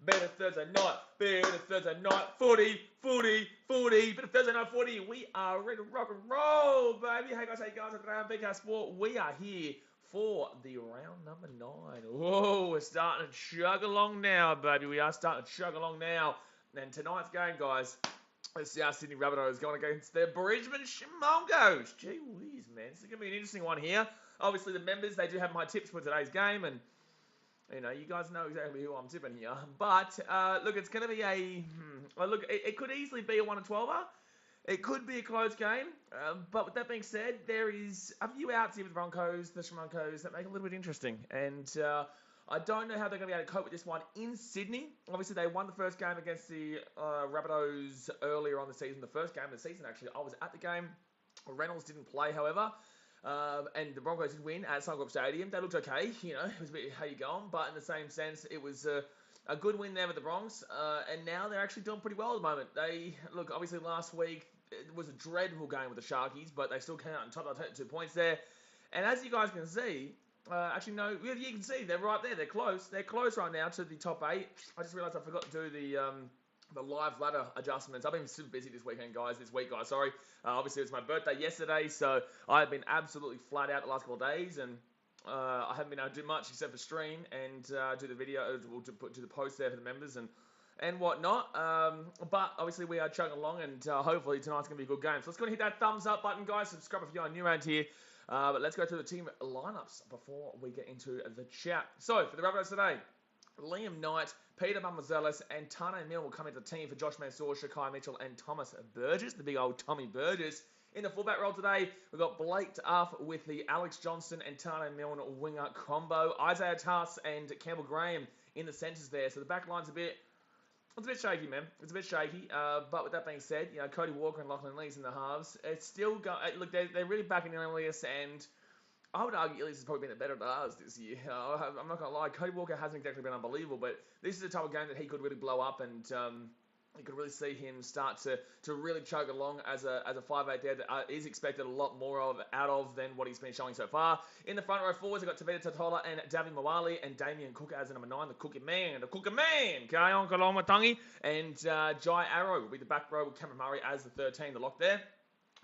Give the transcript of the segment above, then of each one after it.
Bit of Thursday night footy. Bit of Thursday night footy. We are ready to rock and roll, baby. Hey guys, around BKRsport. We are here for the round number 9. Whoa, we're starting to chug along now, baby. We are starting to chug along now. And tonight's game, guys, the South Sydney Rabbitohs going against the Brisbane Broncos. Gee whiz, man. This is going to be an interesting one here. Obviously, the members, they do have my tips for today's game, and you know, you guys know exactly who I'm tipping here. But, look, it's going to be it could easily be a 1-12er. It could be a close game. But with that being said, there is a few outs here with the Broncos that make it a little bit interesting. And I don't know how they're going to be able to cope with this one in Sydney. Obviously, they won the first game against the Rabbitohs earlier on the season. The first game of the season, actually. I was at the game. Reynolds didn't play, however. And the Broncos did win at Suncorp Stadium. They looked okay, you know, it was a bit how you going, but in the same sense, it was a good win there with the Bronx, and now they're actually doing pretty well at the moment. Look, obviously last week, it was a dreadful game with the Sharkies, but they still came out on top. They'll take 2 points there, and as you guys can see, you can see, they're right there, they're close right now to the top 8. I just realised I forgot to do the live ladder adjustments. I've been super busy this week, guys, sorry. Obviously, it was my birthday yesterday, so I've been absolutely flat out the last couple of days, and I haven't been able to do much except for stream and do the video, do the post there for the members and whatnot. But obviously, we are chugging along, and hopefully tonight's going to be a good game. So let's go and hit that thumbs up button, guys. Subscribe if you're new around here. But let's go through the team lineups before we get into the chat. So, for the Rabbitohs today, Liam Knight, Peter Mamouzelos, and Tane Milne will come into the team for Josh Mansour, Shakai Mitchell, and Thomas Burgess, the big old Tommy Burgess. In the fullback role today, we've got Blake Taaffe with the Alex Johnston and Tane Milne winger combo. Isaiah Tass and Campbell Graham in the centres there. So the back line's it's a bit shaky, man. It's a bit shaky. But with that being said, you know, Cody Walker and Lachlan Lees in the halves. It's still look, they're really backing in Ilias, and I would argue Ilias has probably been better than ours this year. I'm not going to lie. Cody Walker hasn't exactly been unbelievable, but this is the type of game that he could really blow up, and you could really see him start to really chug along as a 5'8" there that is expected a lot more out of than what he's been showing so far. In the front row forwards, we've got Tavita Tatola and Davi Mawali and Damien Cook as the number 9, the Cookie Man. Kayon Kalamatangi. And Jai Arrow will be the back row with Cameron Murray as the 13, the lock there.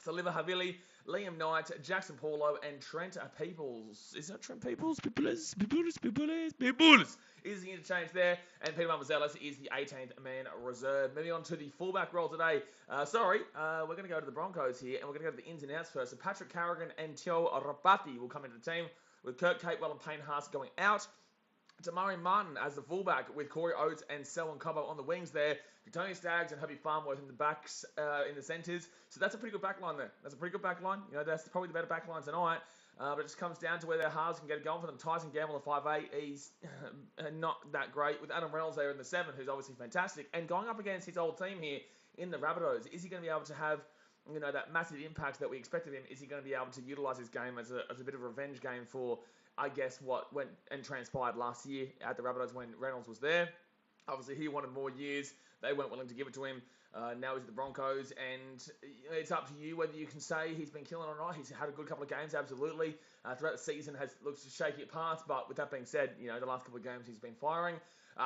Saliva Havili, Liam Knight, Jackson Paulo, and Trent Peoples. Is that Trent Peoples? Peoples is the interchange there. And Peter Mamouzelos is the 18th man reserve. Moving on to the fullback role today. We're going to go to the Broncos here, and we're going to go to the ins and outs first. So Patrick Carrigan and Teo Rapati will come into the team, with Kurt Capewell and Payne Haas going out. Damari Martin as the fullback, with Corey Oates and Selwyn Cobbo on the wings there. Tony Staggs and Herbie Farmworth in the backs, in the centres. So that's a pretty good back line there. You know, that's probably the better back line tonight. But it just comes down to where their halves can get it going for them. Tyson Gamble at 5'8", he's not that great. With Adam Reynolds there in the 7, who's obviously fantastic. And going up against his old team here in the Rabbitohs, is he going to be able to have, you know, that massive impact that we expect of him? Is he going to be able to utilise his game as a bit of a revenge game for, I guess, what went and transpired last year at the Rabbitohs when Reynolds was there? Obviously, he wanted more years. They weren't willing to give it to him. Now he's at the Broncos, and it's up to you whether you can say he's been killing or not. He's had a good couple of games, absolutely. Throughout the season, looks shaky at parts, but with that being said, you know, the last couple of games he's been firing.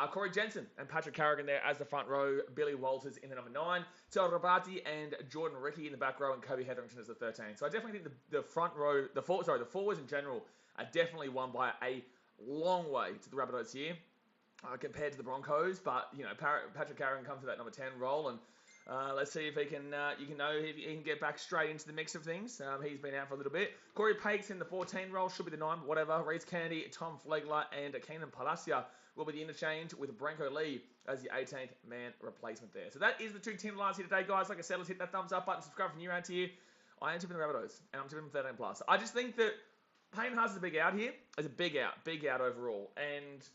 Corey Jensen and Patrick Carrigan there as the front row. Billy Walters in the number 9. Teo Rabati and Jordan Ricky in the back row, and Kobe Hetherington as the 13. So I definitely think the front row, the forwards in general are definitely won by a long way to the Rabbitohs here. Compared to the Broncos, but you know, Patrick Carrigan comes to that number 10 role, and let's see if he can, if he can get back straight into the mix of things. He's been out for a little bit. Corey Pakes in the 14 role, should be the 9, whatever. Reece Kennedy, Tom Flegler, and Keenan Palacia will be the interchange, with Branko Lee as the 18th man replacement there. So that is the 2 team lines here today, guys. Like I said, let's hit that thumbs up button, subscribe if you're new around here. I am tipping the Rabbitohs, and I'm tipping them 13+. I just think that Payne Haas is a big out here. It's a big out overall, and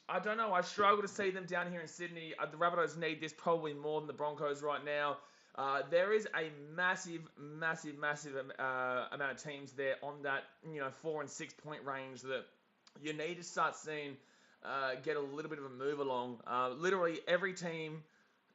I don't know. I struggle to see them down here in Sydney. The Rabbitohs need this probably more than the Broncos right now. There is a massive amount of teams there on that 4 and 6 point range that you need to start seeing get a little bit of a move along. Literally every team.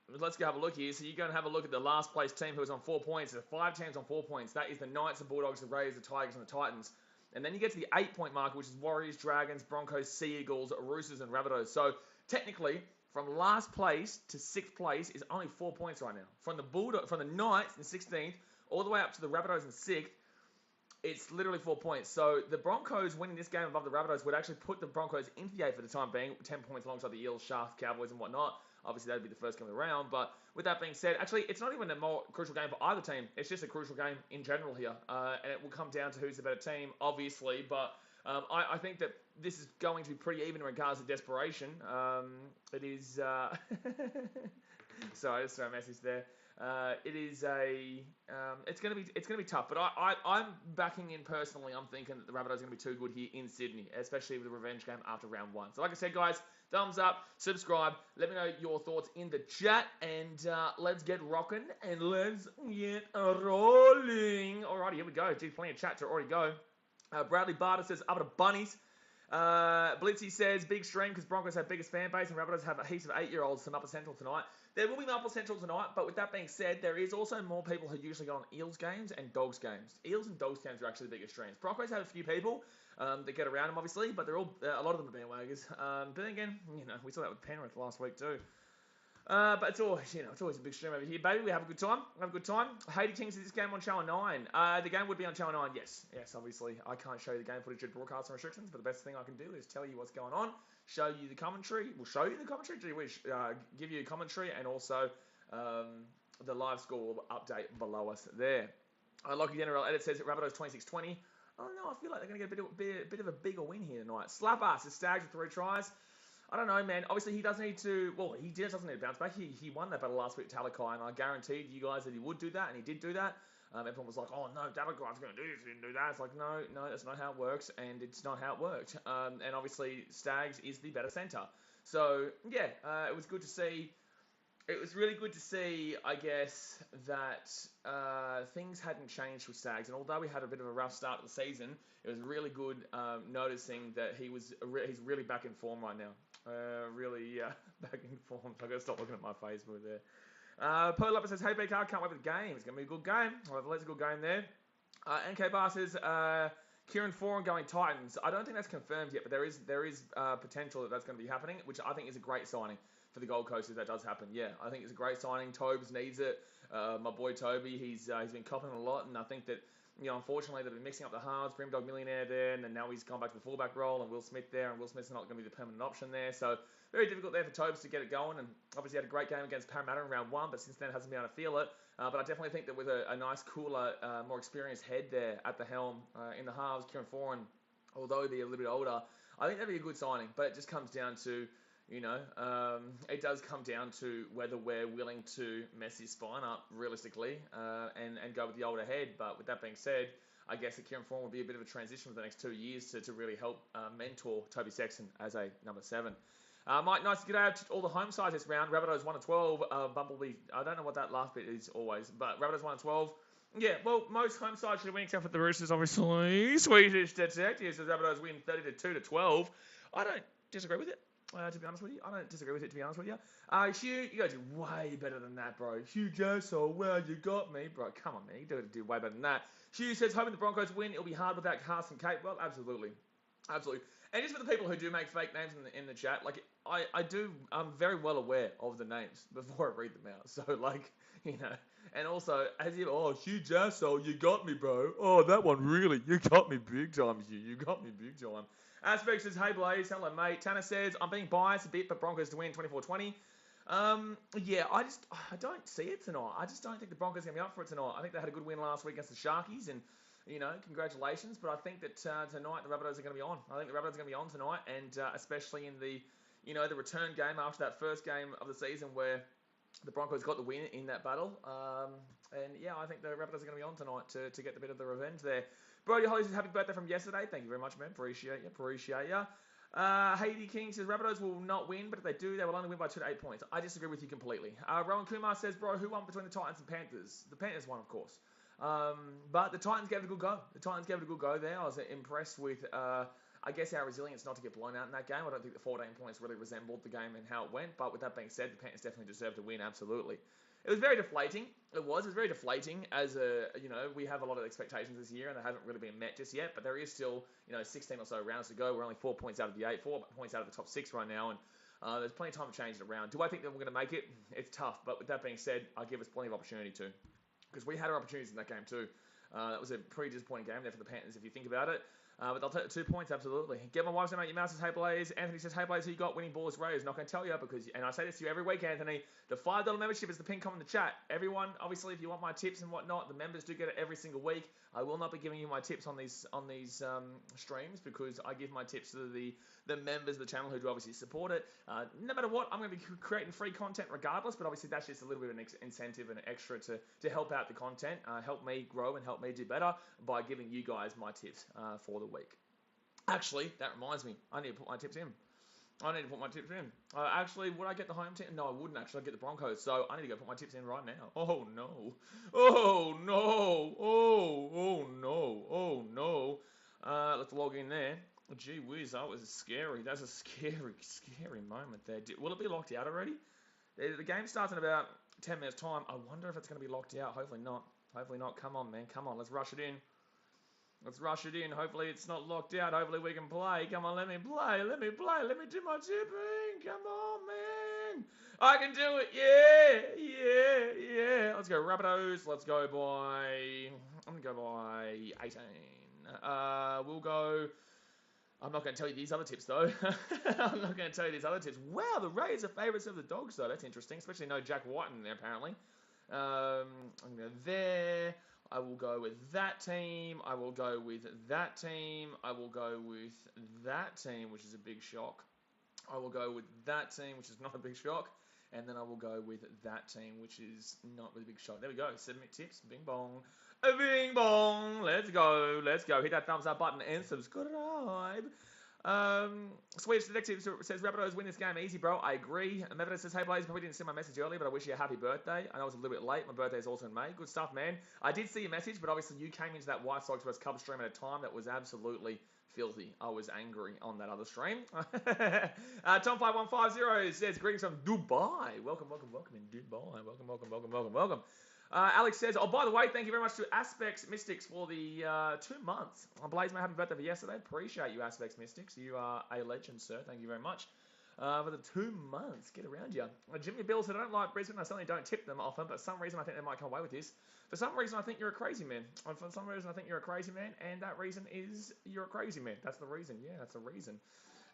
Let's go have a look here. So you're going to have a look at the last place team who was on 4 points. There are 5 teams on 4 points. That is the Knights, the Bulldogs, the Raiders, the Tigers, and the Titans. And then you get to the 8 point mark, which is Warriors, Dragons, Broncos, Sea Eagles, Roosters, and Rabbitohs. So technically, from last place to 6th place is only 4 points right now. From the 9th and 16th all the way up to the Rabbitohs in 6th, it's literally 4 points. So the Broncos winning this game above the Rabbitohs would actually put the Broncos into the 8th for the time being, 10 points alongside the Eels, Sharks, Cowboys, and whatnot. Obviously, that would be the first game of the round. But with that being said, actually, it's not even a more crucial game for either team. It's just a crucial game in general here. And it will come down to who's the better team, obviously. But I think that this is going to be pretty even in regards to desperation. It is... Sorry, I just threw a message there. It is it's gonna be tough, but I'm backing in personally. I'm thinking that the Rabbitohs are gonna be too good here in Sydney, especially with the revenge game after round 1. So like I said, guys, thumbs up, subscribe, let me know your thoughts in the chat, and let's get rocking and let's get rolling. Alrighty, here we go. Geez, plenty of chat to already go. Bradley Barter says up to bunnies. Blitzy says big stream because Broncos have biggest fan base and Rabbitohs have a heap of 8-year-olds from Upper Central tonight. There will be Upper Central tonight, but with that being said, there is also more people who usually go on Eels games and Dogs games. Eels and Dogs games are actually the biggest streams. Broncos have a few people that get around them, obviously, but they're all a lot of them are bandwaggers. But then again, we saw that with Penrith last week too. But it's always, it's always a big stream over here, baby. We have a good time. Haiti King says this game on Channel 9. The game would be on Channel 9, yes. Yes, obviously. I can't show you the game footage due to broadcasting restrictions, but the best thing I can do is tell you what's going on, show you the commentary. We'll show you the commentary, do you wish? Give you commentary and also the live score update below us there. Lucky NRL Edit says Rabbitohs 26-20. Oh no, I feel like they're going to get a bit of a bigger win here tonight. Slap us. It's Stags with 3 tries. I don't know, man. Obviously, he does need to... Well, he just doesn't need to bounce back. He won that battle last week with Talakai, and I guaranteed you guys that he would do that, and he did do that. Everyone was like, oh, no, Talakai's going to do this. He didn't do that. It's like, no, that's not how it works, and it's not how it worked. And obviously, Stags is the better centre. So, yeah, it was good to see... It was really good to see, I guess, that things hadn't changed with Stags. And although we had a bit of a rough start to the season, it was really good noticing that he's really back in form right now. Really back in form. So I've got to stop looking at my Facebook there. Pearl Lopez says, hey, BK, can't wait for the game. It's going to be a good game. Well, let's a good game there. NK Bar says, Kieran Foran going Titans. I don't think that's confirmed yet, but there is potential that that's going to be happening, which I think is a great signing for the Gold Coast if that does happen. Yeah, I think it's a great signing. Tobes needs it. My boy Toby, he's been copping a lot, and I think that, unfortunately, they've been mixing up the halves. Grimdog Millionaire there, and then now he's gone back to the fullback role, and Will Smith there, and Will Smith's not going to be the permanent option there. So very difficult there for Tobes to get it going, and obviously had a great game against Parramatta in round 1, but since then hasn't been able to feel it. But I definitely think that with a nice, cooler, more experienced head there at the helm in the halves, Kieran Foran, although he'd be a little bit older, I think that'd be a good signing. But it just comes down to, it does come down to whether we're willing to mess his spine up realistically and go with the older head. But with that being said, I guess that Kieran Foran will be a bit of a transition for the next 2 years to really help mentor Toby Sexton as a number 7. Mike, nice to get out to all the home sides this round. Rabbitohs 1-12. Bumblebee, I don't know what that last bit is always, but Rabbitohs 1-12. Yeah, well, most home sides should win except for the Roosters, obviously. Swedish detective says Rabbitohs win 32-12. I don't disagree with it. To be honest with you, Hugh, you guys do way better than that, bro. Hugh Jessel, well, you got me, bro. Come on, man, you do way better than that. Hugh says, hoping the Broncos win, it'll be hard without Carson Cape. Well, absolutely. And just for the people who do make fake names in the chat, like I'm very well aware of the names before I read them out. So and also as if, oh, Hugh Jessel, you got me, bro. Oh, that one really, you got me big time, Hugh. You got me big time. Aspect says, hey, Blaze, hello, mate. Tanner says, I'm being biased a bit, but Broncos to win 24-20. Yeah, I don't see it tonight. I just don't think the Broncos are going to be up for it tonight. I think they had a good win last week against the Sharkies, and, congratulations. But I think that tonight the Rabbitohs are going to be on. I think the Rabbitohs are going to be on tonight, and especially in the, the return game after that first game of the season where the Broncos got the win in that battle. And, yeah, I think the Rabbitohs are going to be on tonight to get a bit of the revenge there. Brody Holly says, happy birthday from yesterday. Thank you very much, man. Appreciate you. Haiti King says, Rabbitohs will not win, but if they do, they will only win by 2 to 8 points. I disagree with you completely. Rowan Kumar says, bro, who won between the Titans and Panthers? The Panthers won, of course. But the Titans gave it a good go. There. I was impressed with, I guess, our resilience not to get blown out in that game. I don't think the 14 points really resembled the game and how it went. But with that being said, the Panthers definitely deserved to win, absolutely. It was very deflating. It was very deflating as we have a lot of expectations this year and they haven't really been met just yet, but there is still, 16 or so rounds to go. We're only 4 points out of the 8, 4 points out of the top 6 right now. And There's plenty of time to change it around. Do I think that we're going to make it? It's tough, but with that being said, I give us plenty of opportunity to. Because we had our opportunities in that game too. That was a pretty disappointing game there for the Panthers if you think about it. But they'll take the 2 points, absolutely. Get my wife's name out your mouth, says Hey Blaze. Anthony says, Hey Blaze, who you got winning Ballers Raiders? Not going to tell you because, and I say this to you every week, Anthony, the $5 membership is the pin comment in the chat. Everyone, obviously, if you want my tips and whatnot, the members do get it every single week. I will not be giving you my tips on these streams because I give my tips to the members of the channel who do obviously support it. No matter what, I'm going to be creating free content regardless, but obviously that's just a little bit of an incentive and an extra to help out the content, help me grow and help me do better by giving you guys my tips for the week. Actually, that reminds me, I need to put my tips in. Actually, would I get the home team? No, I wouldn't actually. I'd get the Broncos. So I need to go put my tips in right now. Oh, no. Oh, no. Oh, no. Oh, no. Let's log in there. Gee whiz, that was scary. That's a scary moment there. Will it be locked out already? The game starts in about 10 minutes' time. I wonder if it's going to be locked out. Hopefully not. Hopefully not. Come on, man. Come on. Let's rush it in. Hopefully it's not locked out. Hopefully we can play. Come on, let me play. Let me do my tipping. Come on, man. I can do it. Yeah. Let's go Rabbitohs. Let's go by... I'm going to go by 18. We'll go... I'm not going to tell you these other tips, though. Wow, the Rays are favourites of the Dogs, though. That's interesting. Especially no Jack White in there, apparently. I'm going to go there. I will go with that team. I will go with that team. I will go with that team, which is a big shock. I will go with that team, which is not a big shock. And then I will go with that team, which is not really a big shock. There we go. Submit tips. Bing bong. Bing bong. Let's go. Hit that thumbs up button and subscribe. Swedish Detective says, Rabbitohs win this game easy, bro. I agree. Mevita says, hey, Blaze, probably didn't see my message earlier, but I wish you a happy birthday. I know it's a little bit late. My birthday is also in May. Good stuff, man. I did see your message, but obviously you came into that White Sox vs Cubs stream at a time that was absolutely filthy. I was angry on that other stream. Tom5150 says, greetings from Dubai. Welcome in Dubai. Welcome. Alex says, oh, by the way, thank you very much to Aspects Mystics for the 2 months. Blaze, my happy birthday for yesterday. Appreciate you, Aspects Mystics. You are a legend, sir. Thank you very much. For the 2 months, get around you. Jimmy Bill said, I don't like Brisbane. I certainly don't tip them often, but for some reason I think they might come away with this. For some reason I think you're a crazy man. And that reason is you're a crazy man. That's the reason. Yeah, that's the reason.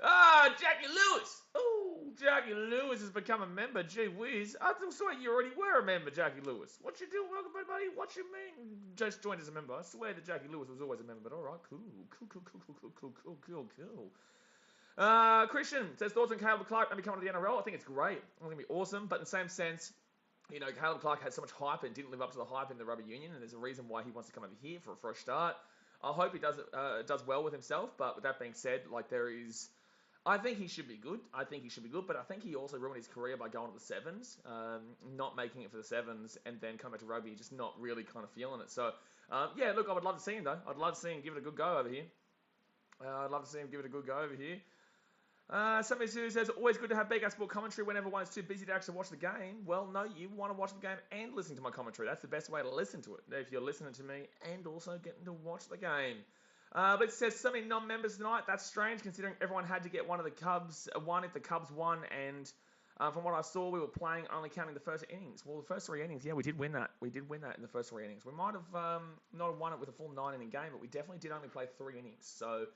Jackie Lewis. Oh, Jackie Lewis has become a member. Gee whiz. I swear you already were a member, Jackie Lewis. What you do? Welcome, buddy. What you mean? Just joined as a member. I swear that Jackie Lewis was always a member, but all right. Cool. Christian says, thoughts on Caleb Clark maybe coming to the NRL? I think it's great. It's going to be awesome, but in the same sense, you know, Caleb Clark had so much hype and didn't live up to the hype in the rugby union, and there's a reason why he wants to come over here for a fresh start. I hope he does well with himself, but with that being said, like I think he should be good, but I think he also ruined his career by going to the Sevens, not making it for the Sevens, and then coming back to rugby, just not really kind of feeling it. So, yeah, look, I would love to see him, though. I'd love to see him give it a good go over here. Somebody who says, always good to have BKRsport commentary whenever one's too busy to actually watch the game. Well, no, you want to watch the game and listen to my commentary. That's the best way to listen to it, if you're listening to me and also getting to watch the game. But it says so many non-members tonight. That's strange considering everyone had to get one if the Cubs won, and from what I saw, we were playing only counting the first innings. Well, the first 3 innings, yeah, we did win that. We did win that in the first 3 innings. We might have not have won it with a full 9-inning game, but we definitely did only play 3 innings. So,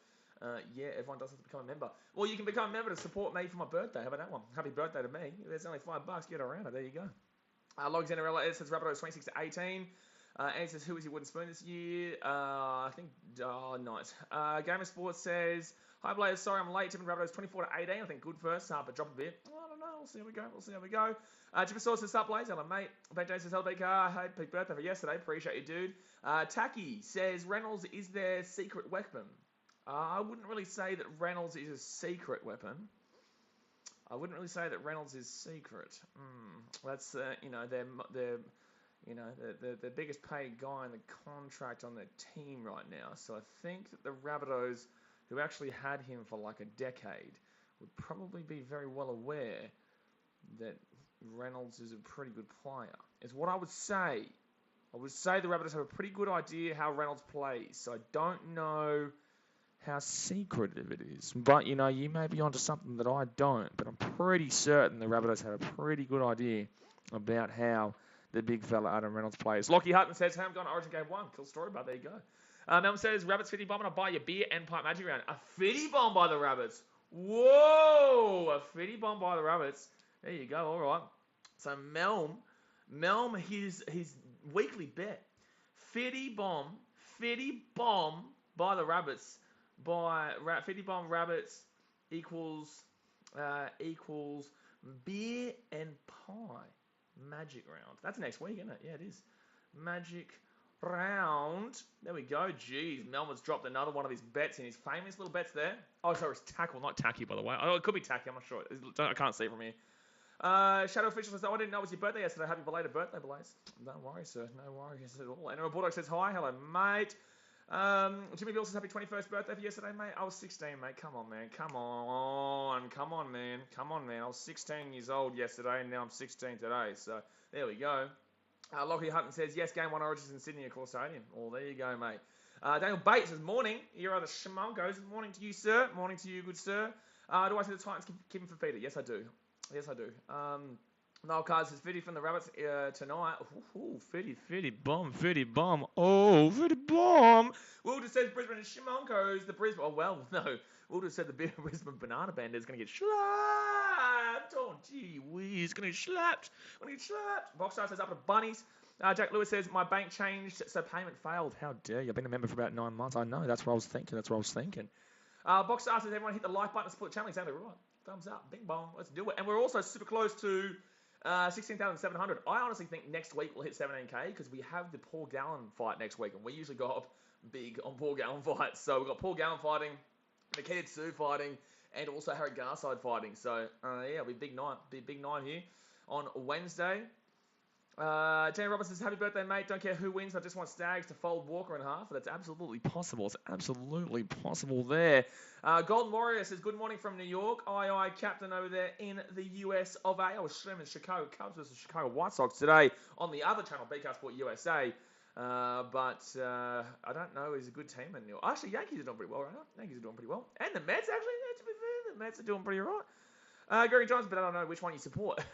yeah, everyone does have to become a member. Well, you can become a member to support me for my birthday. How about that one? Happy birthday to me. There's only $5. Get around it. There you go. Logs NRL says Rabbitohs 26-18. And says, who is your wooden spoon this year? I think, nice. Gamer Sports says, hi Blaze, sorry I'm late. Tipping Rabbitohs 24-18. I think good first, but drop a bit. I don't know. We'll see how we go. Chipper Sauce says, sup Blaze? Hello, mate. BJ says, hello, BKR. Happy birthday for yesterday. Appreciate you, dude. Tacky says, Reynolds is their secret weapon. I wouldn't really say that Reynolds is a secret weapon. That's, they're the biggest paid guy in the contract on their team right now. So I think that the Rabbitohs, who actually had him for like a decade, would probably be very well aware that Reynolds is a pretty good player, is what I would say. I would say the Rabbitohs have a pretty good idea how Reynolds plays. So I don't know how secretive it is. But, you know, you may be onto something that I don't, but I'm pretty certain the Rabbitohs had a pretty good idea about how the big fella Adam Reynolds plays. Lockie Hutton says, "Hey, I'm going to Origin Game 1. Cool story, but there you go." Melvin says, "Rabbits Fitty Bomb, and I'll buy you beer and pipe magic round." A Fitty Bomb by the Rabbits. Whoa! A Fitty Bomb by the Rabbits. There you go, all right. So Melm, his weekly bet. Fitty Bomb by the Rabbits. Fitty Bomb Rabbits equals beer and pie magic round. That's next week, isn't it? Yeah, it is. Magic round. There we go. Jeez, Melman's dropped another one of his bets in his famous little bets there. Oh, sorry, it's tackle, not tacky, by the way. Oh, it could be tacky. I'm not sure. I can't see it from here. Shadow Official says, "Oh, I didn't know it was your birthday yesterday. Happy belated birthday, Blaze." Don't worry, sir. No worries at all. NRL Bulldog says, "Hi, hello, mate." Jimmy Bill says, "Happy 21st birthday for yesterday, mate." I was 16, mate. Come on, man. Come on, man. I was 16 years old yesterday, and now I'm 16 today. So there we go. Lockie Hutton says, "Yes, Game 1 Origins in Sydney at Core Stadium." Well, there you go, mate. Daniel Bates says, "Morning. Here are the Schmunkos. Morning to you, sir. Morning to you, good sir. Do I see the Titans keep him for Fifty? Yes, I do. Noel Carr says, "Fitty from the Rabbits tonight." Ooh, Fitty bomb. Oh, Fitty bomb. Wilder says Brisbane and Schmunkos. The Brisbane. Oh, well, no. Wilder said the Brisbane Banana Band is going to get slapped. Oh, gee whiz. Going to get slapped. Boxstar says, "Up to Bunnies." Jack Lewis says, "My bank changed, so payment failed." How dare you? I've been a member for about 9 months. I know. That's what I was thinking. Boxstar says, "Everyone hit the like button and split channel." Exactly right. Thumbs up. Bing bong. Let's do it. And we're also super close to 16,700. I honestly think next week we'll hit 17K because we have the Paul Gallen fight next week, and we usually go up big on Paul Gallen fights. So we've got Paul Gallen fighting, Nikita Tsu fighting, and also Harry Garside fighting. So yeah, it'll be big night here on Wednesday. Jane Robinson says, "Happy birthday, mate. Don't care who wins. I just want Stags to fold Walker in half." That's absolutely possible. It's absolutely possible there. Golden Warrior says, "Good morning from New York. Aye, captain over there in the US of A. I was streaming Chicago Cubs versus Chicago White Sox today on the other channel, BKRsport USA. But I don't know. He's a good team in New York. Actually, Yankees are doing pretty well right now. And the Mets, actually, to be fair, the Mets are doing pretty right. Gregory Johnson, but I don't know which one you support.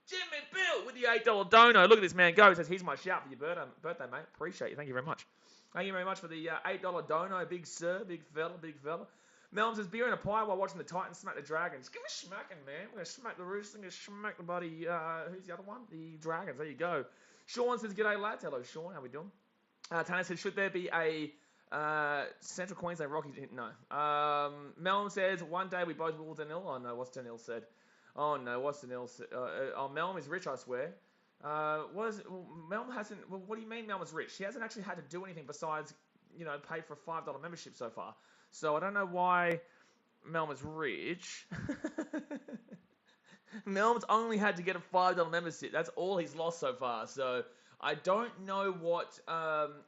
Jimmy Bill with the $8 dono. Look at this man go. He says, "Here's my shout for your birthday, mate. Appreciate you. Thank you very much. Thank you very much for the $8 dono, big sir, big fella. Melm says, "Beer and a pie while watching the Titans smack the Dragons." Give me smacking, man. We're going to smack the Roosters. I'm going to smack the buddy. Who's the other one? The Dragons. There you go. Sean says, "G'day, lads." Hello, Sean. How we doing? Tanner says, "Should there be a Central Queensland Rockies?" No. Melm says, "One day we both will Danil." Oh, no. What's Danil said? Oh, no. What's Danil said? Melm is rich, I swear. Melm hasn't... Well, what do you mean Melm is rich? He hasn't actually had to do anything besides, pay for a $5 membership so far. So I don't know why Melm is rich. Melm's only had to get a $5 membership. That's all he's lost so far. So I don't know what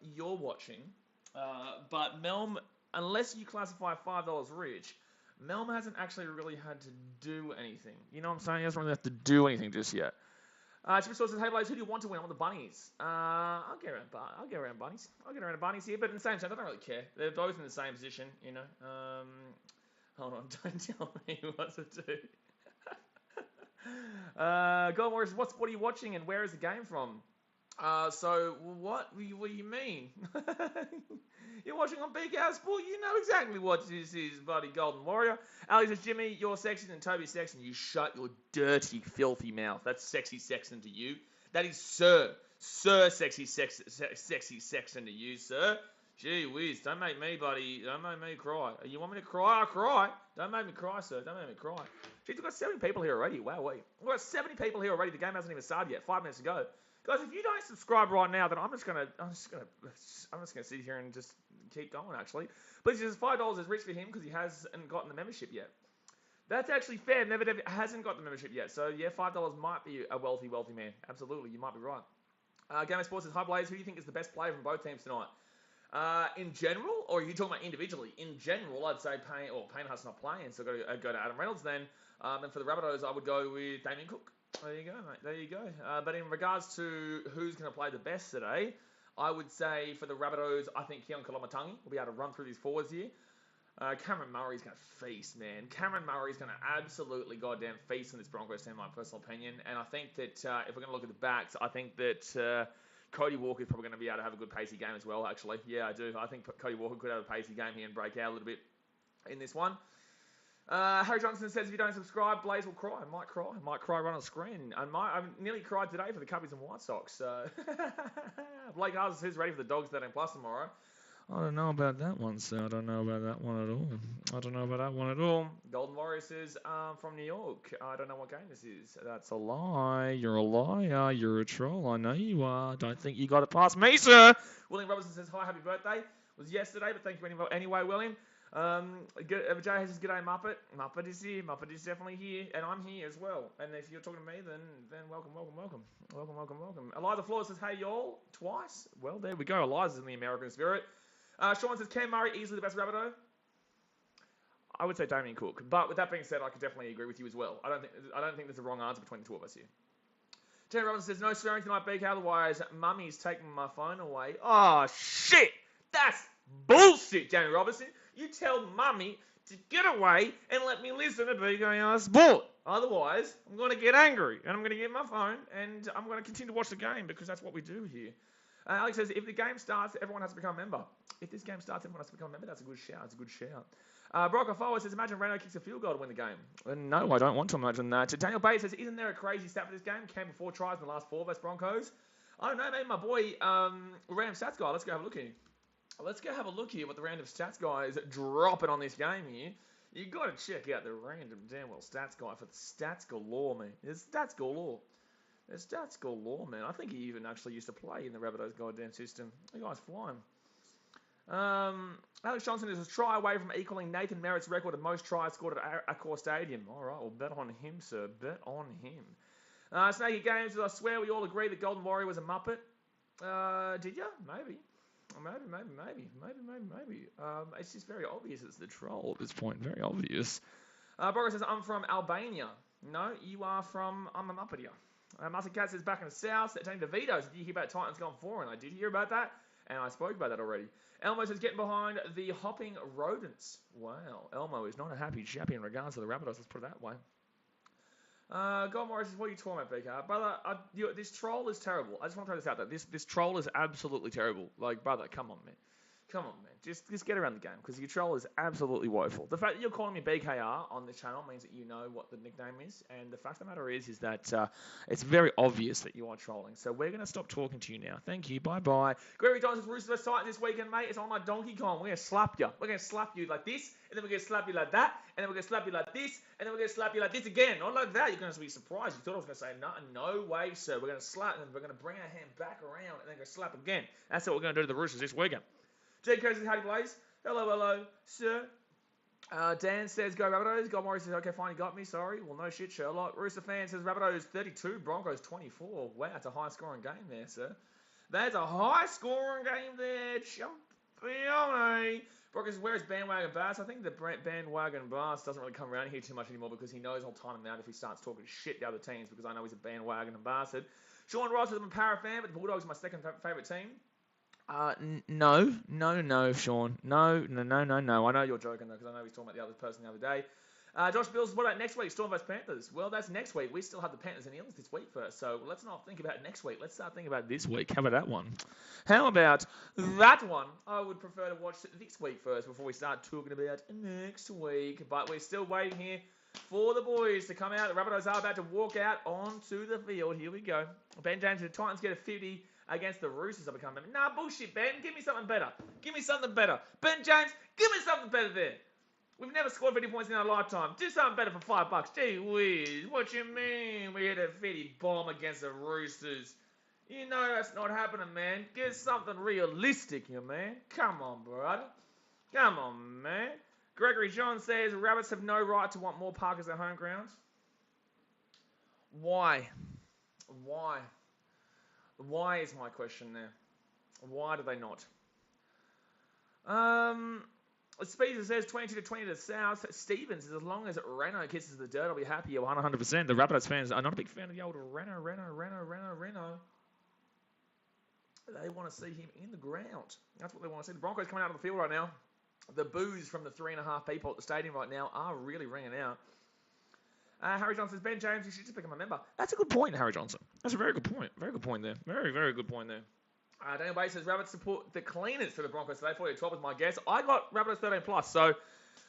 you're watching. But Melm, unless you classify $5 rich, Melm hasn't actually really had to do anything. You know what I'm saying? He hasn't really had to do anything just yet. Chip Source says, "Hey, Blaze, who do you want to win? I want the Bunnies." I'll get around Bunnies. I'll get around the Bunnies here, but in the same sense, I don't really care. They're both in the same position, Hold on, don't tell me what to do. Golden Warriors, what are you watching and where is the game from? So what do you mean? You're watching on BKRsport. You know exactly what this is, buddy. Golden Warrior. Alex says, "Jimmy, you're Sexton and Toby's Sexton. You shut your dirty, filthy mouth." That's sexy Sexton to you. That is Sir Sexy Sexton to you, sir. Gee whiz, don't make me, buddy. Don't make me cry. You want me to cry? I'll cry. Don't make me cry, sir. Don't make me cry. Jeez, we've got 70 people here already. Wow, we've got 70 people here already. The game hasn't even started yet. 5 minutes ago. Guys, if you don't subscribe right now, then I'm just gonna sit here and just keep going. Actually, but he says $5 is rich for him because he hasn't gotten the membership yet. That's actually fair. Never hasn't got the membership yet. So yeah, $5 might be a wealthy man. Absolutely, you might be right. Gamer Sports says, "Hi Blaze, who do you think is the best player from both teams tonight?" In general, or are you talking about individually? In general, I'd say Payne-Haas not playing, so go to Adam Reynolds then. And for the Rabbitohs, I would go with Damien Cook. There you go, mate. There you go. But in regards to who's going to play the best today, I would say for the Rabbitohs, I think Keon Kolomatangi will be able to run through these forwards here. Cameron Murray's going to feast, man. Cameron Murray's going to absolutely goddamn feast in this Broncos team, in my personal opinion. And I think that if we're going to look at the backs, I think that Cody Walker's probably going to be able to have a good pacey game as well, actually. Yeah, I do. I think Cody Walker could have a pacey game here and break out a little bit in this one. Harry Johnson says if you don't subscribe, Blaze will cry. I might cry right on the screen. I nearly cried today for the Cubbies and White Sox. Blake Hars says ready for the Dogs 13 plus tomorrow. I don't know about that one, sir. I don't know about that one at all. Golden Warrior says, from New York. I don't know what game this is. That's a lie. You're a liar. You're a troll. I know you are. Don't think you got it past me, sir. William Robertson says, hi, happy birthday. It was yesterday, but thank you anyway, William. Jay has his g'day Muppet. Muppet is here. Muppet is definitely here, and I'm here as well. And if you're talking to me, then welcome. Eliza Flores says, hey y'all, twice. Well, there we go. Eliza's in the American spirit. Sean says, Cam Murray easily the best Rabbitoh. I would say Damien Cook, but with that being said, I could definitely agree with you as well. I don't think there's a wrong answer between the two of us here. Terry Robinson says, no swearing tonight, BK, otherwise Mummy's taking my phone away. Oh shit, that's bullshit, Jamie Robinson. You tell Mummy to get away and let me listen to BKRsport. Otherwise, I'm going to get angry and I'm going to get my phone and I'm going to continue to watch the game because that's what we do here. Alex says, if the game starts, everyone has to become a member. If this game starts, everyone has to become a member. That's a good shout. Brock forward says, imagine Reno kicks a field goal to win the game. No, I don't want to imagine that. Daniel Bates says, isn't there a crazy stat for this game? Came with 4 tries in the last 4 versus Broncos. I don't know, maybe my boy, Random Stats Guy. Let's go have a look here. What the Random Stats Guy is dropping on this game here. You got to check out the Random damn well Stats Guy for the stats galore, man. There's stats galore. Man. I think he even actually used to play in the Rabbitohs goddamn system. The guy's flying. Alex Johnson is a try away from equaling Nathan Merritt's record of most tries scored at Accor Stadium. All right, well, bet on him, sir. Bet on him. Snaky Games, I swear we all agree that Golden Warrior was a Muppet. Did you? Maybe. It's just very obvious it's the troll at this point. Very obvious. Brogo says, I'm from Albania. No, you are from, I'm a Muppet here. Martin Cat says, back in the South, Tony DeVito's. Did you hear about Titans going foreign? I did hear about that, and I spoke about that already. Elmo says, getting behind the hopping rodents. Wow, Elmo is not a happy chappy in regards to the Rabbitohs, let's put it that way. God Morris says, what are you talking about, BK? Brother, this troll is terrible. I just want to throw this out there. This troll is absolutely terrible. Like, brother, come on, man. Just get around the game, because your troll is absolutely woeful. The fact that you're calling me BKR on this channel means that you know what the nickname is, and the fact of the matter is that it's very obvious that you are trolling. So we're going to stop talking to you now. Thank you. Bye-bye. Gregory Johnson's Roosters vs Titans this weekend, mate. It's on my Donkey Kong. We're going to slap you. We're going to slap you like this, and then we're going to slap you like that, and then we're going to slap you like this, and then we're going to slap you like this again. Not like that. You're going to be surprised. You thought I was going to say, no way, sir. We're going to slap, and then we're going to bring our hand back around, and then go slap again. That's what we're going to do to the Roosters this weekend. Jake Curtis says, howdy Blaze. Hello, sir. Dan says, go Rabbitohs. God Morris says, okay, fine, you got me. Sorry. Well, no shit, Sherlock. Rooster fan says, Rabbitohs 32, Broncos 24. Wow, that's a high-scoring game there, sir. That's a high-scoring game there, champion. Broncos, where is Bandwagon Bass? I think the Bandwagon Bass doesn't really come around here too much anymore because he knows I'll time him out if he starts talking shit to other teams because I know he's a bandwagon bastard. Sean Ross says, I'm a Para fan, but the Bulldogs are my second favourite team. No, Sean. No. I know you're joking, though, because I know he's talking about the other person the other day. Josh Bills, what about next week? Storm vs Panthers. Well, that's next week. We still have the Panthers and Eels this week first, so let's not think about next week. Let's start thinking about this week. How about that one? How about that one? I would prefer to watch this week first before we start talking about next week, but we're still waiting here for the boys to come out. The Rabbitohs are about to walk out onto the field. Here we go. Ben James, the Titans get a 50 against the Roosters. I'll become member. Nah, bullshit, Ben. Give me something better. Ben James, give me something better there. We've never scored 50 points in our lifetime. Do something better for $5. Gee whiz. What you mean we hit a 50 bomb against the Roosters? You know that's not happening, man. Get something realistic here, man. Come on, brother. Come on, man. Gregory John says, Rabbits have no right to want more park as their home grounds. Why? Why is my question there? Why do they not? Speezer says 22-20 to the South. Stevens says, as long as Reno kisses the dirt, I'll be happy 100%. The Rabbitohs fans are not a big fan of the old Reno. They want to see him in the ground. That's what they want to see. The Broncos coming out of the field right now. The boos from the 3.5 people at the stadium right now are really ringing out. Harry Johnson says, Ben James, you should just become a member. That's a good point, Harry Johnson. That's a very good point. Very good point there. Very, very good point there. Daniel Bates says, Rabbits support the cleaners for the Broncos today. 40-12 is my guess. I got Rabbitohs 13+, so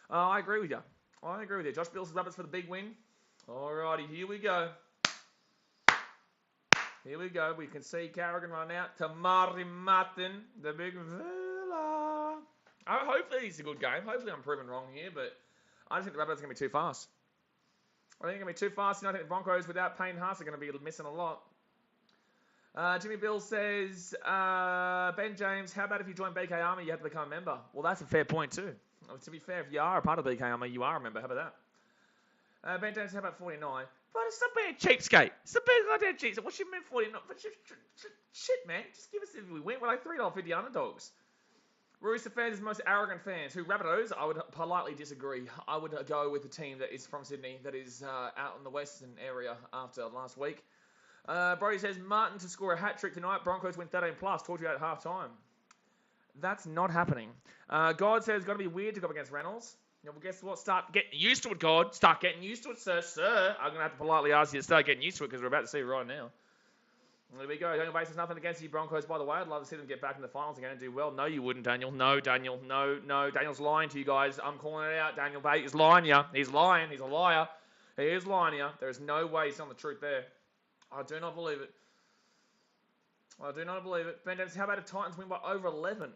I agree with you. Josh Bill says Rabbits for the big win. Alrighty, here we go. We can see Carrigan run out to Marty Martin, the big fella. Hopefully it's a good game. Hopefully I'm proven wrong here, but I just think the Rabbitohs are going to be too fast. I think they're going to be too fast, and I think the Broncos, without Payne Haas, are going to be missing a lot. Jimmy Bill says, Ben James, how about if you join BKRmy, you have to become a member? Well, that's a fair point too. To be fair, if you are a part of BKRmy, you are a member. How about that? Ben James, how about 49? But it's not being a cheapskate. It's not being a goddamn cheapskate. What you mean 49? But shit, man. Just give us if we win. We're like $3.50 underdogs. Rooster fans is the most arrogant fans. Who Rabbitohs? I would politely disagree. I would go with the team that is from Sydney, that is out in the western area after last week. Brody says, Martin to score a hat-trick tonight. Broncos win 13+. Talked to you at half-time. That's not happening. God says, got to be weird to go up against Reynolds. Well, guess what? Start getting used to it, God. Start getting used to it, sir. Sir, I'm going to have to politely ask you to start getting used to it because we're about to see it right now. There we go. Daniel Bates has nothing against you Broncos, by the way. I'd love to see them get back in the finals again and do well. No, you wouldn't, Daniel. No, Daniel. No. Daniel's lying to you guys. I'm calling it out. Daniel Bates is lying to you. He's lying. He's a liar. He is lying to you. There is no way he's telling the truth there. I do not believe it. Ben Davis, how about if Titans win by over 11?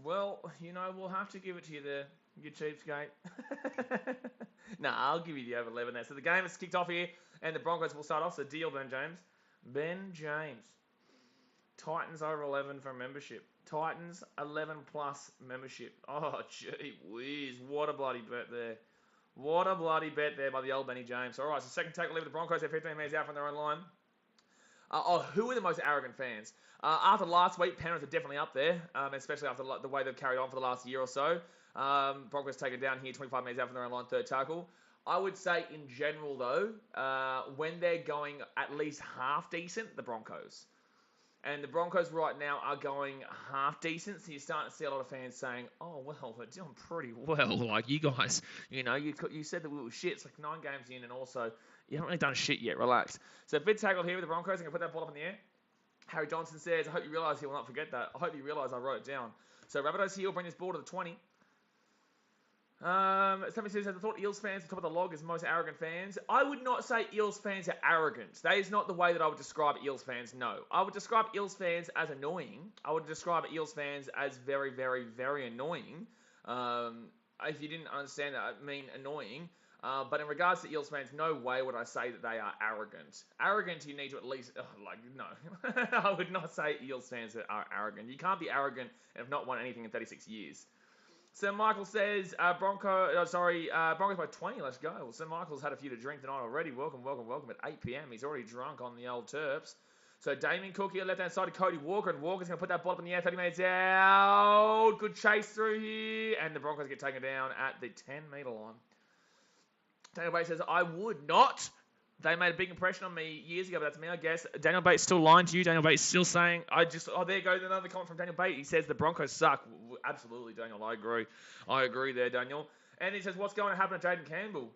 Well, we'll have to give it to you there. You cheapskate. Nah, I'll give you the over 11 there. So the game has kicked off here, and the Broncos will start off. So deal, Ben James. Ben James. Titans over 11 for membership. Titans 11+ membership. Oh, gee whiz. What a bloody bet there. What a bloody bet there by the old Benny James. All right, so second tackle leave the Broncos. They're 15 metres out from their own line. Who are the most arrogant fans? After last week, Penrith are definitely up there, especially after the way they've carried on for the last year or so. Broncos take it down here, 25 metres out from their own line, third tackle. I would say in general, though, when they're going at least half decent, the Broncos. And the Broncos right now are going half decent, so you're starting to see a lot of fans saying, oh, well, they're doing pretty well. Like, you guys, you said that we were shit. It's like 9 games in, and also, you haven't really done shit yet. Relax. So, big tackle here with the Broncos. I'm going to put that ball up in the air. Harry Johnson says, I hope you realise he will not forget that. I hope you realise I wrote it down. So, Rabbitohs here will bring this ball to the 20. Somebody says, I thought Eels fans at the top of the log is the most arrogant fans. I would not say Eels fans are arrogant. That is not the way that I would describe Eels fans, no. I would describe Eels fans as annoying. I would describe Eels fans as very, very, very annoying. If you didn't understand that, I mean annoying. But in regards to Eels fans, no way would I say that they are arrogant. Arrogant, you need to at least, no. I would not say Eels fans are arrogant. You can't be arrogant and have not won anything in 36 years. Sir Michael says, Broncos by 20, let's go. Well, Sir Michael's had a few to drink tonight already. Welcome at 8 p.m. He's already drunk on the old Terps. So Damien Cook here, left-hand side to Cody Walker, and Walker's going to put that ball up in the air, 30 metres out. Good chase through here, and the Broncos get taken down at the 10-metre line. Daniel Bates says, I would not. They made a big impression on me years ago, but that's me, I guess. Daniel Bates still lying to you. Daniel Bates still saying, there goes another comment from Daniel Bates. He says the Broncos suck. Absolutely, Daniel, I agree. I agree there, Daniel. And he says, what's going to happen to Jaden Campbell?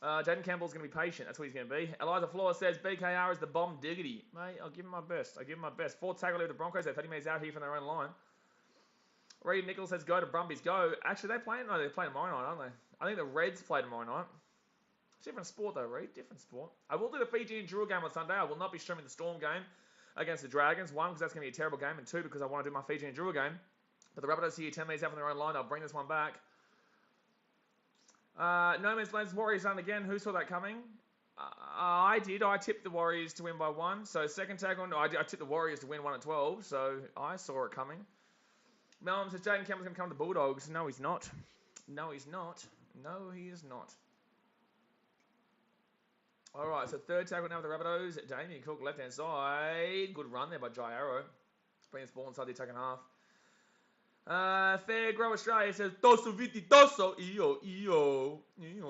Jaden Campbell's going to be patient. That's what he's going to be. Eliza Flores says, BKR is the bomb diggity. Mate, I'll give him my best. Fourth tackle over the Broncos. They're 30 metres out here from their own line. Reed Nichols says, go to Brumbies, go. Actually, they're playing tomorrow night, aren't they? I think the Reds play tomorrow night. Different sport though, Reed. Different sport. I will do the Fiji and Drua game on Sunday. I will not be streaming the Storm game against the Dragons. 1, because that's going to be a terrible game. And 2, because I want to do my Fiji and Drua game. But the Rabbitohs here, 10 metres out from their own line. I'll bring this one back. No Man's Land's Warriors done again. Who saw that coming? I did. I tipped the Warriors to win by 1. So second tackle, I tipped the Warriors to win 1 at 12. So I saw it coming. Melon says Jaden Campbell's going to come to the Bulldogs. No, he's not. No, he's not. No, he is not. All right, so third tackle now with the Rabbitohs. Damien Cook, left-hand side. Good run there by Jai Arrow. Bringing this ball inside the attacking half. Fair Grow Australia says, Dosso Viti Dosso, Eo.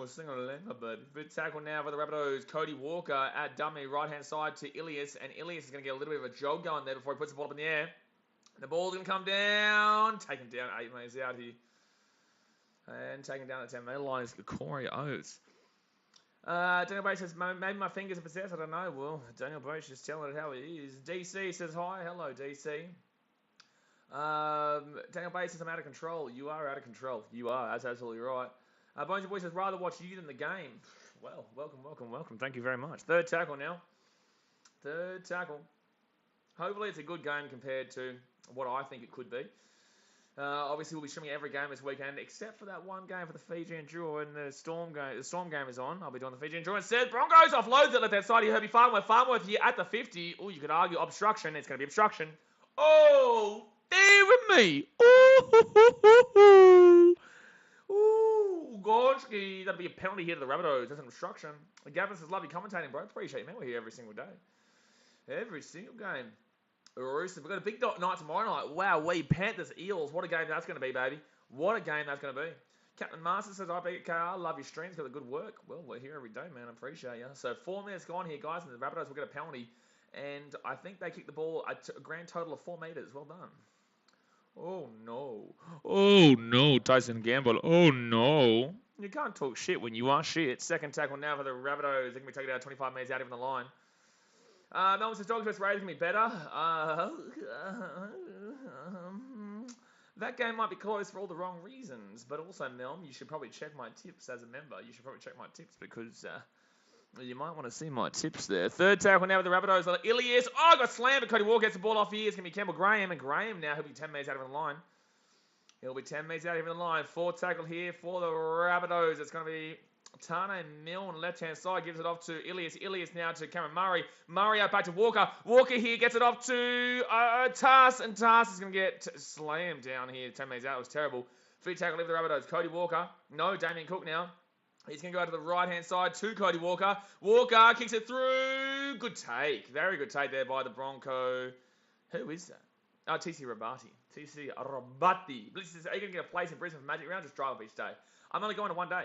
Sing on a bud. Good tackle now for the Rabbitohs. Cody Walker at dummy, right-hand side to Ilias. And Ilias is going to get a little bit of a jog going there before he puts the ball up in the air. The ball's going to come down. Taken down 8 metres out here. And taken down at 10 metre line is Corey Oates. Daniel Bates says, maybe my fingers are possessed. I don't know. Well, Daniel Bates is telling it how it is. DC says, hi. Hello, DC. Daniel Bates says, I'm out of control. You are out of control. You are. That's absolutely right. Bones Boy says, rather watch you than the game. Well, welcome. Thank you very much. Third tackle now. Third tackle. Hopefully it's a good game compared to what I think it could be. Obviously, we'll be streaming every game this weekend, except for that one game for the Fijian Draw, and the Storm game. The Storm game is on. I'll be doing the Fijian Draw instead. Broncos offloads it at that side. You heard me Farnworth here at the 50. Oh, you could argue obstruction. It's going to be obstruction. Oh, dear me. Ooh, Gorski. That'll be a penalty here to the Rabbitohs. That's an obstruction. Gavin says, lovely commentating, bro. Appreciate you, man. We're here every single day. Every single game. Roosters. We've got a big night tomorrow night. Wow, Panthers, Eels. What a game that's going to be, baby. What a game that's going to be. Captain Master says, I BKR, love your streams, got the good work. Well, we're here every day, man. I appreciate you. So 4 minutes gone here, guys, and the Rabbitohs will get a penalty. And I think they kicked the ball a grand total of 4 metres. Well done. Oh, no. Oh, no, Tyson Gamble. Oh, no. You can't talk shit when you are shit. Second tackle now for the Rabbitohs. They can be taken out 25 metres out even the line. Melvin says, Dogs vs. Raiders can be better. That game might be close for all the wrong reasons. But also, Mel, you should probably check my tips as a member. You should probably check my tips because you might want to see my tips there. Third tackle now with the Rabbitohs. Ilias. Oh, got slammed, but Cody Walker gets the ball off here. It's going to be Campbell Graham. And Graham now, he'll be 10 metres out of the line. He'll be 10 metres out of the line. Fourth tackle here for the Rabbitohs. It's going to be Tane Milne on the left-hand side. Gives it off to Ilias. Ilias now to Cameron Murray. Murray out back to Walker. Walker here gets it off to Tass. And Tass is going to get slammed down here. 10 metres out. It was terrible. Free tackle leave the Rabbitohs. Cody Walker. No, Damien Cook now. He's going to go out to the right-hand side to Cody Walker. Walker kicks it through. Good take. Very good take there by the Bronco. Who is that? Oh, TC Rabati. TC Rabati. Bliss says, are you going to get a place in Brisbane for Magic Round? Just drive up each day. I'm only going to one day.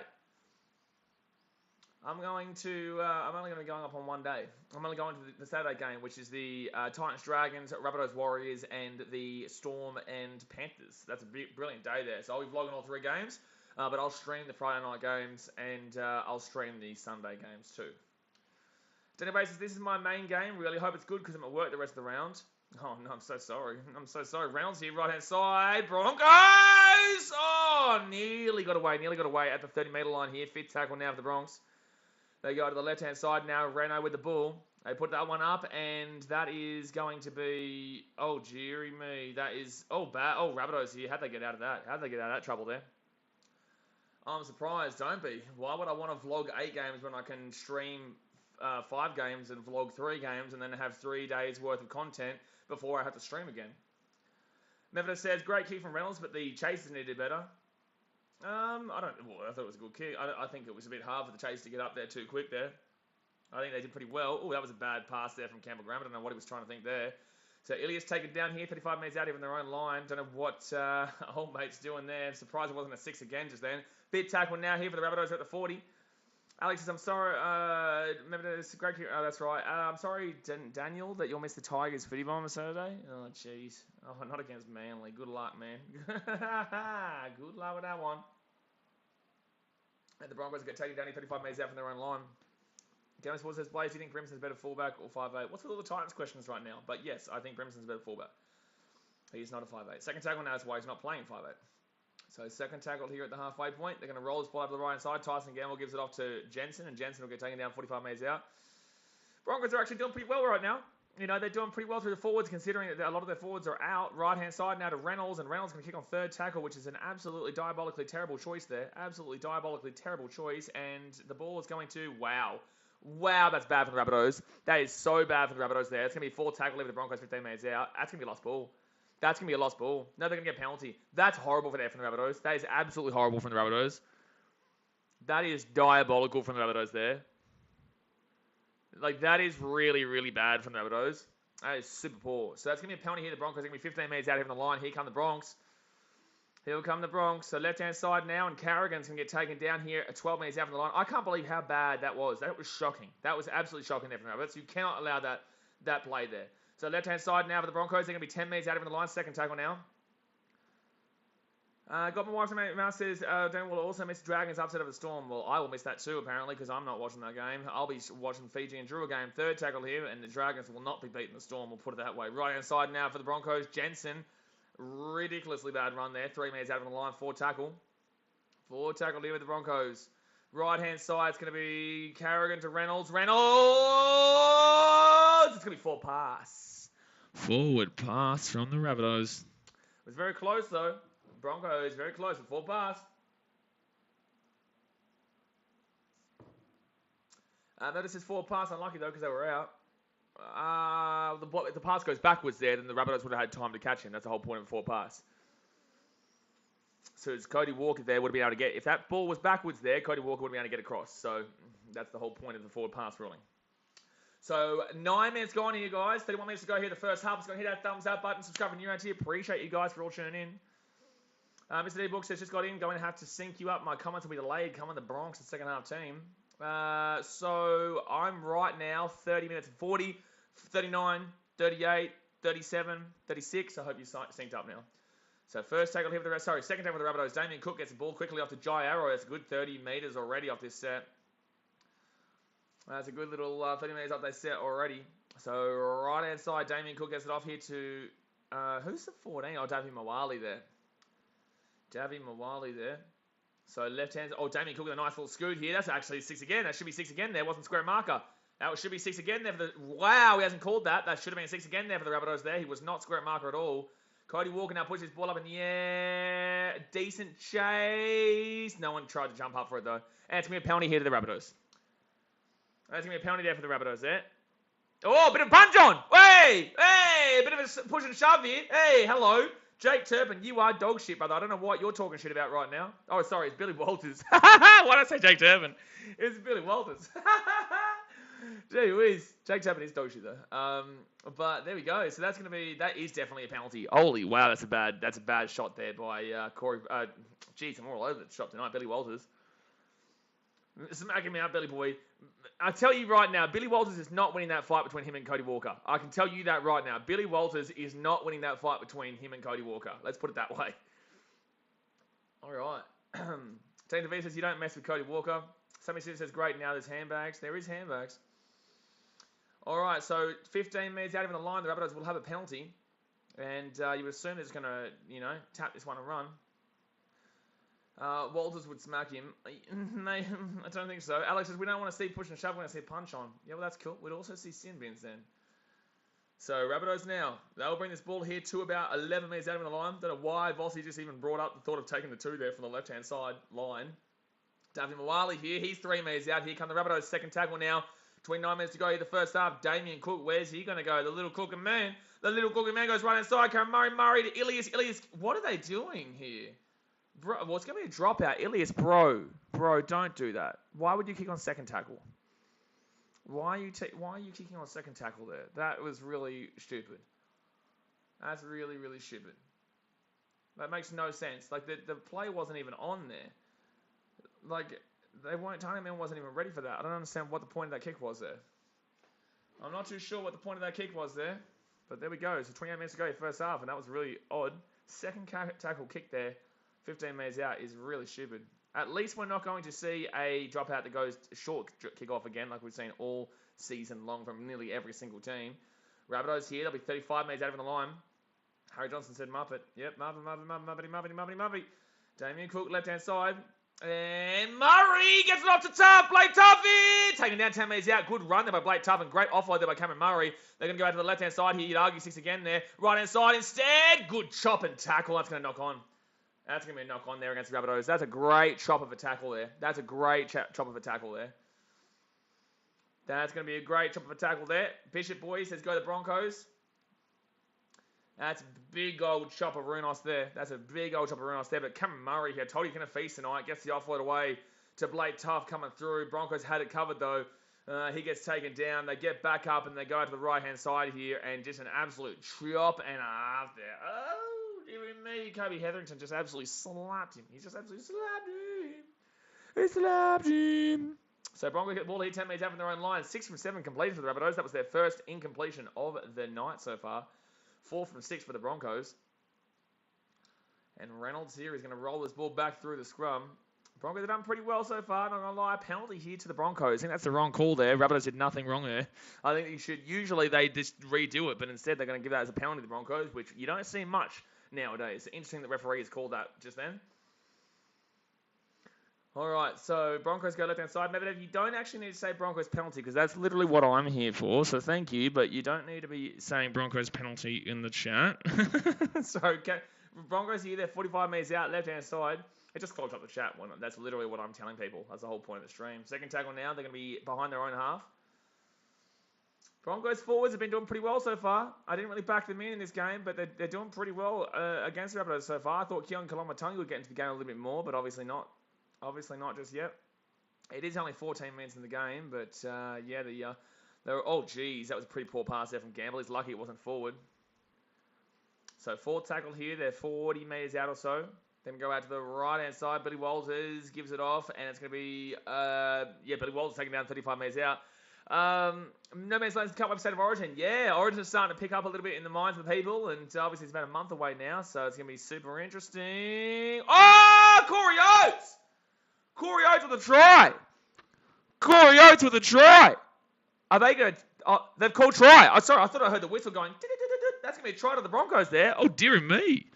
I'm only going to be going up on one day. I'm only going to the Saturday game, which is the Titans Dragons, Rabbitohs Warriors, and the Storm and Panthers. That's a brilliant day there. So I'll be vlogging all 3 games. But I'll stream the Friday night games and I'll stream the Sunday games too. Daniel Bates says, this is my main game. Really hope it's good because I'm at work the rest of the round. Oh, no, I'm so sorry. I'm so sorry. Reynolds here, right-hand side. Broncos! Oh, nearly got away at the 30-metre line here. Fifth tackle now for the Bronx. They go to the left-hand side now. Reno with the ball. They put that one up, and that is going to be... Oh, dearie me. That is... Oh, bad. Oh, Rabbitohs here. How'd they get out of that? How'd they get out of that trouble there? I'm surprised. Don't be. Why would I want to vlog 8 games when I can stream 5 games and vlog 3 games and then have 3 days worth of content before I have to stream again? Mevita says, great kick from Reynolds, but the chases needed better. I thought it was a good kick. I think it was a bit hard for the chase to get up there too quick there. I think they did pretty well. Oh, that was a bad pass there from Campbell Graham. I don't know what he was trying to think there. So Ilias taken down here, 35 metres out, even their own line. Don't know what old mate's doing there. I'm surprised it wasn't a 6 again just then. Big tackle now here for the Rabbitohs at the 40. Alex says, I'm sorry. Remember this great kick. Oh, that's right. I'm sorry, Daniel, that you'll miss the Tigers footy bomb on Saturday. Oh, jeez. Oh, not against Manly. Good luck, man. Good luck with that one. And the Broncos get taken down here, 35 metres out from their own line. Gavin Sports says, Blaze, do you think Brimson's better fullback or 5'8"? What's with all the Titans questions right now? But yes, I think Brimson's better fullback. He's not a 5'8". Second tackle now is why he's not playing 5'8". So second tackle here at the halfway point. They're going to roll this ball over the right hand side. Tyson Gamble gives it off to Jensen, and Jensen will get taken down 45 metres out. Broncos are actually doing pretty well right now. You know, they're doing pretty well through the forwards, considering that a lot of their forwards are out. Right-hand side now to Reynolds, and Reynolds going to kick on third tackle, which is an absolutely diabolically terrible choice there. Absolutely diabolically terrible choice, and the ball is going to... Wow, that's bad for the Rabbitohs. That is so bad for the Rabbitohs there. It's going to be 4 tackle, leaving the Broncos 15 metres out. That's going to be a lost ball. That's going to be a lost ball. No, they're going to get a penalty. That's horrible for the Rabbitohs. That is absolutely horrible from the Rabbitohs. That is diabolical from the Rabbitohs there. Like, that is really, really bad from the Rabbitohs. That is super poor. So that's going to be a penalty here. The Broncos are going to be 15 metres out here from the line. Here come the Bronx. Here come the Bronx. So left-hand side now, and Carrigan's going to get taken down here at 12 metres out from the line. I can't believe how bad that was. That was shocking. That was absolutely shocking there from the Rabbitohs. You cannot allow that play there. So left-hand side now for the Broncos. They're going to be 10 metres out of the line. Second tackle now. Got my wife from Mouse says, Dan will also miss Dragons upset of the Storm. Well, I will miss that too, apparently, because I'm not watching that game. I'll be watching Fiji and Drew game. Third tackle here, and the Dragons will not be beating the Storm. We'll put it that way. Right-hand side now for the Broncos. Jensen, ridiculously bad run there. 3 metres out of the line. Four tackle. Four tackle here with the Broncos. Right-hand side, it's going to be Carrigan to Reynolds. Reynolds! It's going to be forward pass. Forward pass from the Rabbitohs. It was very close, though. Broncos very close with full pass. Notice this forward pass unlucky though because they were out. If the pass goes backwards there, then the Rabbitohs would have had time to catch him. That's the whole point of the forward pass. So it's Cody Walker there would have been able to get. If that ball was backwards there, Cody Walker would have been able to get across. So that's the whole point of the forward pass ruling. So 9 minutes gone here, guys. 31 minutes to go here. The first half. It's going to hit that thumbs up button. Subscribe if you're new around here. Appreciate you guys for all tuning in. Mr. D Book says, just got in, going to have to sync you up. My comments will be delayed. Come on, the Bronx, the second half team. So I'm right now 30 minutes and 40, 39, 38, 37, 36. I hope you synced up now. So first tackle here for the rest. Sorry, second tackle for the Rabbitohs. Damien Cook gets the ball quickly off to Jai Arrow. That's a good 30 metres already off this set. That's a good little 30 metres off that set already. So right hand side, Damien Cook gets it off here to who's the 14? Oh, Davy Mawali there. Davy Mawali there. So left hand. Oh, Damien Cook with a nice little scoot here. That's actually 6 again. That should be 6 again there. Wasn't square marker. That should be 6 again there for the. Wow, he hasn't called that. That should have been 6 again there for the Rabbitohs there. He was not square marker at all. Cody Walker now pushes his ball up in the air. Decent chase. No one tried to jump up for it though. And it's going to be a penalty here to the Rabbitohs. That's going to be a penalty there for the Rabbitohs there. Oh, a bit of a punch on. Hey, a bit of a push and shove here. Hey, hello. Jake Turpin, you are dog shit, brother. I don't know what you're talking shit about right now. Oh, sorry, it's Billy Walters. Why did I say Jake Turpin? It's Billy Walters. Gee whiz. Jake Turpin is dog shit, though. But there we go. So that is definitely a penalty. Holy wow, that's a bad shot there by Corey. Jeez, I'm all over the shop tonight. Billy Walters. Smacking me out, Billy boy. I tell you right now, Billy Walters is not winning that fight between him and Cody Walker. I can tell you that right now. Billy Walters is not winning that fight between him and Cody Walker. Let's put it that way. All right. Tate V says, you don't mess with Cody Walker. Sammy says, great, now there's handbags. There is handbags. All right, so 15 minutes out of the line, the Rabbitohs will have a penalty. And you would assume they're just going to, tap this one and run. Walters would smack him. I don't think so. Alex says, we don't want to see push and shove, we want to see punch on. Yeah, well, that's cool. We'd also see sin bins then. So, Rabbitohs now. They'll bring this ball here to about 11 metres out of the line. Don't know why Vossi just even brought up the thought of taking the 2 there from the left-hand side line. David Mawali here. He's 3 metres out. Here come the Rabbitohs' second tackle now. 29 minutes to go here the first half. Damien Cook, where's he going to go? The little cooking man. The little cooking man goes right inside. Karen Murray to Ilias. Ilias, what are they doing here? Bro, well, it's going to be a dropout. Ilias, bro, don't do that. Why would you kick on second tackle? Why are you kicking on second tackle there? That was really stupid. That's really, really stupid. That makes no sense. Like, the play wasn't even on there. Like, Tiny Man wasn't even ready for that. I don't understand what the point of that kick was there. I'm not too sure what the point of that kick was there. But there we go. So 28 minutes to go, first half, and that was really odd. Second tackle kick there. 15 metres out is really stupid. At least we're not going to see a dropout that goes short kickoff again, like we've seen all season long from nearly every single team. Rabbitohs here. They'll be 35 metres out of the line. Harry Johnson said Muppet. Yep, Muppety. Damien Cook, left-hand side. And Murray gets it off to Tuff. Blake Tuffy taking down 10 metres out. Good run there by Blake Tuff and great offload there by Cameron Murray. They're going to go out to the left-hand side here. You'd argue 6 again there. Right-hand side instead. Good chop and tackle. That's going to knock on. That's going to be a knock on there against the Rabbitohs. That's a great chop of a tackle there. That's a great chop of a tackle there. That's going to be a great chop of a tackle there. Bishop Boy says go the Broncos. That's a big old chop of Runos there. But Cameron Murray here. Told you going to feast tonight. Gets the offload away to Blake Tuff coming through. Broncos had it covered though. He gets taken down. They get back up and they go to the right-hand side here. And just an absolute chop and a half there. Oh! Me, Kobe Hetherington just absolutely slapped him. He just absolutely slapped him. He slapped him. So Broncos get the ball here, 10 metres out from their own line. 6 from 7 completed for the Rabbitohs. That was their first incompletion of the night so far. 4 from 6 for the Broncos. And Reynolds here is going to roll this ball back through the scrum. Broncos have done pretty well so far. Not going to lie, penalty here to the Broncos. I think that's the wrong call there. Rabbitohs did nothing wrong there. I think usually they just redo it, but instead they're going to give that as a penalty to the Broncos, which you don't see much nowadays. Interesting that referees called that just then. All right, so Broncos go left-hand side. Maybe you don't actually need to say Broncos penalty because that's literally what I'm here for, so thank you. But you don't need to be saying Broncos penalty in the chat. So, okay, Broncos here, they're 45 metres out, left-hand side. It just clogged up the chat. That's literally what I'm telling people. That's the whole point of the stream. Second tackle now, they're going to be behind their own half. Broncos forwards have been doing pretty well so far. I didn't really back them in this game, but they're doing pretty well against the Rabbitohs so far. I thought Keon Kalamatungi would get into the game a little bit more, but obviously not. Obviously not just yet. It is only 14 minutes in the game, but yeah, oh geez, that was a pretty poor pass there from Gamble. He's lucky it wasn't forward. So fourth tackle here, they're 40 metres out or so. Then go out to the right-hand side. Billy Walters gives it off, and it's going to be, Billy Walters taking down 35 metres out. No man's land to cut website of Origin. Yeah, Origin is starting to pick up a little bit in the minds of the people, and obviously it's about a month away now, so it's going to be super interesting. Oh, Corey Oates! Corey Oates with a try. Corey Oates with a try. Are they going to... they've called try. Oh, sorry, I thought I heard the whistle going... That's going to be a try to the Broncos there. Oh, dearie me.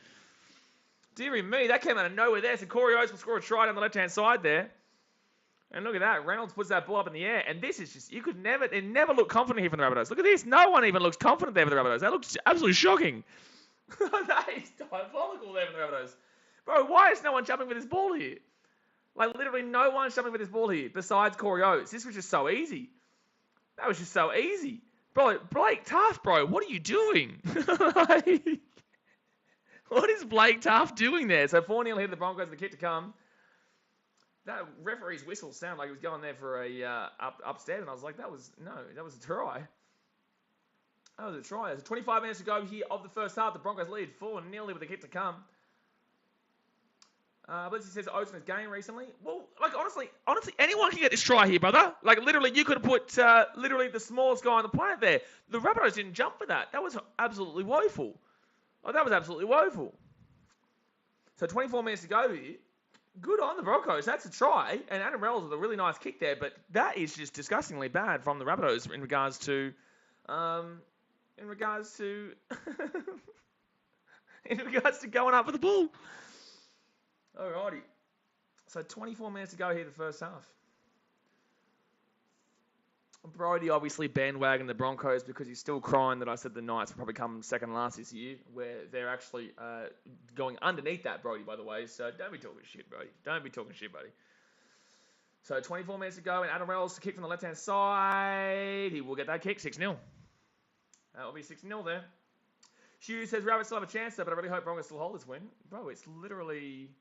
Dearie me, that came out of nowhere there. So Corey Oates will score a try down the left-hand side there. And look at that. Reynolds puts that ball up in the air. And this is just... They never look confident here from the Rabbitohs. Look at this. No one even looks confident there for the Rabbitohs. That looks absolutely shocking. That is diabolical there for the Rabbitohs. Bro, why is no one jumping with this ball here? Like, literally no one's jumping with this ball here besides Corey Oates. This was just so easy. That was just so easy. Bro, Blake Taft, bro, what are you doing? Like, what is Blake Taft doing there? So 4-0 here to the Broncos, the kick to come. That referee's whistle sounded like he was going there for a upstairs, and I was like, that was a try. That was a try. There's 25 minutes to go here of the first half. The Broncos lead 4-0 with the kick to come. Blitzy says Oates in his game recently. Well, like, honestly, anyone can get this try here, brother. Like, literally, you could have put literally the smallest guy on the planet there. The Rabbitohs didn't jump for that. That was absolutely woeful. Oh, that was absolutely woeful. So 24 minutes to go here. Good on the Broncos. That's a try. And Adam Reynolds with a really nice kick there. But that is just disgustingly bad from the Rabbitohs in regards to... in regards to going up with the ball. Alrighty. So 24 minutes to go here the first half. Brody obviously bandwagoned the Broncos because he's still crying that I said the Knights will probably come second last this year, where they're actually going underneath that, Brody, by the way. So don't be talking shit, Brody. Don't be talking shit, buddy. So 24 minutes to go, and Adam Reynolds to kick from the left-hand side. He will get that kick, 6-0. That will be 6-0 there. Hugh says Rabbits still have a chance there, but I really hope Broncos still hold this win. Bro, it's literally...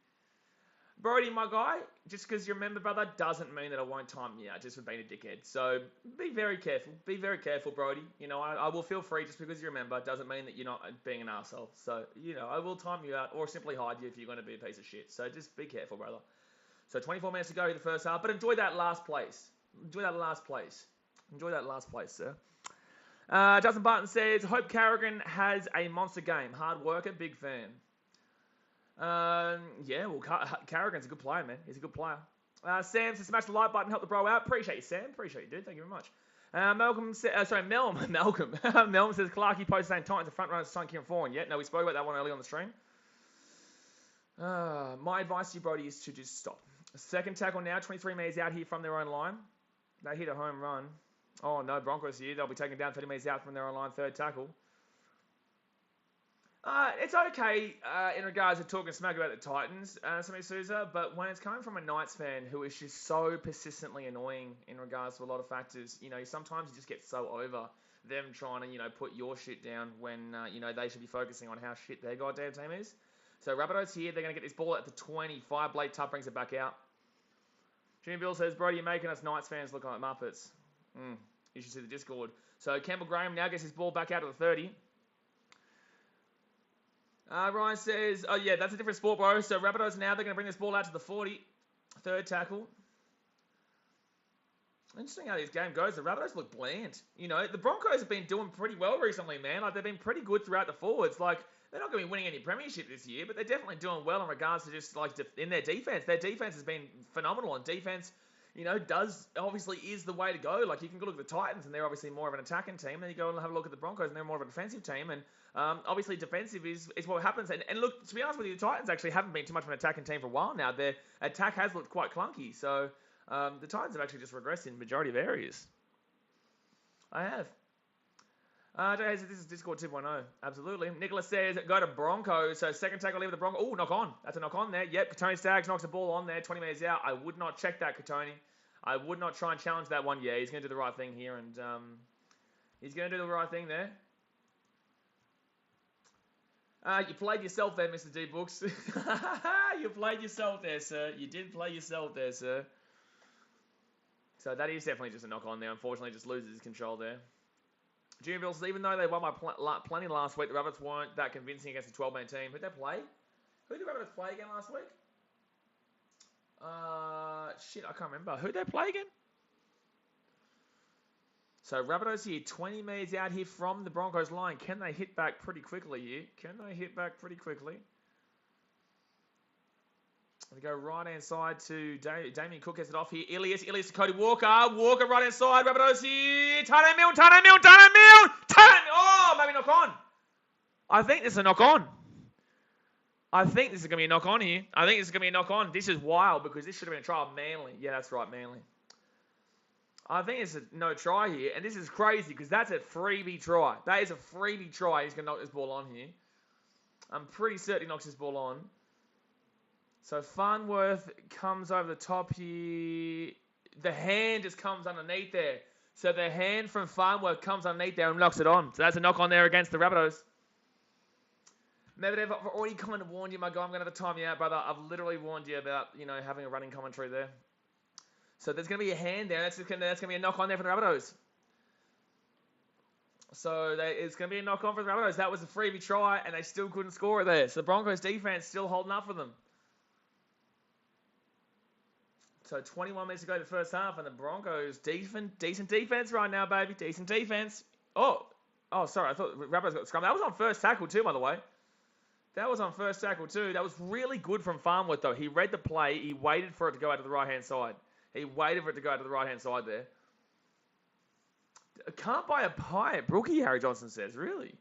Brody, my guy, just because you're a member, brother, doesn't mean that I won't time you out just for being a dickhead. So be very careful. Be very careful, Brody. You know, I will feel free just because you're a member. Doesn't mean that you're not being an arsehole. So, you know, I will time you out or simply hide you if you're going to be a piece of shit. So just be careful, brother. So 24 minutes to go in the first half. But enjoy that last place. Enjoy that last place. Enjoy that last place, sir. Justin Barton says, hope Carrigan has a monster game. Hard worker, big fan. Yeah, well, Carrigan's a good player, man. He's a good player. Sam says, smash the like button, help the bro out. Appreciate you, Sam. Appreciate you, dude. Thank you very much. Malcolm says, Malcolm. Melvin says, Clarkie posted saying Titans are front runners to sign Kieran Foran. Yeah, no, we spoke about that one earlier on the stream. My advice to you, Brody, is to just stop. Second tackle now, 23 metres out here from their own line. They hit a home run. Oh, no, Broncos here. They'll be taken down 30 metres out from their own line, third tackle. It's okay in regards to talking smack about the Titans, Sammy Souza, but when it's coming from a Knights fan who is just so persistently annoying in regards to a lot of factors, you know, sometimes you just get so over them trying to, you know, put your shit down when, you know, they should be focusing on how shit their goddamn team is. So Rabbitohs here, they're going to get this ball at the 25. Blake Tubb brings it back out. Jimmy Bill says, bro, you're making us Knights fans look like Muppets. You should see the Discord. So Campbell Graham now gets his ball back out to the 30. Ryan says, oh yeah, that's a different sport, bro. So Rabbitohs now, they're going to bring this ball out to the 40. Third tackle. Interesting how this game goes. The Rabbitohs look bland. You know, the Broncos have been doing pretty well recently, man. Like, they've been pretty good throughout the forwards. Like, they're not going to be winning any premiership this year, but they're definitely doing well in regards to just, like, in their defense. Their defense has been phenomenal, and defense, you know, obviously is the way to go. Like, you can go look at the Titans, and they're obviously more of an attacking team. Then you go and have a look at the Broncos, and they're more of a defensive team. And obviously, defensive is what happens. And look, to be honest with you, the Titans actually haven't been too much of an attacking team for a while now. Their attack has looked quite clunky. So the Titans have actually just regressed in majority of areas. I have. This is Discord 2.0. Absolutely. Nicholas says, go to Broncos. So second tackle, leave the Broncos. Oh, knock on. That's a knock on there. Yep, Katoni Staggs knocks the ball on there. 20 metres out. I would not check that, Katoni. I would not try and challenge that one. Yeah, he's going to do the right thing here. And he's going to do the right thing there. You played yourself there, Mr. D Books. You played yourself there, sir. You did play yourself there, sir. So that is definitely just a knock on there. Unfortunately, just loses his control there. Junior Bills, even though they won by plenty last week, the Rabbits weren't that convincing against a 12-man team. Who did they play? Who did the Rabbits play again last week? Shit, I can't remember. Who did they play again? So Rabbitohs here, 20 metres out here from the Broncos line. Can they hit back pretty quickly here? Can they hit back pretty quickly? We go right-hand side to Damien Cook, gets it off here. Ilias to Cody Walker. Walker right-hand side. Rabbitohs here. Tane Milne. Oh, maybe knock on. I think this is a knock on. I think this is going to be a knock on here. I think this is going to be a knock on. This is wild because this should have been a try of Manly. Yeah, that's right, Manly. I think it's a no try here. And this is crazy because that's a freebie try. That is a freebie try. He's going to knock this ball on here. I'm pretty certain he knocks this ball on. So Farnworth comes over the top here. The hand just comes underneath there. So the hand from Farnworth comes underneath there and knocks it on. So that's a knock on there against the Rabbitohs. Medvedev, I've already kind of warned you, my guy. I'm going to have to time you out, brother. I've literally warned you about, you know, having a running commentary there. So there's going to be a hand there. That's going to be a knock on there for the Rabbitohs. So it's going to be a knock on for the Rabbitohs. That was a freebie try, and they still couldn't score it there. So the Broncos defense still holding up for them. So 21 minutes to go to the first half, and the Broncos, decent defense right now, baby. Decent defense. Oh, sorry. I thought Rabbitohs got the scrum. That was on first tackle too, by the way. That was on first tackle too. That was really good from Farnworth, though. He read the play. He waited for it to go out to the right-hand side. He waited for it to go out to the right-hand side there. Can't buy a pie at Brookie, Harry Johnson says. Really?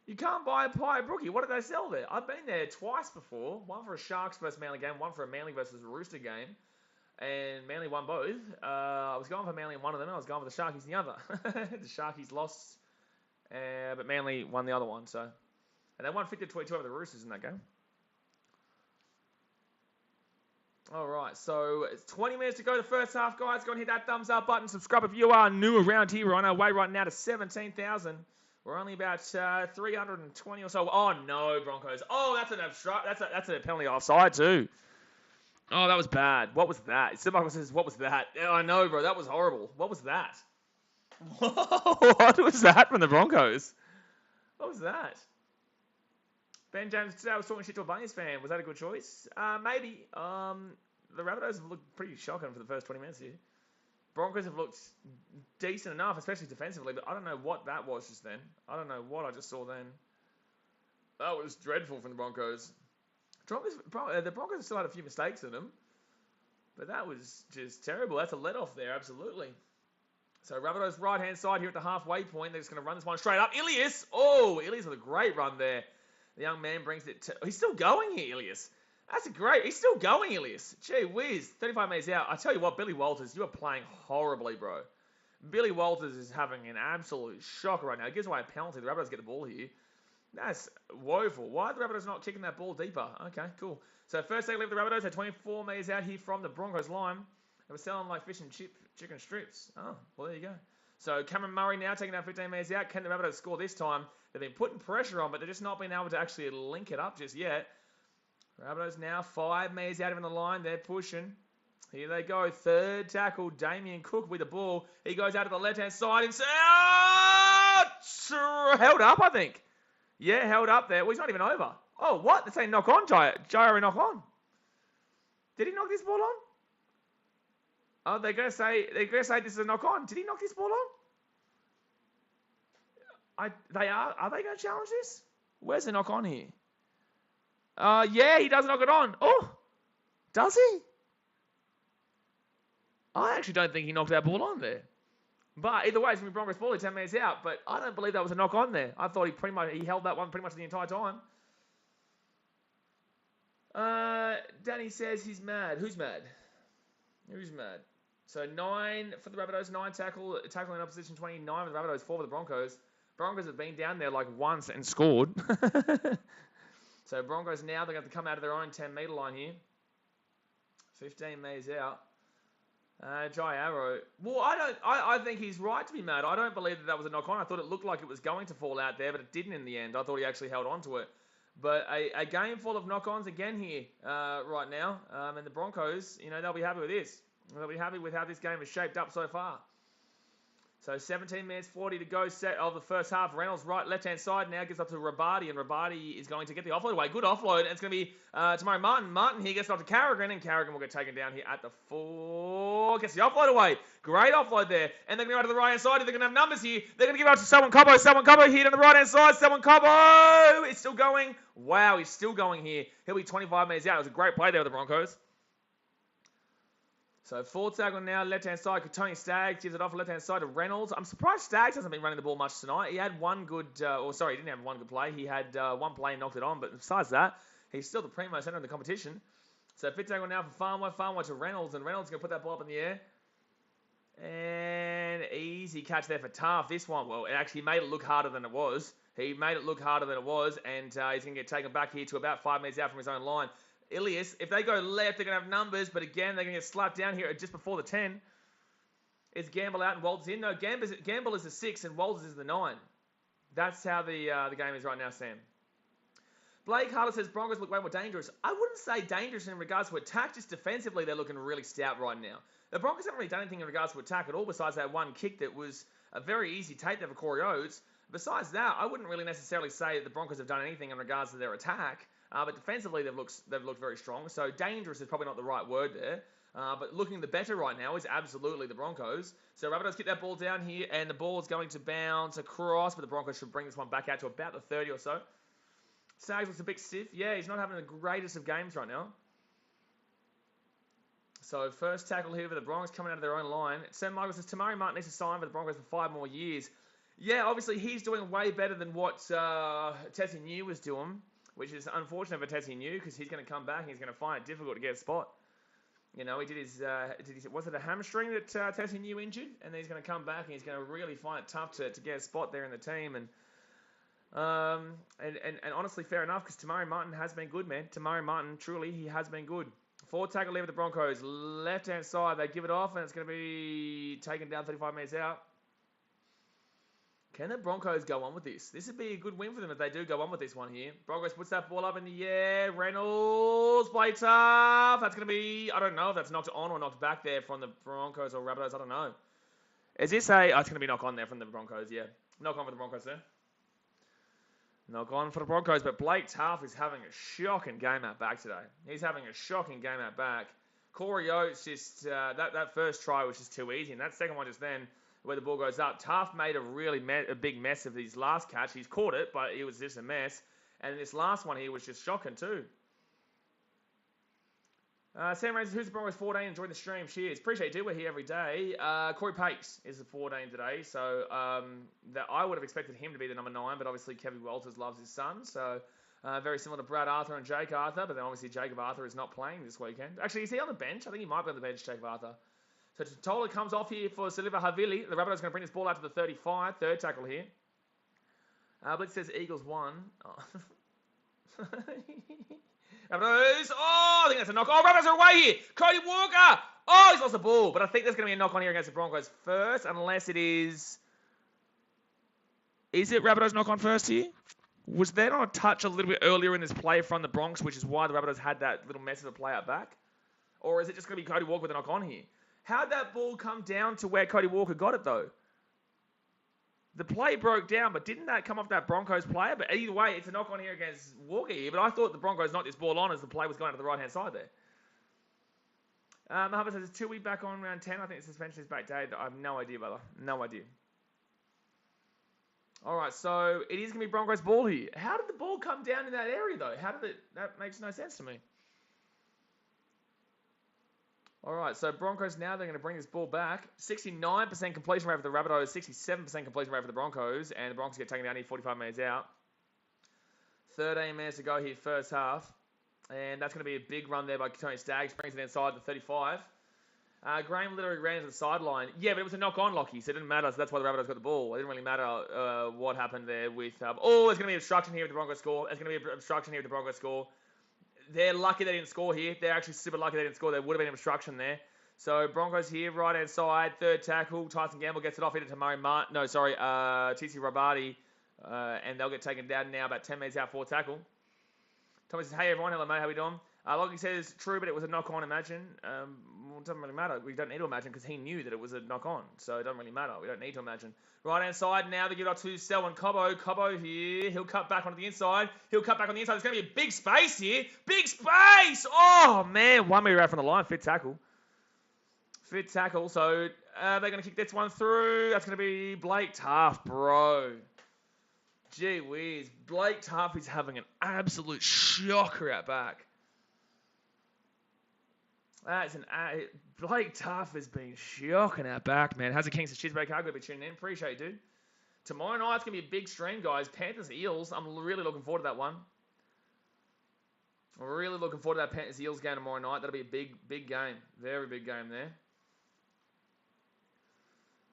You can't buy a pie at Brookie. What did they sell there? I've been there twice before. One for a Sharks versus Manly game. One for a Manly versus Rooster game. And Manly won both. I was going for Manly in one of them, and I was going for the Sharkies in the other. The Sharkies lost, but Manly won the other one. So, and they won 50-22 over the Roosters in that game. All right, so it's 20 minutes to go the first half, guys. Go and hit that thumbs up button. Subscribe if you are new around here. We're on our way right now to 17,000. We're only about 320 or so. Oh no, Broncos! Oh, that's an obstruct. That's a penalty offside too. Oh, that was bad. What was that? Somebody says, what was that? Oh, I know, bro. That was horrible. What was that? What was that from the Broncos? What was that? Ben James today was talking shit to a Bunnies fan. Was that a good choice? Maybe. The Rabbitohs have looked pretty shocking for the first 20 minutes here. Broncos have looked decent enough, especially defensively, but I don't know what that was just then. I don't know what I just saw then. That was dreadful from the Broncos. The Broncos still had a few mistakes in them, but that was just terrible. That's a let-off there, absolutely. So Rabbitohs right-hand side here at the halfway point. They're just going to run this one straight up. Ilias! Oh, Ilias with a great run there. The young man brings it to... He's still going here, Ilias. That's a great... He's still going, Ilias. Gee whiz. 35 metres out. I tell you what, Billy Walters, you are playing horribly, bro. Billy Walters is having an absolute shocker right now. He gives away a penalty. The Rabbitohs get the ball here. That's woeful. Why are the Rabbitohs not kicking that ball deeper? Okay, cool. So first they leave the Rabbitohs. They're 24 metres out here from the Broncos line. They were selling like fish and chicken strips. Oh, well, there you go. So Cameron Murray now taking that 15 metres out. Can the Rabbitohs score this time? They've been putting pressure on, but they're just not being able to actually link it up just yet. Rabbitohs now 5 metres out of the line. They're pushing. Here they go. Third tackle. Damien Cook with the ball. He goes out to the left-hand side and held up, I think. Yeah, held up there. Well, he's not even over. Oh, what? They're saying knock on, Jairo knock on. Did he knock this ball on? Oh, they're gonna say this is a knock on. Did he knock this ball on? Are they gonna challenge this? Where's the knock on here? Yeah, he does knock it on. Oh, does he? I actually don't think he knocked that ball on there. But either way, it's going to be Broncos ball, 10 minutes out. But I don't believe that was a knock on there. I thought he held that one pretty much the entire time. Danny says he's mad. Who's mad? Who's mad? So 9 for the Rabbitohs, 9 tackling in opposition, 29 for the Rabbitohs, 4 for the Broncos. Broncos have been down there like once and scored. So Broncos now, they're going to have to come out of their own 10-metre line here. 15 metres out. Jai Arrow. Well, I think he's right to be mad. I don't believe that was a knock-on. I thought it looked like it was going to fall out there, but it didn't in the end. I thought he actually held on to it. But a game full of knock-ons again here right now. And the Broncos, they'll be happy with this. They'll be happy with how this game has shaped up so far. So 17 minutes, 40 to go set of the first half. Reynolds left-hand side now gets up to Rabadi, and Rabadi is going to get the offload away. Good offload, and it's going to be Tamari Martin. Martin here gets up to Carrigan, and Carrigan will get taken down here at the 4. Gets the offload away. Great offload there. And they're going to go to the right-hand side. They're going to have numbers here. They're going to give it up to Selwyn Cobbo. Selwyn Cobbo here on the right-hand side. Selwyn Cobbo is still going. Wow, he's still going here. He'll be 25 metres out. It was a great play there with the Broncos. So forward tackle now, left-hand side. Tony Staggs gives it off left-hand side to Reynolds. I'm surprised Staggs hasn't been running the ball much tonight. He had one good, he didn't have one good play. He had one play and knocked it on. But besides that, he's still the primo centre in the competition. So fit tackle now for Farnworth. Farnworth to Reynolds. And Reynolds is going to put that ball up in the air. And easy catch there for Taft. This one, well, it actually made it look harder than it was. He made it look harder than it was. And he's going to get taken back here to about 5 metres out from his own line. Ilias, if they go left, they're going to have numbers, but again, they're going to get slapped down here just before the 10. It's Gamble out and Walters in. No, Gamble is the 6 and Walters is the 9. That's how the game is right now, Sam. Blake Harder says Broncos look way more dangerous. I wouldn't say dangerous in regards to attack, just defensively they're looking really stout right now. The Broncos haven't really done anything in regards to attack at all besides that one kick that was a very easy take there for Corey Oates. Besides that, I wouldn't really necessarily say that the Broncos have done anything in regards to their attack. But defensively, they've looked very strong. So dangerous is probably not the right word there. But looking the better right now is absolutely the Broncos. So Rabbitohs get that ball down here, and the ball is going to bounce across, but the Broncos should bring this one back out to about the 30 or so. Sags looks a bit stiff. Yeah, he's not having the greatest of games right now. So first tackle here for the Broncos coming out of their own line. Sam Michael says Tamari Martin needs to sign for the Broncos for 5 more years. Yeah, obviously he's doing way better than what Tessie New was doing. Which is unfortunate for Tessie New because he's going to come back and he's going to find it difficult to get a spot. He did his was it a hamstring that Tessie New injured? And then he's going to come back and he's going to really find it tough to get a spot there in the team. And honestly, fair enough because Tamari Martin has been good, man. Tamari Martin, truly, he has been good. Forward tackle leave with the Broncos. Left-hand side, they give it off and it's going to be taken down 35 metres out. Can the Broncos go on with this? This would be a good win for them if they do go on with this one here. Broncos puts that ball up in the air. Reynolds, play tough. That's going to be, I don't know if that's knocked on or knocked back there from the Broncos or Rabbitohs. I don't know. Is this it's going to be knock on there from the Broncos, yeah. Knock on for the Broncos there. Knock on for the Broncos, but Blake Taft is having a shocking game out back today. He's having a shocking game out back. Corey Oates just, that first try was just too easy, and that second one just then, where the ball goes up. Taft made a big mess of his last catch. He's caught it, but it was just a mess. And this last one here was just shocking too. Sam Rangers, who's the Broncos 14? Enjoying the stream. Cheers. Appreciate it. We're here every day. Corey Pace is the 14 today. So I would have expected him to be the number 9, but obviously Kevin Walters loves his son. So very similar to Brad Arthur and Jake Arthur, but then obviously Jacob Arthur is not playing this weekend. Actually, is he on the bench? I think he might be on the bench, Jacob Arthur. So Tola comes off here for Saliva Havili. The Rabbitohs going to bring this ball out to the 35. Third tackle here. Blitz says Eagles 1. Oh. Rabbitohs. Oh, I think that's a knock. Oh, Rabbitohs are away here. Cody Walker. Oh, he's lost the ball. But I think there's going to be a knock on here against the Broncos first, unless it is... Is it Rabbitohs knock on first here? Was there not a touch a little bit earlier in this play from the Bronx, which is why the Rabbitohs had that little mess of a play out back? Or is it just going to be Cody Walker with a knock on here? How'd that ball come down to where Cody Walker got it, though? The play broke down, but didn't that come off that Broncos player? But either way, it's a knock-on here against Walker here. But I thought the Broncos knocked this ball on as the play was going to the right-hand side Muhammad says, is Tui back on round 10? I think the suspension is backdated. I have no idea, brother. No idea. All right, so it is going to be Broncos ball here. How did the ball come down in that area, though? That makes no sense to me. All right, so Broncos now, they're going to bring this ball back. 69% completion rate for the Rabbitohs, 67% completion rate for the Broncos, and the Broncos get taken down here 45 minutes out. 13 minutes to go here, first half. And that's going to be a big run there by Tony Staggs, brings it inside the 35. Graham literally ran into the sideline. Yeah, but it was a knock-on, Lockie, so it didn't matter. So that's why the Rabbitohs got the ball. It didn't really matter what happened there with... there's going to be obstruction here with the Broncos score. There's going to be obstruction here with the Broncos score. They're lucky they didn't score here. They're actually super lucky they didn't score. There would have been obstruction there. So Broncos here, right-hand side, third tackle. Tyson Gamble gets it off into TC Rabati. And they'll get taken down now about 10 minutes out for tackle. Tommy says, hey everyone, hello mate, how we doing? Lockie says, true, but it was a knock-on, imagine. Well, it doesn't really matter. We don't need to imagine because he knew that it was a knock-on. So it doesn't really matter. We don't need to imagine. Right-hand side, now they give it up to Selwyn Cobbo. Cobbo here. He'll cut back onto the inside. He'll cut back on the inside. There's going to be a big space here. Big space! Oh, man. 1 meter out from the line. Fit tackle. Fit tackle. So they're going to kick this one through. That's going to be Blake Taft, bro. Gee whiz. Blake Taft is having an absolute shocker at back. Blake Taft has been shocking at back, man. How's the Kings of Chisbreak? How good to be tuning in. Appreciate it, dude. Tomorrow night, it's going to be a big stream, guys. Panthers Eels. I'm really looking forward to that one. I'm really looking forward to that Panthers Eels game tomorrow night. That'll be a big, big game. Very big game there.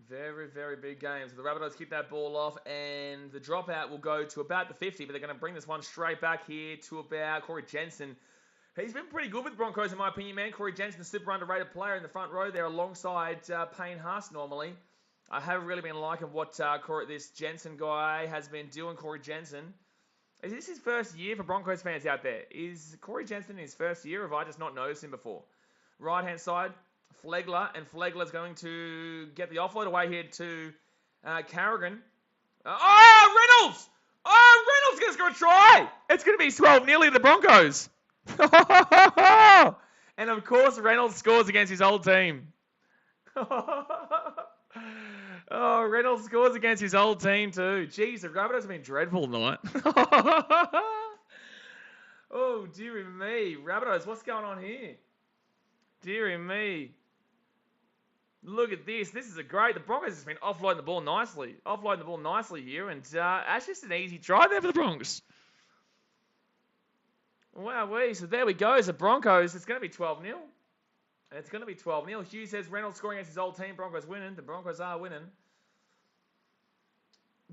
Very, very big game. So the Rabbitohs keep that ball off, and the dropout will go to about the 50, but they're going to bring this one straight back here to about Corey Jensen. He's been pretty good with the Broncos, in my opinion, man. Corey Jensen, a super underrated player in the front row there alongside Payne Haas normally. I haven't really been liking what this Jensen guy has been doing, Corey Jensen. Is this his first year for Broncos fans out there? Is Corey Jensen in his first year, or have I just not noticed him before? Right-hand side, Flegler, and Flegler's going to get the offload away here to Carrigan. Reynolds! Reynolds is going to try! It's going to be 12 nearly the Broncos. And of course, Reynolds scores against his old team. Reynolds scores against his old team too. Jeez, the Rabbitohs have been dreadful tonight. Oh, dearie me. Rabbitohs, what's going on here? Dearie me. Look at this. This is a great... The Broncos has been offloading the ball nicely. Offloading the ball nicely here. And that's just an easy try there for the Broncos. Wowee, so there we go. So Broncos, it's going to be 12-0. It's going to be 12-0. Hugh says Reynolds scoring against his old team. Broncos winning. The Broncos are winning.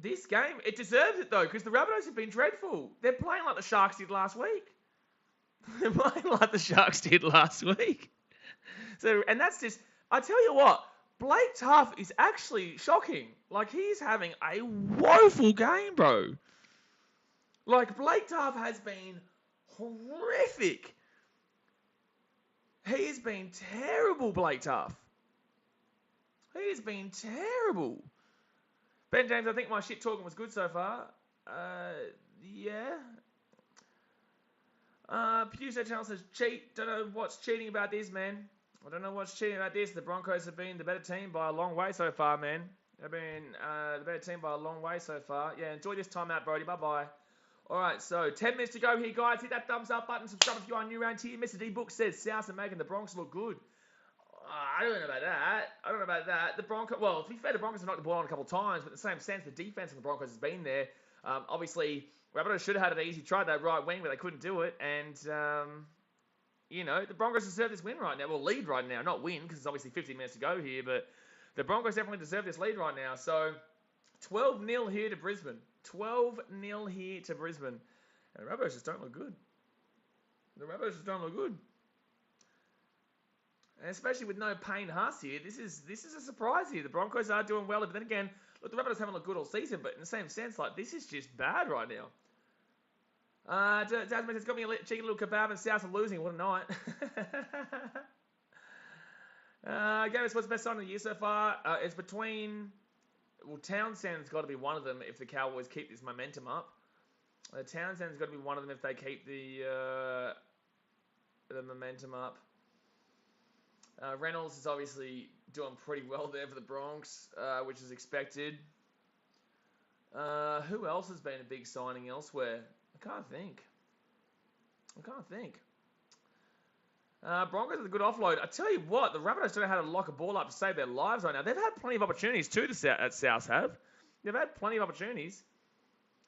This game, it deserves it though, because the Rabbitohs have been dreadful. They're playing like the Sharks did last week. They're playing like the Sharks did last week. So, and that's just, I tell you what, Blake Taft is actually shocking. Like, he's having a woeful game, bro. Like, Blake Taft has been horrific. He has been terrible, Blake Taft. He has been terrible. Ben James, I think my shit talking was good so far. Yeah. Pewsay Channel says, cheat. Don't know what's cheating about this, man. I don't know what's cheating about this. The Broncos have been the better team by a long way so far, man. They've been the better team by a long way so far. Yeah, enjoy this timeout, Brody. Bye-bye. All right, so 10 minutes to go here, guys. Hit that thumbs up button. Subscribe if you are new around here. Mr. D Book says South are making the Broncos look good. I don't know about that. The Broncos, well, to be fair, the Broncos have knocked the ball on a couple of times, but in the same sense, the defense of the Broncos has been there. Obviously, Rabbitohs should have had an easy try at that right wing, but they couldn't do it. And, you know, the Broncos deserve this win right now. Well, lead right now, not win, because it's obviously 15 minutes to go here, but the Broncos definitely deserve this lead right now. So, 12-0 here to Brisbane. 12-0 here to Brisbane. And the Rabbitohs just don't look good. And especially with no Payne Haas here, this is a surprise here. The Broncos are doing well, but then again, look, the Rabbitohs haven't looked good all season, but in the same sense, like, this is just bad right now. Jasmine has got me a cheeky little kebab and South are losing. What a night. Gary, what's the best sign of the year so far? It's between... Well, Townsend's got to be one of them if the Cowboys keep this momentum up. Townsend's got to be one of them if they keep the momentum up. Reynolds is obviously doing pretty well there for the Bronx, which is expected. Who else has been a big signing elsewhere? I can't think. Broncos with a good offload. I tell you what, the Rabbitohs don't know how to lock a ball up to save their lives right now. They've had plenty of opportunities too, at South have. They've had plenty of opportunities.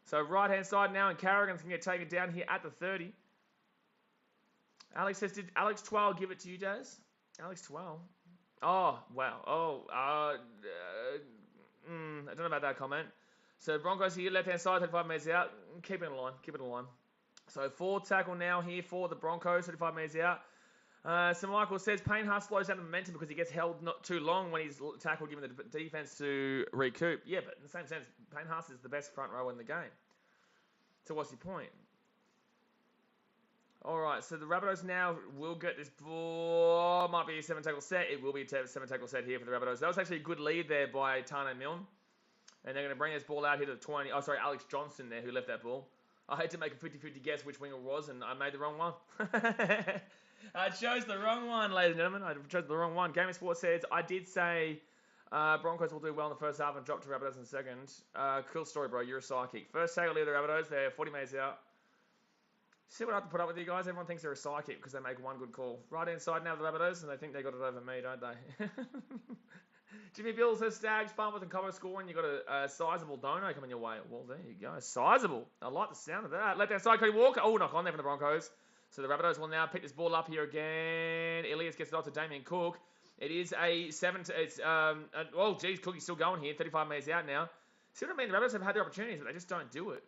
So right-hand side now, and Carrigan's going to get taken down here at the 30. Alex says, did Alex Twell give it to you, Jazz? Alex Twell? Oh, wow. I don't know about that comment. So Broncos here, left-hand side, 35 metres out. Keep it in line. So 4 tackle now here for the Broncos, 35 metres out. So Michael says, Payne Haas slows down the momentum because he gets held not too long when he's tackled, giving the defense to recoup. Yeah, but in the same sense, Payne Haas is the best front row in the game. So what's your point? All right, so the Rabbitohs now will get this ball. Might be a 7-tackle set. It will be a 7-tackle set here for the Rabbitohs. That was actually a good lead there by Tane Milne. And they're going to bring this ball out here to the 20. Oh, sorry, Alex Johnson there who left that ball. I hate to make a 50-50 guess which winger it was, and I made the wrong one. I chose the wrong one, ladies and gentlemen. I chose the wrong one. BKRsport says, I did say Broncos will do well in the first half and drop to Rabbitohs in the second. Cool story, bro. You're a psychic. First tackle lead the Rabbitohs. They're 40 metres out. See what I have to put up with you guys? Everyone thinks they're a psychic because they make one good call. Right-hand side now, the Rabbitohs, and they think they got it over me, don't they? Jimmy Bill says, Stags, Farmworth and Cobo scoring. You got a sizable dono coming your way. Well, there you go. Sizable. I like the sound of that. Left-hand side, Cody Walker. Oh, knock on there from the Broncos. So the Rabbitohs will now pick this ball up here again. Ilias gets it off to Damien Cook. It is a 7 to... It's, oh, geez, Cookie's still going here. 35 metres out now. See what I mean? The Rabbitohs have had their opportunities, but they just don't do it.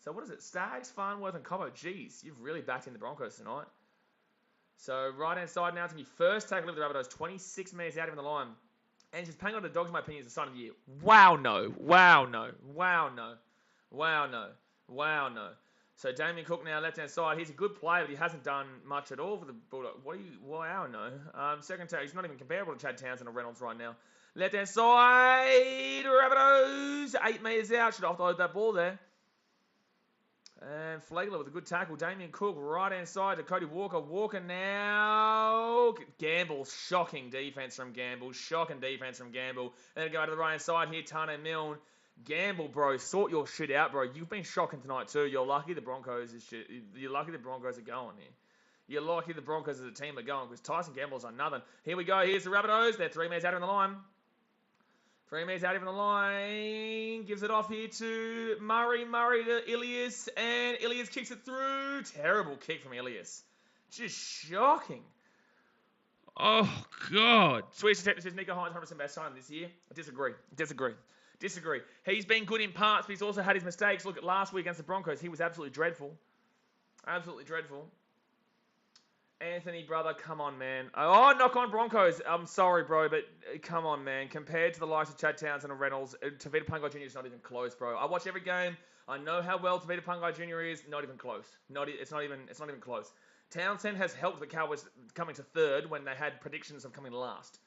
So what is it? Stags, Farnworth, and Cobo. Jeez, you've really backed in the Broncos tonight. So right-hand side now to be first tackle of the Rabbitohs. 26 metres out in the line. And just paying on the Dogs, in my opinion, is the sign of the year. Wow, no. So Damien Cook now, left-hand side. He's a good player, but he hasn't done much at all for the Bulldogs. Wow, no. Second tag, he's not even comparable to Chad Townsend or Reynolds right now. Left-hand side, Rabbitohs. 8 metres out. Should have offloaded that ball there. And Flagler with a good tackle. Damien Cook, right-hand side to Cody Walker. Walker now. Gamble, shocking defense from Gamble. And then go to the right-hand side here, Tane Milne. Gamble, bro, sort your shit out, bro. You've been shocking tonight too. You're lucky the Broncos are going here. You're lucky the Broncos as a team are going because Tyson Gamble's on nothing. Here we go. Here's the Rabbitohs. They're 3 metres out in the line. 3 metres out in the line. Gives it off here to Murray. Murray to Ilias. And Ilias kicks it through. Terrible kick from Ilias. Just shocking. Oh, God. Swedish Detective says Nico Hines 100% best sign this year. I disagree. He's been good in parts, but he's also had his mistakes. Look at last week against the Broncos. He was absolutely dreadful. Anthony, brother, come on, man. Oh, knock on Broncos. I'm sorry, bro, but come on, man. Compared to the likes of Chad Townsend and Reynolds, Tavita Pangai Jr. is not even close, bro. I watch every game. I know how well Tavita Pangai Jr. is. Not even close. It's not even close. Townsend has helped the Cowboys coming to third when they had predictions of coming last.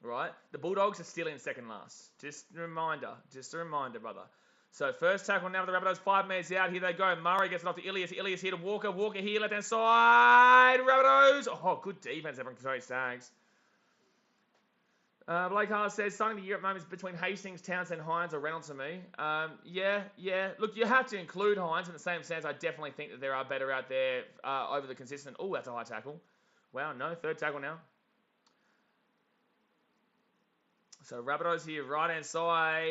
Right? The Bulldogs are still in second last. Just a reminder, brother. So first tackle now for the Rabbitohs, 5 metres out. Here they go. Murray gets it off to Ilias. Ilias here to Walker. Walker here, left-hand side. Rabbitohs. Oh, good defense there from Tony Stags. Blake Harris says, starting the year at the moment is between Hastings, Townsend, Hines, or Reynolds to me. Yeah. Look, you have to include Hines in the same sense. I definitely think that there are better out there over the consistent. Oh, that's a high tackle. Wow, no. Third tackle now. So Rabbitohs here, right-hand side.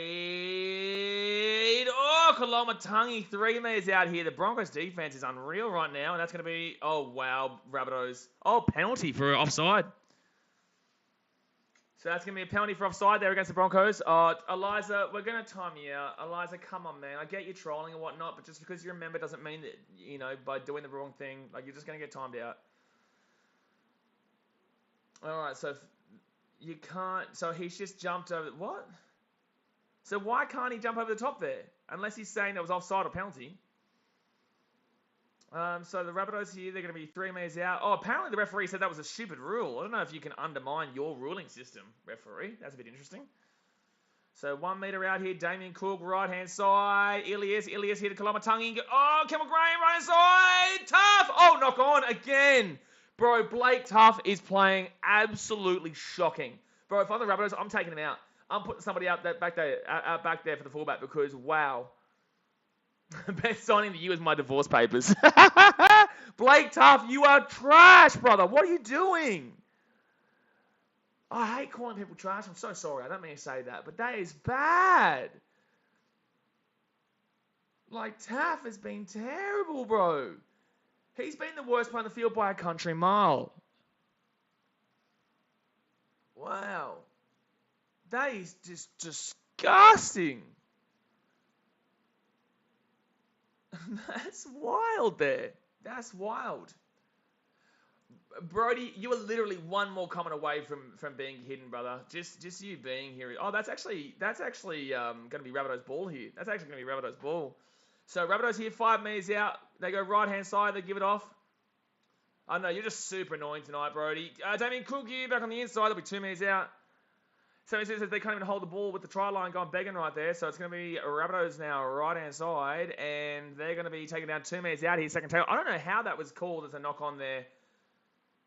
Oh, Kolomatangi, 3 metres out here. The Broncos defense is unreal right now, and that's going to be, oh, wow, Rabbitohs. Oh, penalty for offside. So that's going to be a penalty for offside there against the Broncos. Eliza, we're going to time you out. Eliza, come on, man. I get you trolling and whatnot, but just because you're a member doesn't mean that, by doing the wrong thing, you're just going to get timed out. All right, so... You can't... So he's just jumped over... What? So why can't he jump over the top there? Unless he's saying that was offside or penalty. So the Rabbitohs here, they're going to be 3 metres out. Oh, apparently the referee said that was a stupid rule. I don't know if you can undermine your ruling system, referee. That's a bit interesting. So 1 metre out here, Damien Cook, right-hand side. Ilias here to Kolomatangi. Oh, Campbell Graham, right-hand side. Tough! Oh, knock on again. Bro, Blake Tough is playing absolutely shocking. Bro, if I'm the Rabbitohs, I'm taking him out. I'm putting somebody out back there for the fullback because, wow. Best signing to you is my divorce papers. Blake Tough, you are trash, brother. What are you doing? I hate calling people trash. I'm so sorry. I don't mean to say that, but that is bad. Like, Taff has been terrible, bro. He's been the worst player on the field by a country mile. Wow. That is just disgusting. That's wild there. That's wild. Brody, you are literally one more comment away from being hidden, brother. Just you being here. Oh, that's actually going to be Rabbitohs ball here. That's actually going to be Rabbitohs ball. So Rabbitohs here, 5 meters out. They go right-hand side. They give it off. Oh, no, you're just super annoying tonight, Brody. Damien Cook here, back on the inside. They'll be 2 meters out. So it says they can't even hold the ball with the try line going begging right there. So it's going to be Rabbitohs now right-hand side. And they're going to be taking down 2 meters out here, second tail. I don't know how that was called as a knock-on there.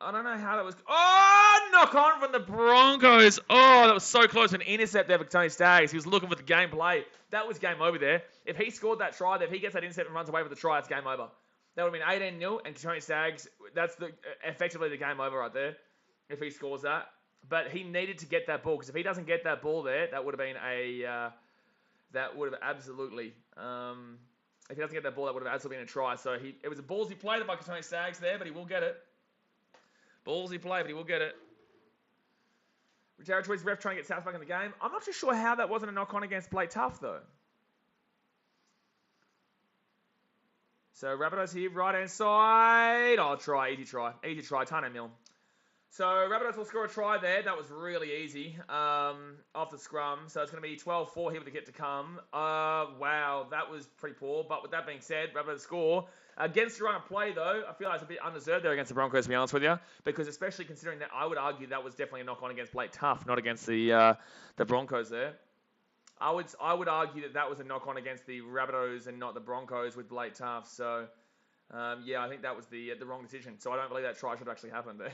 I don't know how that was... Oh, knock on from the Broncos. Oh, that was so close. An intercept there for Tony Staggs. He was looking for the game play. That was game over there. If he scored that try, if he gets that intercept and runs away with the try, it's game over. That would have been 18-0, and Tony Staggs, that's effectively the game over right there, if he scores that. But he needed to get that ball, because if he doesn't get that ball there, that would have been that would have absolutely... if he doesn't get that ball, that would have absolutely been a try. So it was a ballsy play by Tony Staggs there, but he will get it. Ballsy play, but he will get it. Jared Tweed's ref trying to get South back in the game. I'm not too sure how that wasn't a knock-on against Blake Tough, though. So Rabbitohs here, right-hand side. Oh, try. Easy try. Easy try. Tano Mill. So Rabbitohs will score a try there. That was really easy off the scrum. So it's going to be 12-4 here with the get to come. Wow, that was pretty poor. But with that being said, Rabbitohs score. Against the run of play, though, I feel like it's a bit undeserved there against the Broncos, to be honest with you. Because especially considering that I would argue that was definitely a knock-on against Blake Tough, not against the Broncos there. I would argue that was a knock-on against the Rabbitohs and not the Broncos with Blake Tough. So, yeah, I think that was the wrong decision. So I don't believe that try should have actually happened there.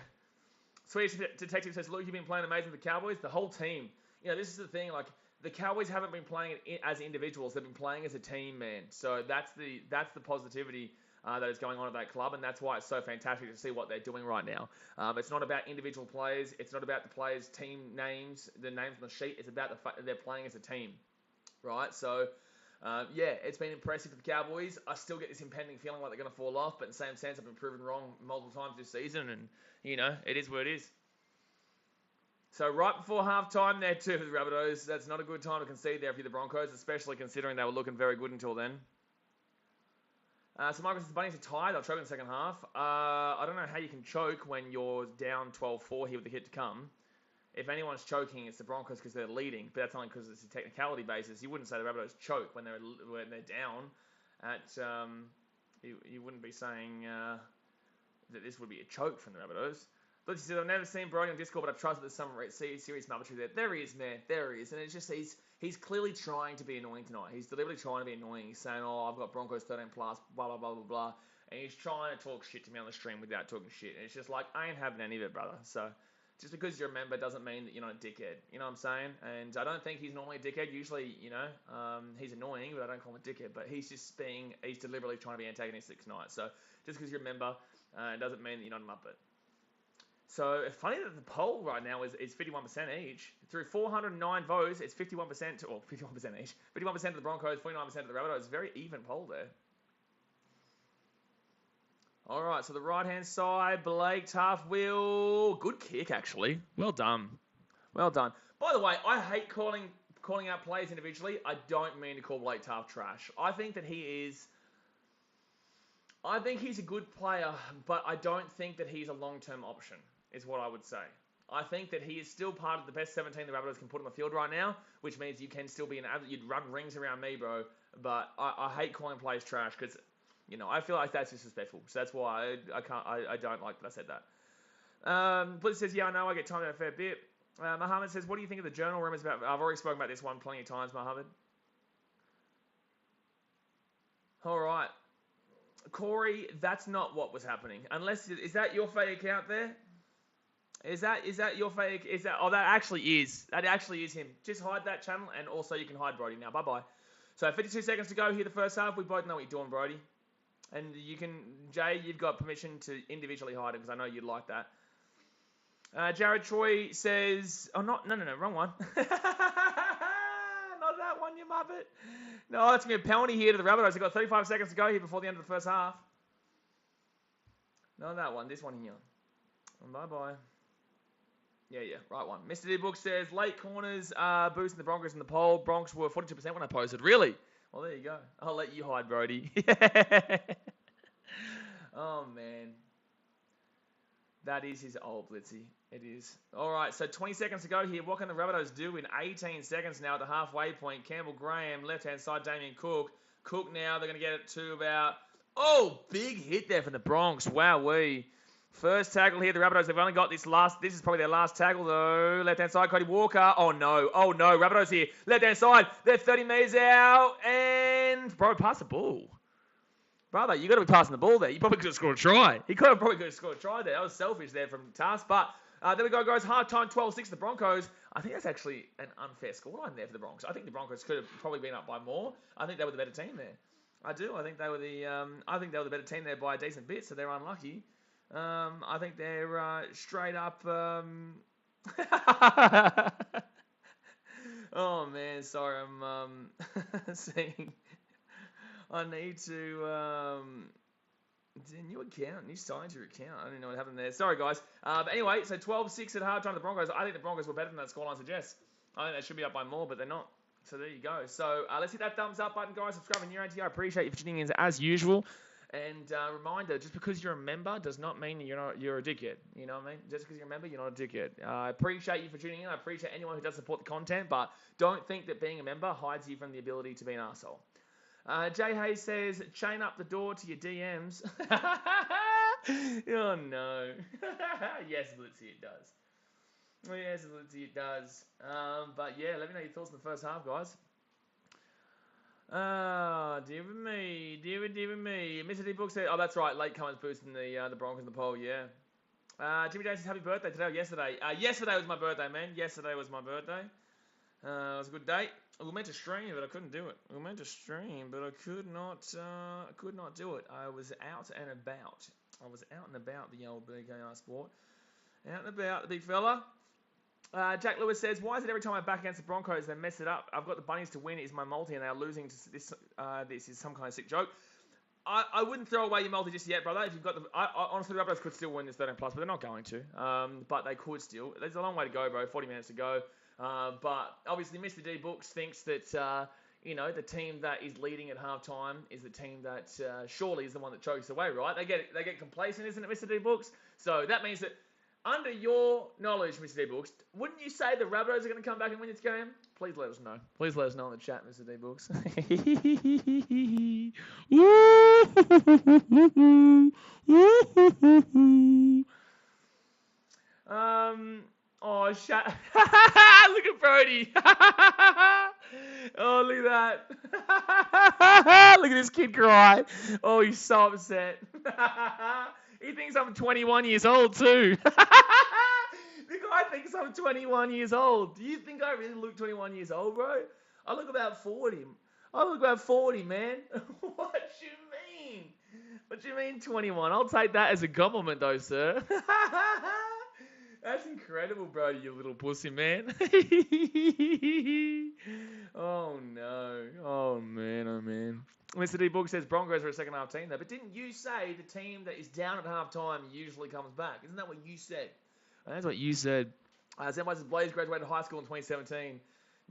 Swedish Detective says, look, you've been playing amazing with the Cowboys. The whole team. You know, this is the thing. Like, the Cowboys haven't been playing as individuals. They've been playing as a team, man. So that's the positivity that is going on at that club, and that's why it's so fantastic to see what they're doing right now. It's not about individual players. It's not about the players' team names, the names on the sheet. It's about the fact that they're playing as a team, right? So, yeah, it's been impressive for the Cowboys. I still get this impending feeling like they're going to fall off, but in the same sense, I've been proven wrong multiple times this season, and, you know, it is what it is. So right before halftime there, too, for the Rabbitohs, that's not a good time to concede there for the Broncos, especially considering they were looking very good until then. So Michael says the Bunnies are tired. They'll choke in the second half. I don't know how you can choke when you're down 12-4 here with the hit to come. If anyone's choking, it's the Broncos because they're leading, but that's only because it's a technicality basis. You wouldn't say the Rabbitohs choke when they're down. You wouldn't be saying that this would be a choke from the Rabbitohs. But he said, I've never seen Brody on Discord, but I've trusted there's some serious muppetry there. There he is, man. There he is. And it's just, he's clearly trying to be annoying tonight. He's deliberately trying to be annoying. He's saying, oh, I've got Broncos 13+, blah, blah, blah, blah, blah. And he's trying to talk shit to me on the stream without talking shit. And it's just like, I ain't having any of it, brother. So, just because you're a member doesn't mean that you're not a dickhead. You know what I'm saying? And I don't think he's normally a dickhead. Usually, you know, he's annoying, but I don't call him a dickhead. But he's deliberately trying to be antagonistic tonight. So, just because you're a member, it doesn't mean that you're not a muppet. So, it's funny that the poll right now is 51% each. Through 409 votes, it's 51% or 51% each. 51% of the Broncos, 49% of the Rabbitohs. It's a very even poll there. All right, so the right-hand side, Blake Tough will... Good kick, actually. Well done. Well done. By the way, I hate calling out players individually. I don't mean to call Blake Tough trash. I think that he's a good player, but I don't think that he's a long-term option, is what I would say. I think that he is still part of the best 17 the Rabbitohs can put on the field right now, which means you can still be you'd run rings around me, bro. But I hate calling players trash because, you know, I feel like that's disrespectful. So that's why I don't like that I said that. Blitz says, yeah, I know, I get timed out a fair bit. Mohammed says, what do you think of the journal rumors about... I've already spoken about this one plenty of times, Mohammed. All right. Corey, that's not what was happening. Unless, is that your fake account there? Is that your fake? Is that? Oh, that actually is. That actually is him. Just hide that channel, and also you can hide Brody now. Bye bye. So 52 seconds to go here. The first half. We both know what you're doing, Brody. And you can, Jay, you've got permission to individually hide it because I know you'd like that. Jared Troy says, oh, no, wrong one. Not that one, you muppet. No, that's going to be a penalty here to the Rabbitohs. They've got 35 seconds to go here before the end of the first half. Not that one, this one here. Bye-bye. Yeah, right one. Mr. D-Book says, late corners boosting the Broncos in the poll. Bronx were 42% when I posted. Really? Well, there you go. I'll let you hide, Brody. Oh, man. That is his old Blitzy. It is. All right, so 20 seconds to go here. What can the Rabbitohs do in 18 seconds now at the halfway point? Campbell Graham, left-hand side, Damien Cook. Cook now, they're going to get it to about... Oh, big hit there from the Bronx. Wowee. First tackle here, the Rabbitohs. They've only got this last... This is probably their last tackle, though. Left-hand side, Cody Walker. Oh, no. Rabbitohs here. Left-hand side. They're 30 metres out. And... Bro, pass the ball. Brother, you got to be passing the ball there. You probably could have scored a try. He probably could have scored a try there. That was selfish there from Task. But there we go, guys. Half-time, 12-6 the Broncos. I think that's actually an unfair scoreline there for the Broncos. I think the Broncos could have probably been up by more. I think they were the better team there. I do. I think they were the better team there by a decent bit, so they're unlucky. I think they're straight up... Oh, man. Sorry, I'm seeing... I need to... new account. New sign to your account. I don't know what happened there. Sorry, guys. But anyway, so 12-6 at halftime the Broncos. I think the Broncos were better than that scoreline suggests. I think they should be up by more, but they're not. So there you go. So let's hit that thumbs up button, guys. Subscribe if you're new to I appreciate you for tuning in as usual. And reminder, just because you're a member does not mean you're a dickhead. You know what I mean? Just because you're a member, you're not a dickhead. I appreciate you for tuning in. I appreciate anyone who does support the content, but don't think that being a member hides you from the ability to be an arsehole. Jay Hayes says, chain up the door to your DMs. Oh, no. Yes, Blitzy, it does. Yes, Blitzy, it does. But, yeah, let me know your thoughts on the first half, guys. Dear me. Mr. D-Book said, oh, that's right, late comers boosting the Broncos in the poll, yeah. Jimmy Day says, happy birthday today or yesterday. Yesterday was my birthday, man. Yesterday was my birthday. It was a good day. We were meant to stream, but I couldn't do it. I could not do it. I was out and about. The old BKRsport. Out and about, the big fella. Jack Lewis says, why is it every time I back against the Broncos, they mess it up? I've got the Bunnies to win, is my multi, and they are losing to this. This is some kind of sick joke. I wouldn't throw away your multi just yet, brother. If you've got honestly, the Rabbitohs could still win this 13+, but they're not going to. But they could still. There's a long way to go, bro. 40 minutes to go. But obviously, Mr. D Books thinks that the team that is leading at halftime is the team that surely is the one that chokes away, right? They get complacent, isn't it, Mr. D Books? So that means that under your knowledge, Mr. D Books, wouldn't you say the Rabbitohs are going to come back and win this game? Please let us know. Please let us know in the chat, Mr. D Books. Oh, shut. Look at Brody. Oh, look at that. Look at this kid cry. Oh, he's so upset. He thinks I'm 21 years old, too. The guy thinks I'm 21 years old. Do you think I really look 21 years old, bro? I look about 40. I look about 40, man. What you mean? What you mean 21? I'll take that as a compliment, though, sir. That's incredible, bro, you little pussy, man. Oh, no. Oh, man. Mr. D Book says Broncos are a second half team, though. But didn't you say the team that is down at half time usually comes back? Isn't that what you said? That's what you said. Zenwise Blaze graduated high school in 2017.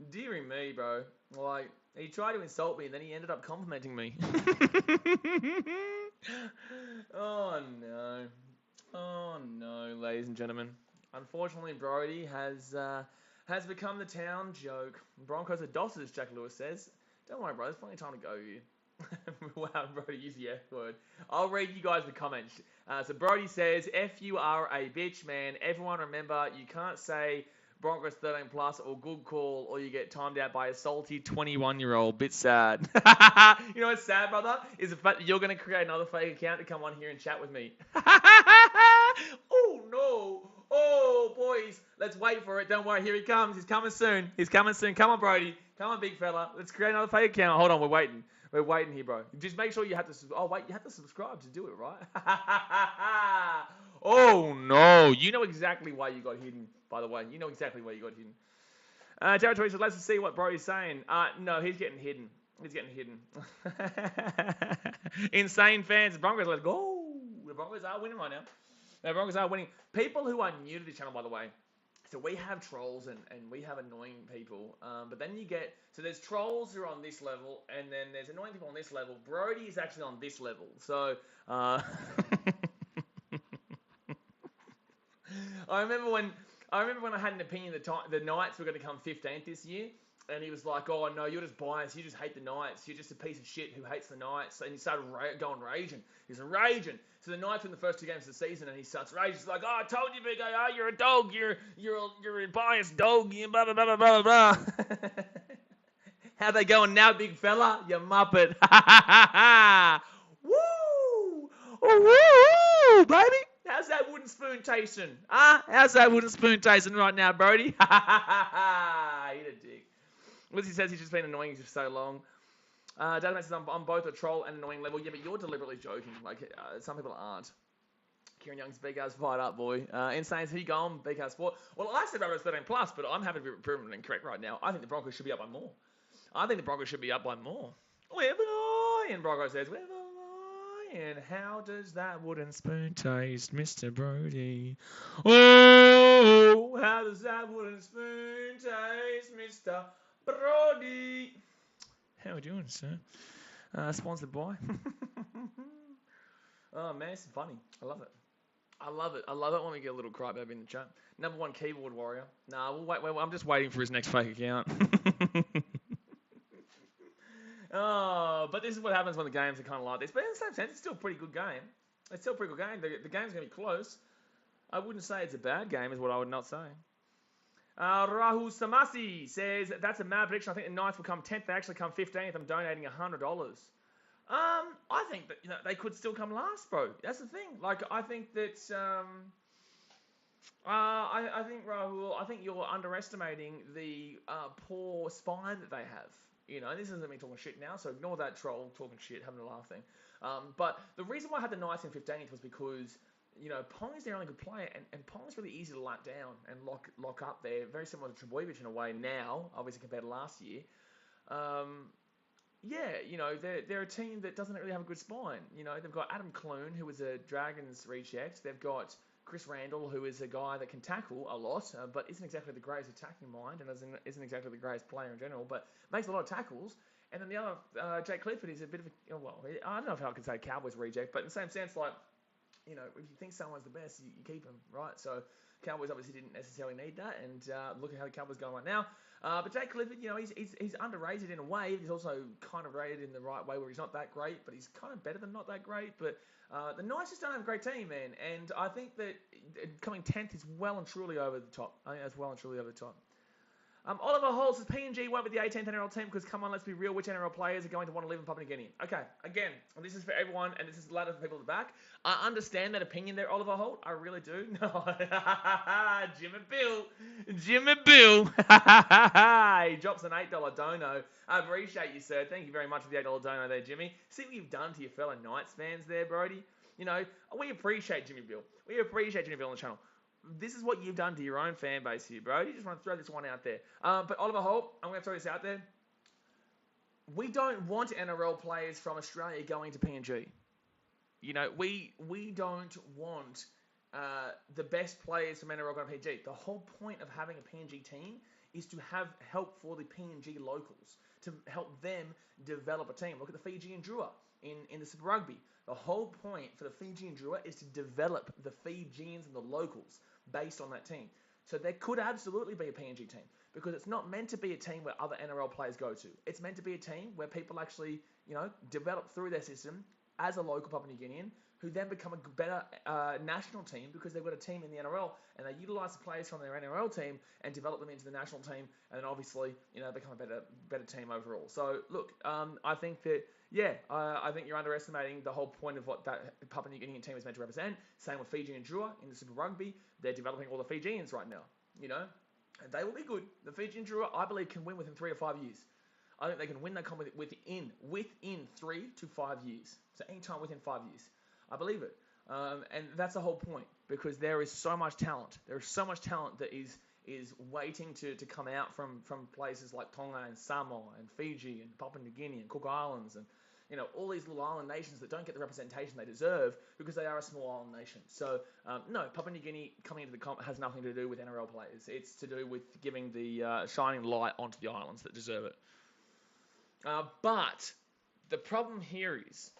Deary me, bro. Like, he tried to insult me, and then he ended up complimenting me. Oh, no, ladies and gentlemen. Unfortunately, Brody has become the town joke. Broncos are dossers, Jack Lewis says. Don't worry, bro. There's plenty of time to go here. Wow, Brody, use the F word. I'll read you guys the comments. So Brody says, F you are a bitch, man. Everyone remember, you can't say Broncos 13 plus, or good call, or you get timed out by a salty 21-year-old. Bit sad. You know what's sad, brother? Is the fact that you're going to create another fake account to come on here and chat with me. Oh, no. Oh, boys. Let's wait for it. Don't worry. Here he comes. He's coming soon. He's coming soon. Come on, Brody. Come on, big fella. Let's create another fake account. Hold on. We're waiting. We're waiting here, bro. Just make sure you have to... Oh, wait. You have to subscribe to do it, right? Oh, no. You know exactly why you got hidden, by the way. You know exactly why you got hidden. Jared Tweet says, let's see what Brody's saying. No, he's getting hidden. He's getting hidden. Insane fans. The Broncos, let's go. The Broncos are winning right now. The Broncos are winning. People who are new to the channel, by the way, so we have trolls and we have annoying people. But then you get... So there's trolls who are on this level, and then there's annoying people on this level. Brody is actually on this level. So... I remember when I had an opinion that the Knights were going to come 15th this year, and he was like, "Oh no, you're just biased. You just hate the Knights. You're just a piece of shit who hates the Knights." And he started going raging. He's raging. So the Knights win the first 2 games of the season, and he starts raging. He's like, "Oh, I told you, BKR, you're a dog. You're a biased dog. You blah blah blah blah blah." How they going now, big fella? You muppet. Woo! Oh, woo, baby. How's that wooden spoon tasting? How's that wooden spoon tasting right now, Brody? Eat a dick. Lizzie says he's just been annoying for so long. Dad says I'm both a troll and annoying level. Yeah, but you're deliberately joking. Like, some people aren't. Kieran Young's BK's fired up, boy. Insane, who you going? BKRsport. Well, I said Rabbitohs 13 plus, but I'm happy to be proven incorrect right now. I think the Broncos should be up by more. Where am I? And Bronco says, where am I? And how does that wooden spoon taste, Mr. Brody? Oh, how does that wooden spoon taste, Mr. Brody? How are we doing, sir? Sponsored by. Oh, man, it's funny. I love it. I love it when we get a little crybaby in the chat. Number 1 keyboard warrior. Nah, we'll wait. I'm just waiting for his next fake account. Oh, but this is what happens when the games are kind of like this. But in the same sense, it's still a pretty good game. The game's going to be close. I wouldn't say it's a bad game, is what I would not say. Rahul Samasi says, that's a mad prediction. I think the Knights will come 10th. They actually come 15th. I'm donating $100. I think that they could still come last, bro. That's the thing. Like, I think that... I think, Rahul, you're underestimating the poor spine that they have. You know, this isn't me talking shit now, so ignore that troll talking shit, having a laugh thing. But the reason why I had the Knights in 15th was because, you know, Pong's their only good player, and Pong's really easy to lock down and lock up there. Very similar to Trebojevic in a way now, obviously compared to last year. Yeah, you know, they're a team that doesn't really have a good spine. You know, they've got Adam Clune, who was a Dragons reject. They've got Chris Randall, who is a guy that can tackle a lot, but isn't exactly the greatest attacking mind, and isn't exactly the greatest player in general, but makes a lot of tackles. And then the other, Jake Clifford, is a bit of a, well, I don't know if I can say Cowboys reject, but in the same sense, like, you know, if you think someone's the best, you keep them, right? So Cowboys obviously didn't necessarily need that, and look at how the Cowboys going right now. But Jake Clifford, you know, he's underrated in a way. He's also kind of rated in the right way where he's not that great, but he's kind of better than not that great. But the Knights just don't have a great team, man. And I think that coming 10th is well and truly over the top. I think that's well and truly over the top. Oliver Hall says PNG won't be the 18th NRL team because, come on, let's be real, which NRL players are going to want to live in Papua New Guinea? Okay, again, this is for everyone, and this is a lot of people at the back. I understand that opinion there, Oliver Holt. I really do. No, Jimmy Bill. He drops an $8 dono. I appreciate you, sir. Thank you very much for the $8 dono there, Jimmy. See what you've done to your fellow Knights fans there, Brody? You know, we appreciate Jimmy Bill. We appreciate Jimmy Bill on the channel. This is what you've done to your own fan base here, bro. You just want to throw this one out there. But Oliver Holt, I'm going to throw this out there. We don't want NRL players from Australia going to PNG. You know, we don't want the best players from NRL going to PNG. The whole point of having a PNG team is to have help for the PNG locals, to help them develop a team. Look at the Fijian Drua in the Super Rugby. The whole point for the Fijian Drua is to develop the Fijians and the locals based on that team. So there could absolutely be a PNG team because it's not meant to be a team where other NRL players go to. It's meant to be a team where people actually, you know, develop through their system, as a local Papua New Guinean, who then become a better national team because they've got a team in the NRL and they utilise the players from their NRL team and develop them into the national team, and then obviously become a better team overall. So look, I think that I think you're underestimating the whole point of what that Papua New Guinean team is meant to represent. Same with Fiji and Drua in the Super Rugby. They're developing all the Fijians right now, and they will be good. The Fiji and Drua, I believe, can win within 3 to 5 years. I think they can win that competition within 3 to 5 years. So anytime within 5 years. I believe it. And that's the whole point, because there is so much talent. There is so much talent that is waiting to come out from places like Tonga and Samoa and Fiji and Papua New Guinea and Cook Islands and all these little island nations that don't get the representation they deserve because they are a small island nation. So no, Papua New Guinea coming into the comp has nothing to do with NRL players. It's to do with giving the shining light onto the islands that deserve it. But the problem here is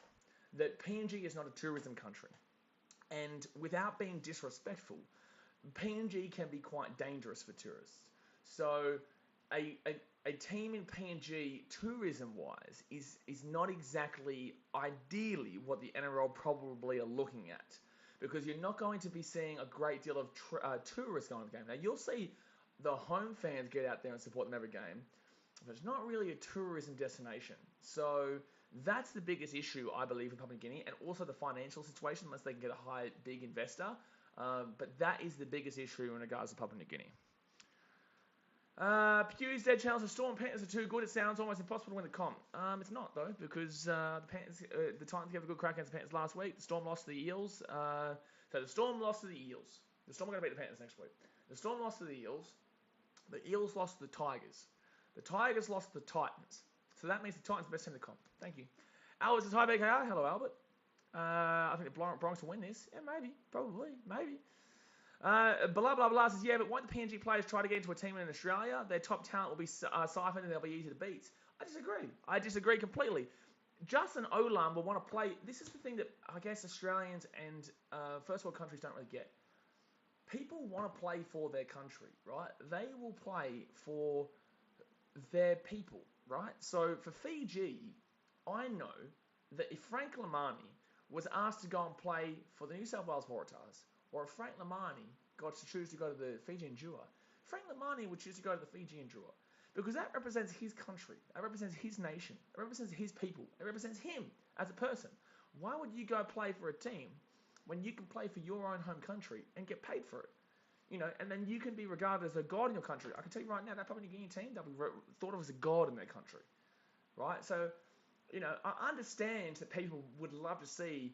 that PNG is not a tourism country. And without being disrespectful, PNG can be quite dangerous for tourists. So a team in PNG, tourism-wise, is not exactly ideally what the NRL probably are looking at. Because you're not going to be seeing a great deal of tourists going to the game. Now, you'll see the home fans get out there and support them every game, but it's not really a tourism destination. So that's the biggest issue, I believe, in Papua New Guinea, and also the financial situation, unless they can get a big investor. But that is the biggest issue in regards to Papua New Guinea. Pew's Dead challenge the Storm Panthers are too good. It sounds almost impossible to win the comp. It's not, though, because the Titans gave a good crack against the Panthers last week. The Storm lost to the Eels. So the Storm lost to the Eels. The Storm are going to beat the Panthers next week. The Storm lost to the Eels. The Eels lost to the Tigers. The Tigers lost to the Titans. So that means the Titans are the best team in the comp. Thank you. Albert says, hi, BKR. Hello, Albert. I think the Broncos will win this. Yeah, maybe. Probably. Maybe. Blah, blah, blah says, yeah, but won't the PNG players try to get into a team in Australia? Their top talent will be siphoned and they'll be easy to beat. I disagree completely. Justin Olam will want to play. This is the thing that I guess Australians and first world countries don't really get. People want to play for their country, right? They will play for their people, right? So for Fiji, I know that if Frank Lamani was asked to go and play for the New South Wales Waratahs, or if Frank Lamani got to choose to go to the Fijian Drua, Frank Lamani would choose to go to the Fijian Drua, because that represents his country, that represents his nation, it represents his people, it represents him as a person. Why would you go play for a team when you can play for your own home country and get paid for it? And then you can be regarded as a god in your country. I can tell you right now, that Papua New Guinea team, they'll be thought of as a god in their country, right? So, I understand that people would love to see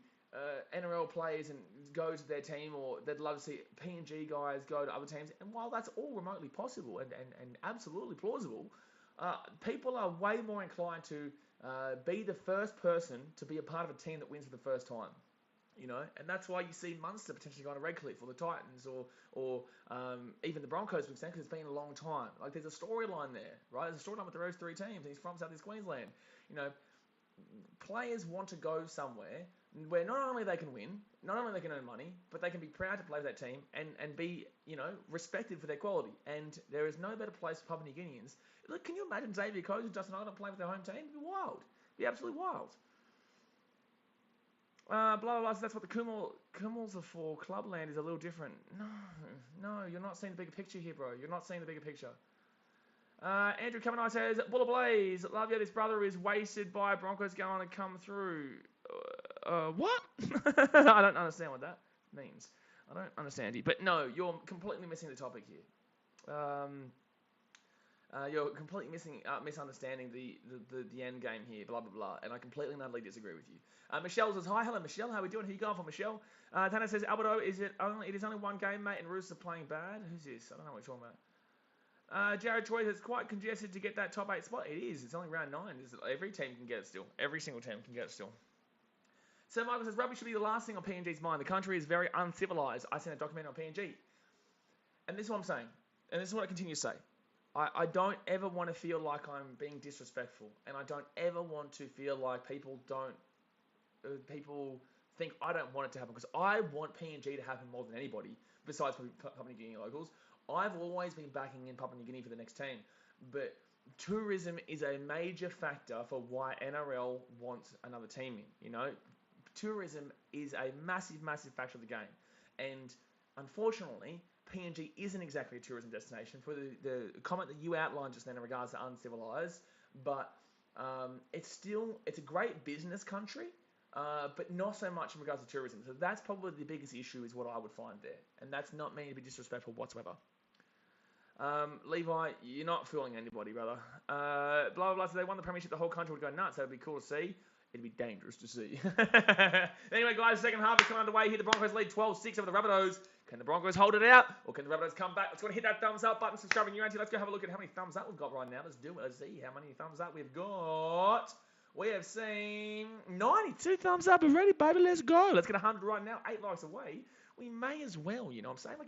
NRL players and go to their team, or they'd love to see PNG guys go to other teams. And while that's all remotely possible and absolutely plausible, people are way more inclined to be the first person to be a part of a team that wins for the first time. And that's why you see Munster potentially going to Redcliffe or the Titans or even the Broncos, for example, because it's been a long time. Like, there's a storyline there, right? There's a storyline with those three teams. He's from South East Queensland. Players want to go somewhere where not only they can win, not only they can earn money, but they can be proud to play for that team and be, respected for their quality. And there is no better place for Papua New Guineans. Look, can you imagine Xavier Coates and Justin Ireland playing for their home team? It'd be wild. It'd be absolutely wild. Blah, blah, blah. So that's what the Kumals are for. Clubland is a little different. No, you're not seeing the bigger picture here, bro. You're not seeing the bigger picture. Andrew Kavanagh says, Bulla Blaze, love you, this brother is wasted by Broncos going to come through. What? I don't understand what that means. I don't understand you. But no, you're completely missing the topic here. You're completely misunderstanding the end game here, blah, blah, blah. And I completely and utterly disagree with you. Michelle says, hi, hello, Michelle. How are we doing? Who are you going for, Michelle? Tana says, Alberto, it is only one game, mate, and Roosters are playing bad? Who's this? I don't know what you're talking about. Jared Troy says, it's quite congested to get that top 8 spot. It is. It's only round 9. Every team can get it still. Every single team can get it still. So Michael says, rugby should be the last thing on PNG's mind. The country is very uncivilized. I seen a documentary on PNG. And this is what I'm saying. And this is what I continue to say. I don't ever want to feel like I'm being disrespectful. And I don't ever want to feel like people think I don't want it to happen. Because I want PNG to happen more than anybody, besides Papua New Guinea locals. I've always been backing in Papua New Guinea for the next team. But tourism is a major factor for why NRL wants another team in. tourism is a massive, massive factor of the game. And unfortunately, PNG isn't exactly a tourism destination for the comment that you outlined just then in regards to uncivilized, but it's a great business country, but not so much in regards to tourism. So that's probably the biggest issue is what I would find there. And that's not meaning to be disrespectful whatsoever. Levi, you're not fooling anybody, brother. Blah, blah, blah. So they won the premiership, the whole country would go nuts. That would be cool to see. It'd be dangerous to see. Anyway, guys, second half is coming underway here. The Broncos lead 12-6 over the Rabbitohs. Can the Broncos hold it out? Or can the Rabbitohs come back? Let's go and hit that thumbs up button, subscribe and Let's go have a look at how many thumbs up we've got right now. Let's do it. Let's see how many thumbs up we've got. We have seen 92 thumbs up already, baby. Let's go. Let's get 100 right now. 8 likes away. We may as well, you know what I'm saying?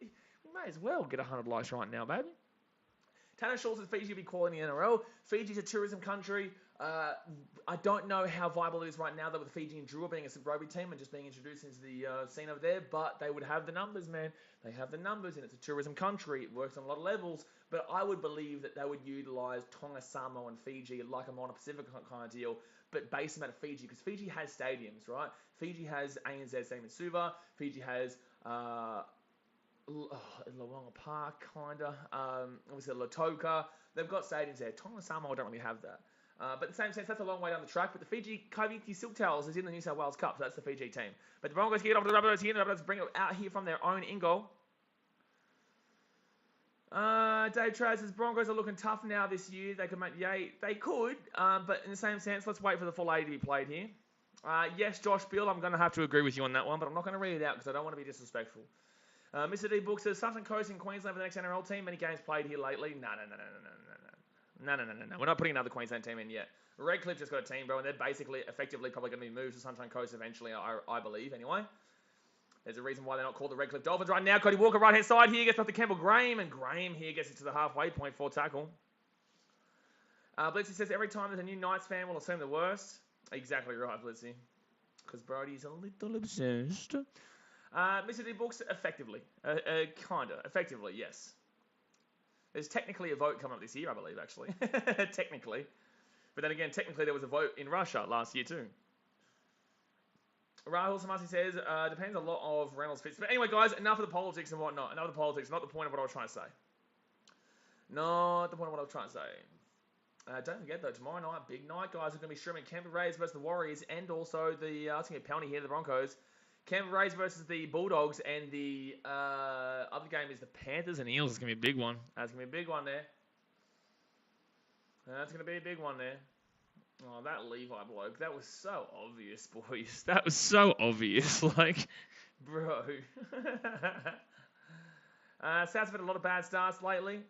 We may as well get 100 likes right now, baby. Tanner Shaw says Fiji will be calling the NRL. Fiji's a tourism country. I don't know how viable it is right now, though, with Fiji and Drua being a rugby team and just being introduced into the scene over there, but they would have the numbers, man. They have the numbers, and it's a tourism country. It works on a lot of levels, but I would believe that they would utilise Tonga, Samoa, and Fiji like a Moana Pacific kind of deal, but based them out of Fiji, because Fiji has stadiums, right? Fiji has ANZ Stadium in Suva. Fiji has Lawanga Park, kind of. Obviously, Lautoka. They've got stadiums there. Tonga and Samoa don't really have that. But in the same sense, that's a long way down the track. But the Fiji Kaiviti Silk Towels is in the New South Wales Cup, so that's the Fiji team. But the Broncos get it off to the Rabbitohs here. The Rabbitohs bring it out here from their own in goal. Dave Traz says Broncos are looking tough now this year. They could make the 8. They could, but in the same sense, let's wait for the full 80 to be played here. Yes, Josh Bill, I'm going to have to agree with you on that one, but I'm not going to read it out because I don't want to be disrespectful. Mr. D Book says Sunshine Coast in Queensland for the next NRL team. Many games played here lately. No. We're not putting another Queensland team in yet. Redcliffe just got a team, bro, and they're basically, effectively, probably going to be moved to Sunshine Coast eventually, I believe, anyway. There's a reason why they're not called the Redcliffe Dolphins right now. Cody Walker, right-hand side here, gets back to Campbell Graham, and Graham here gets it to the halfway point for tackle. Blitzy says every time there's a new Knights fan, we'll assume the worst. Exactly right, Blitzy. Because Brody's a little obsessed. Mr. D Books, effectively. Kinda. Effectively, yes. There's technically a vote coming up this year, I believe, actually. Technically. But then again, technically there was a vote in Russia last year too. Rahul Samasi says, depends a lot of Reynolds fits. But anyway, guys, enough of the politics and whatnot. Enough of the politics. Not the point of what I was trying to say. Not the point of what I was trying to say. Don't forget, though, tomorrow night, big night, guys. We're going to be streaming Canberra Rays versus the Warriors and also the, it's going to be a penalty here, the Broncos. Canberra Rays versus the Bulldogs, and the other game is the Panthers and Eels. It's going to be a big one. That's going to be a big one there. That's going to be a big one there. Oh, that Levi bloke. That was so obvious, boys. That was so obvious. Like, bro. South's had a lot of bad starts lately.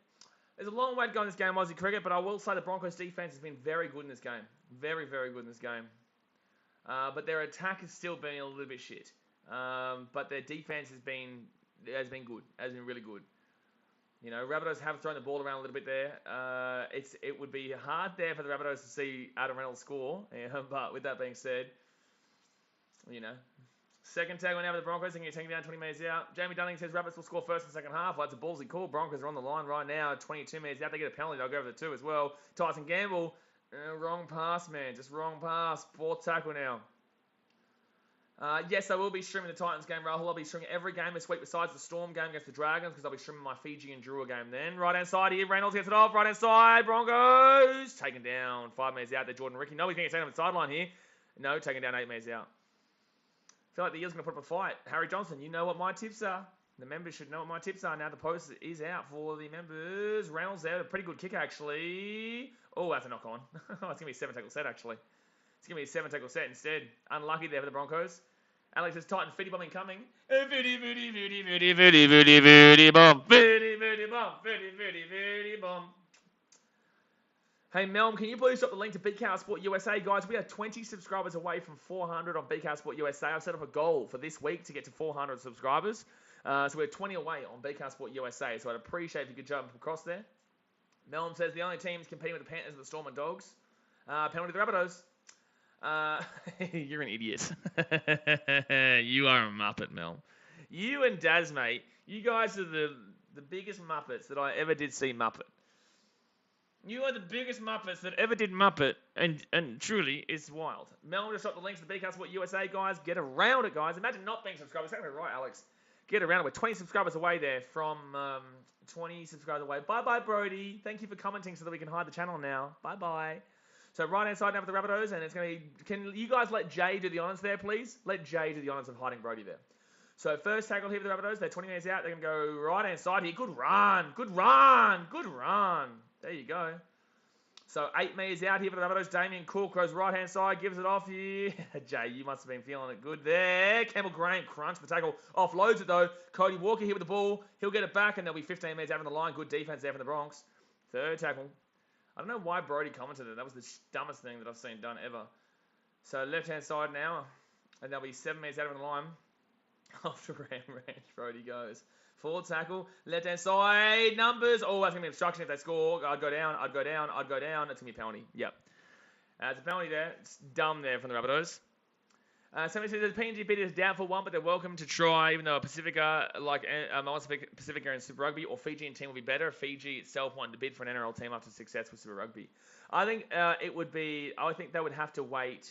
There's a long way to go in this game, Aussie cricket, but I will say the Broncos' defense has been very good in this game. Very, very good in this game. But their attack has still been a little bit shit. But their defense has been good. Has been really good. You know, Rabbitohs have thrown the ball around a little bit there. It would be hard there for the Rabbitohs to see Adam Reynolds score. Yeah, but with that being said, you know, second tag went out for the Broncos. They're going to take down 20 metres out. Jamie Dunning says Rabbits will score first and second half. Well, that's a ballsy call. Broncos are on the line right now. 22 metres out. They get a penalty. They'll go over the 2 as well. Tyson Gamble. Wrong pass, man. Just wrong pass. 4th tackle now. Yes, I will be streaming the Titans game, Rahul. I'll be streaming every game this week besides the Storm game against the Dragons because I'll be streaming my Fiji and Drua game then. Right-hand side here, Reynolds gets it off. Right-hand side, Broncos. Taken down. 5 metres out there, Jordan Ricky. No, he's going to get taken on the sideline here. No, taken down 8 metres out. I feel like the Eels are going to put up a fight. Harry Johnson, you know what my tips are. The members should know what my tips are. Now the post is out for the members. Reynolds there, a pretty good kick actually. Oh, that's a knock on. It's going to be a 7-tackle set actually. It's going to be a 7-tackle set instead. Unlucky there for the Broncos. Alex says Titan Fitty bomb incoming. Fitty bomb. Fitty bomb. Hey, Melm, can you please drop the link to BKRsport USA? Guys, we are 20 subscribers away from 400 on BKRsport USA. I've set up a goal for this week to get to 400 subscribers. So we're 20 away on BKRsport USA. So I'd appreciate if you could jump across there. Melm says the only teams competing with the Panthers are the Storm and Dogs. Penalty to the Rabbitohs. You're an idiot. You are a Muppet, Mel. You and Daz, mate. You guys are the biggest Muppets that I ever did see Muppet. You are the biggest Muppets that ever did Muppet, and truly, it's wild. Mel just dropped the links to the BKRsport USA, guys. Get around it, guys. Imagine not being subscribed. Exactly right, Alex. Get around it. We're 20 subscribers away there from 20 subscribers away. Bye-bye, Brody. Thank you for commenting so that we can hide the channel now. Bye-bye. So right-hand side now for the Rabbitohs, and it's going to be... Can you guys let Jay do the honours there, please? Let Jay do the honours of hiding Brody there. So first tackle here for the Rabbitohs. They're 20 minutes out. They're going to go right-hand side here. Good run. Good run. Good run. There you go. So 8 meters out here for the Rabbitohs. Damien Cook goes right-hand side, gives it off here. Jay, you must have been feeling it good there. Campbell Graham crunch the tackle. Offloads it though. Cody Walker here with the ball. He'll get it back and there'll be 15 meters out on the line. Good defense there for the Bronx. Third tackle. I don't know why Brody commented it. That was the dumbest thing that I've seen done ever. So left-hand side now. And there'll be 7 meters out on the line. Off to Ram Ranch, Brody goes. Forward tackle, left-hand side, numbers. Oh, that's going to be obstruction if they score. I'd go down, I'd go down, I'd go down. It's going to be a penalty. Yep. It's a penalty there. It's dumb there from the Rabbitohs. Somebody says the PNG bid is doubtful one, but they're welcome to try, even though a Pacifica, like Pacifica and Super Rugby or Fijian team would be better if Fiji itself wanted to bid for an NRL team after success with Super Rugby. I think it would be, I think they would have to wait.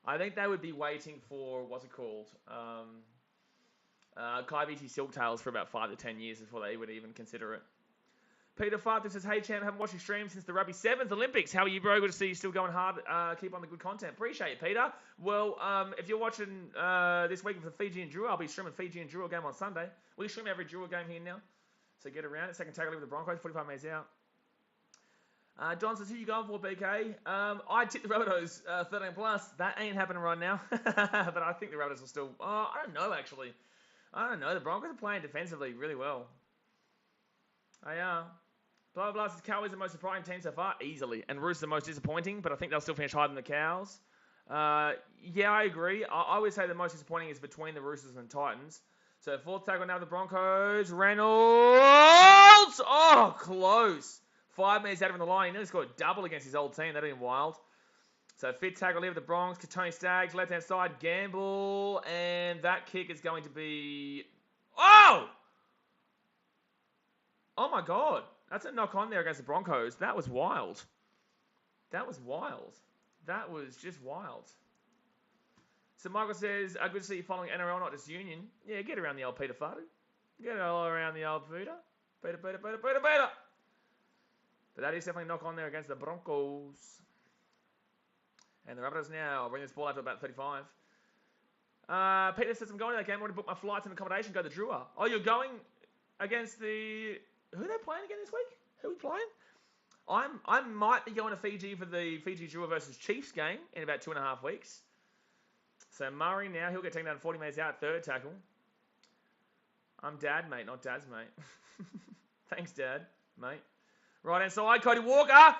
I think they would be waiting for, what's it called? Kai BT Silktails for about 5 to 10 years before they would even consider it. Peter Farthur says, hey champ, haven't watched your stream since the Rugby 7th Olympics. How are you, bro? Good to see you still going hard. Keep on the good content. Appreciate it, Peter. Well, if you're watching this week for Fiji and Drua, I'll be streaming Fiji and Drua game on Sunday. We stream every Drua game here now. So get around it. Second tackle with the Broncos, 45 minutes out. John says, who you going for, BK? I tipped the Rabbitohs 13 plus. That ain't happening right now. But I think the Rabbitohs will still... Oh, I don't know, actually. I don't know. The Broncos are playing defensively really well. They are. Blah, blah, blah. Says Cowboys are the most surprising team so far. Easily. And Roosters are the most disappointing, but I think they'll still finish higher than the Cows. Yeah, I agree. I would say the most disappointing is between the Roosters and the Titans. So fourth tackle now the Broncos. Reynolds! Oh, close. 5 minutes out of the line. He nearly scored a double against his old team. That'd been wild. So fifth tackle here with the Bronx. Tony Staggs, left-hand side, Gamble. And that kick is going to be... Oh! Oh, my God. That's a knock on there against the Broncos. That was wild. That was wild. That was just wild. So Michael says, good to see you following NRL, not just Union. Yeah, get around the old Peter Fadu. Get all around the old Peter. Peter. But that is definitely a knock on there against the Broncos. And the Rabbitohs now bring this ball out to about 35. Peter says, I'm going to that game. I already booked my flights and accommodation. Go to Drua. Oh, you're going against the... Who are they playing again this week? Who are we playing? I might be going to Fiji for the Fiji Drua versus Chiefs game in about 2.5 weeks. So Murray now, he'll get taken down 40 metres out, third tackle. I'm Dad, mate, not Dad's mate. Thanks, Dad, mate. Right-hand side, Cody Walker!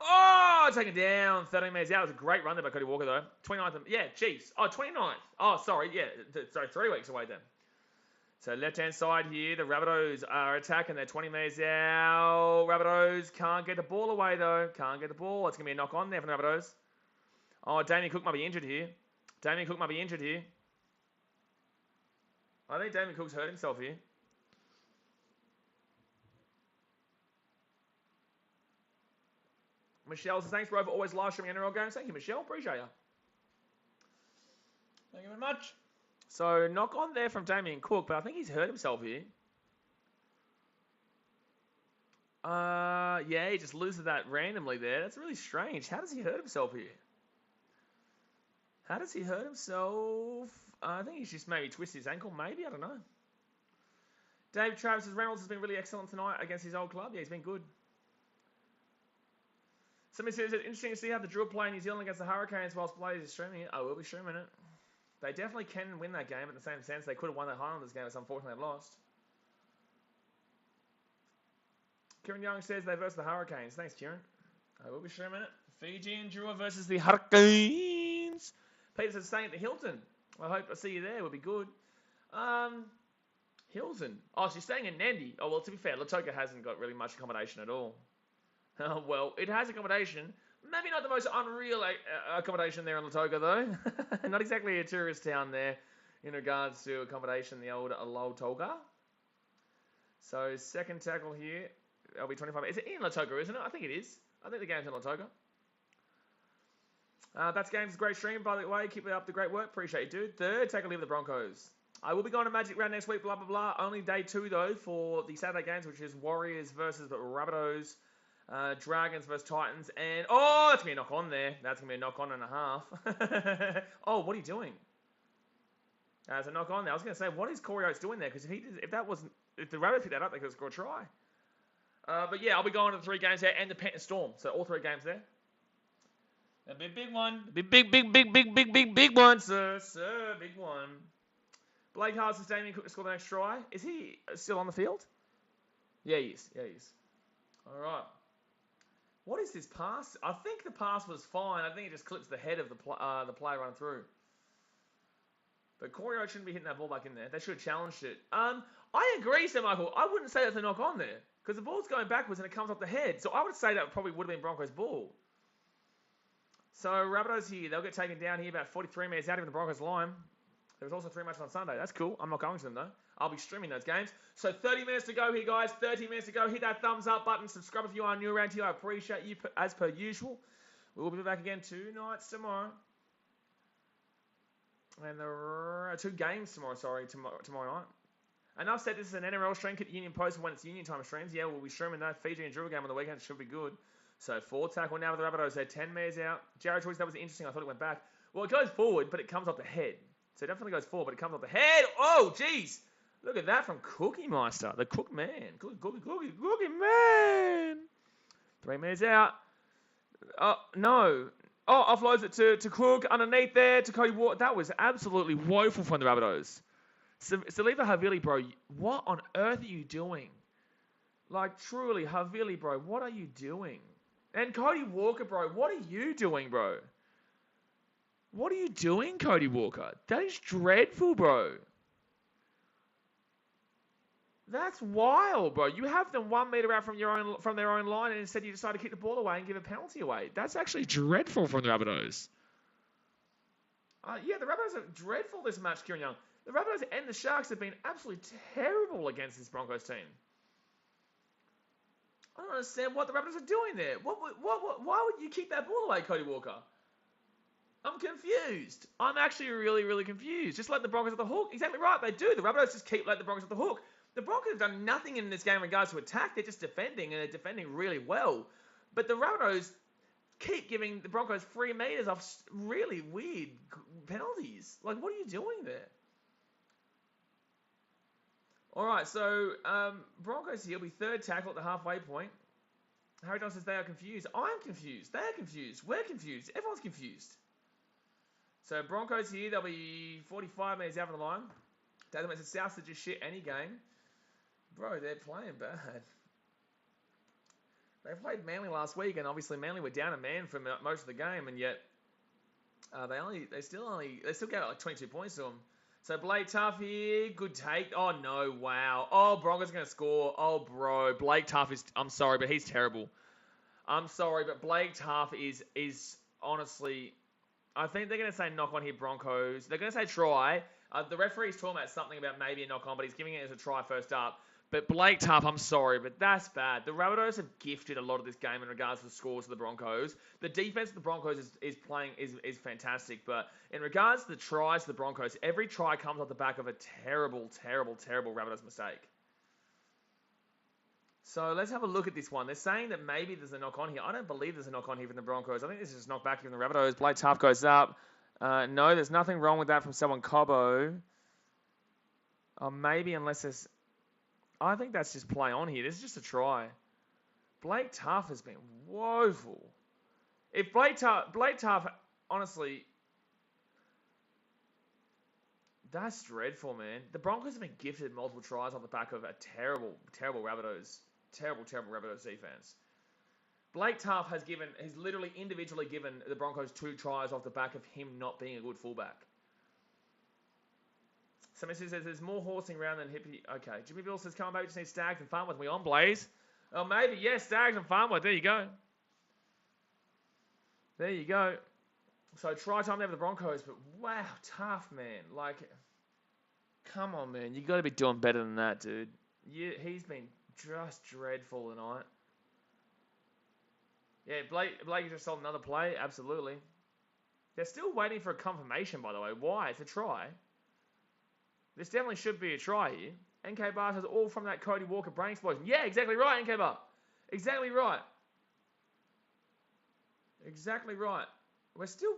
Oh, taken down, 13 metres out. It was a great run there by Cody Walker, though. 29th, yeah, Chiefs. Oh, 29th. Oh, sorry, yeah, sorry, 3 weeks away then. So left-hand side here, the Rabbitohs are attacking. They're 20 metres out. Rabbitohs can't get the ball away, though. Can't get the ball. It's going to be a knock on there for the Rabbitohs. Oh, Damien Cook might be injured here. I think Damien Cook's hurt himself here. Michelle says, thanks, bro, for always live streaming NRL games. Thank you, Michelle. Appreciate you. Thank you very much. So, knock on there from Damien Cook, but I think he's hurt himself here. Yeah, he just loses that randomly there. That's really strange. How does he hurt himself here? How does he hurt himself? I think he's just maybe twisted his ankle, maybe. I don't know. Dave Travis says, Reynolds has been really excellent tonight against his old club. Yeah, he's been good. Somebody says, it's interesting to see how the Drill play in New Zealand against the Hurricanes whilst Blaze is streaming it. Oh, we'll be streaming it. They definitely can win that game in the same sense. They could have won that Highlanders game, but unfortunately they've lost. Kieran Young says they versus the Hurricanes. Thanks, Kieran. I will be streaming it. Fiji and Drua versus the Hurricanes. Peter says staying at the Hilton. I hope I see you there. It would be good. Hilton. Oh, she's staying in Nandi. Oh, well, to be fair, Lautoka hasn't got really much accommodation at all. Well, it has accommodation. Maybe not the most unreal accommodation there in Lautoka, though. Not exactly a tourist town there in regards to accommodation, the old Lautoka. So, second tackle here It'll be 25. Is it in Lautoka, isn't it? I think it is. I think the game's in Lautoka. That's game's great stream, by the way. Keep up the great work. Appreciate you, dude. Third, take a leave of the Broncos. I will be going to Magic Round next week, blah, blah, blah. Only day 2, though, for the Saturday games, which is Warriors versus the Rabbitohs, Dragons versus Titans, and... Oh, that's going to be a knock-on there. That's going to be a knock-on and a half. Oh, what are you doing? There's a knock-on there. I was going to say, what is Corey Oates doing there? Because if the Rabbitohs picked that up, they could score a try. But yeah, I'll be going to the 3 games there and the Panther Storm. So all 3 games there. A big one. Big one, sir. Big one. Blake Hart is Damien Cook to score the next try. Is he still on the field? Yeah, he is. All right. What is this pass? I think the pass was fine. I think it just clips the head of the player running through. But Corey Oates shouldn't be hitting that ball back in there. They should have challenged it. I agree, Sir Michael. I wouldn't say that's a knock on there. Because the ball's going backwards and it comes off the head. So I would say that probably would have been Broncos' ball. So Rabbitohs here. They'll get taken down here about 43 metres out of the Broncos line. There was also 3 matches on Sunday. That's cool. I'm not going to them, though. I'll be streaming those games. So 30 minutes to go here, guys. 30 minutes to go. Hit that thumbs up button. Subscribe if you are new around here. I appreciate you as per usual. We will be back again 2 nights tomorrow. And there are 2 games tomorrow, tomorrow night. And I've said this is an NRL stream. Keep the Union posted when it's Union time streams. Yeah, we'll be streaming that Fiji and Dribble game on the weekend. It should be good. So 4 tackle now with the Rabbitohs. They're 10 metres out. Jared Choice, that was interesting. I thought it went back. Well, it goes forward, but it comes off the head. So it definitely goes forward, but it comes off the head. Oh, jeez. Look at that from Cookie Meister. The Cook Man. Cookie Man. 3 metres out. Oh, no. Oh, offloads it to Cook. Underneath there to Cody Ward. That was absolutely woeful from the Rabbitohs. Saliva Havili, bro. What on earth are you doing? Like, truly, Havili, bro. What are you doing? And Cody Walker, bro. What are you doing, bro? What are you doing, Cody Walker? That is dreadful, bro. That's wild, bro. You have them 1 metre out from their own line, and instead you decide to kick the ball away and give a penalty away. That's actually dreadful from the Rabbitohs. Yeah, the Rabbitohs are dreadful this match, Kieran Young. The Rabbitohs and the Sharks have been absolutely terrible against this Broncos team. I don't understand what the Rabbitohs are doing there. Why would you kick that ball away, Cody Walker? I'm confused. I'm actually really, really confused. Just let the Broncos at the hook. Exactly right, they do. The Rabbitohs just keep letting the Broncos at the hook. The Broncos have done nothing in this game in regards to attack. They're just defending, and they're defending really well. But the Rabbitohs keep giving the Broncos 3 metres off really weird penalties. Like, what are you doing there? All right, so Broncos here will be 3rd tackle at the halfway point. Harry John says they are confused. I'm confused. They are confused. We're confused. Everyone's confused. So Broncos here, they'll be 45 metres out of the line. Doesn't matter. South Sydney just shit any game. Bro, they're playing bad. They played Manly last week, and obviously Manly were down a man for most of the game, and yet they still got like 22 points to them. So Blake Tough here, good take. Oh no, wow. Oh, Broncos going to score. Oh, bro, Blake Tough is. I'm sorry, but he's terrible. I'm sorry, but Blake Tough is honestly. I think they're going to say knock on here, Broncos. They're going to say try. The referee's talking about something about maybe a knock on, but he's giving it as a try first up. But Blake Tough, I'm sorry, but that's bad. The Rabbitohs have gifted a lot of this game in regards to the scores of the Broncos. The defense of the Broncos is fantastic, but in regards to the tries of the Broncos, every try comes off the back of a terrible, terrible, terrible Rabbitohs mistake. So let's have a look at this one. They're saying that maybe there's a knock on here. I don't believe there's a knock on here from the Broncos. I think this is just knocked back from the Rabbitohs. Blake Tough goes up. No, there's nothing wrong with that from someone Cobbo. Maybe unless there's... I think that's just play on here. This is just a try. Blake Tough has been woeful. If Blake Tough, honestly... That's dreadful, man. The Broncos have been gifted multiple tries off the back of a terrible, terrible Rabbitohs. Terrible, terrible Rabbitohs defense. Blake Tough has literally individually given the Broncos 2 tries off the back of him not being a good fullback. Somebody says there's more horsing around than hippie. Okay, Jimmy Bill says, come on, baby, just need Stags and Farmworth. We on, Blaze? Oh, maybe, yes, Stags and Farmworth. There you go. There you go. So try time there for the Broncos, but wow, Tough, man. Like, come on, man. You got to be doing better than that, dude. He's been Just dreadful tonight. Yeah, Blake just sold another play. Absolutely. They're still waiting for a confirmation, by the way. Why? It's a try. This definitely should be a try here. NK Bar says all from that Cody Walker brain explosion. Yeah, exactly right, NK Bar. Exactly right. Exactly right. We're still...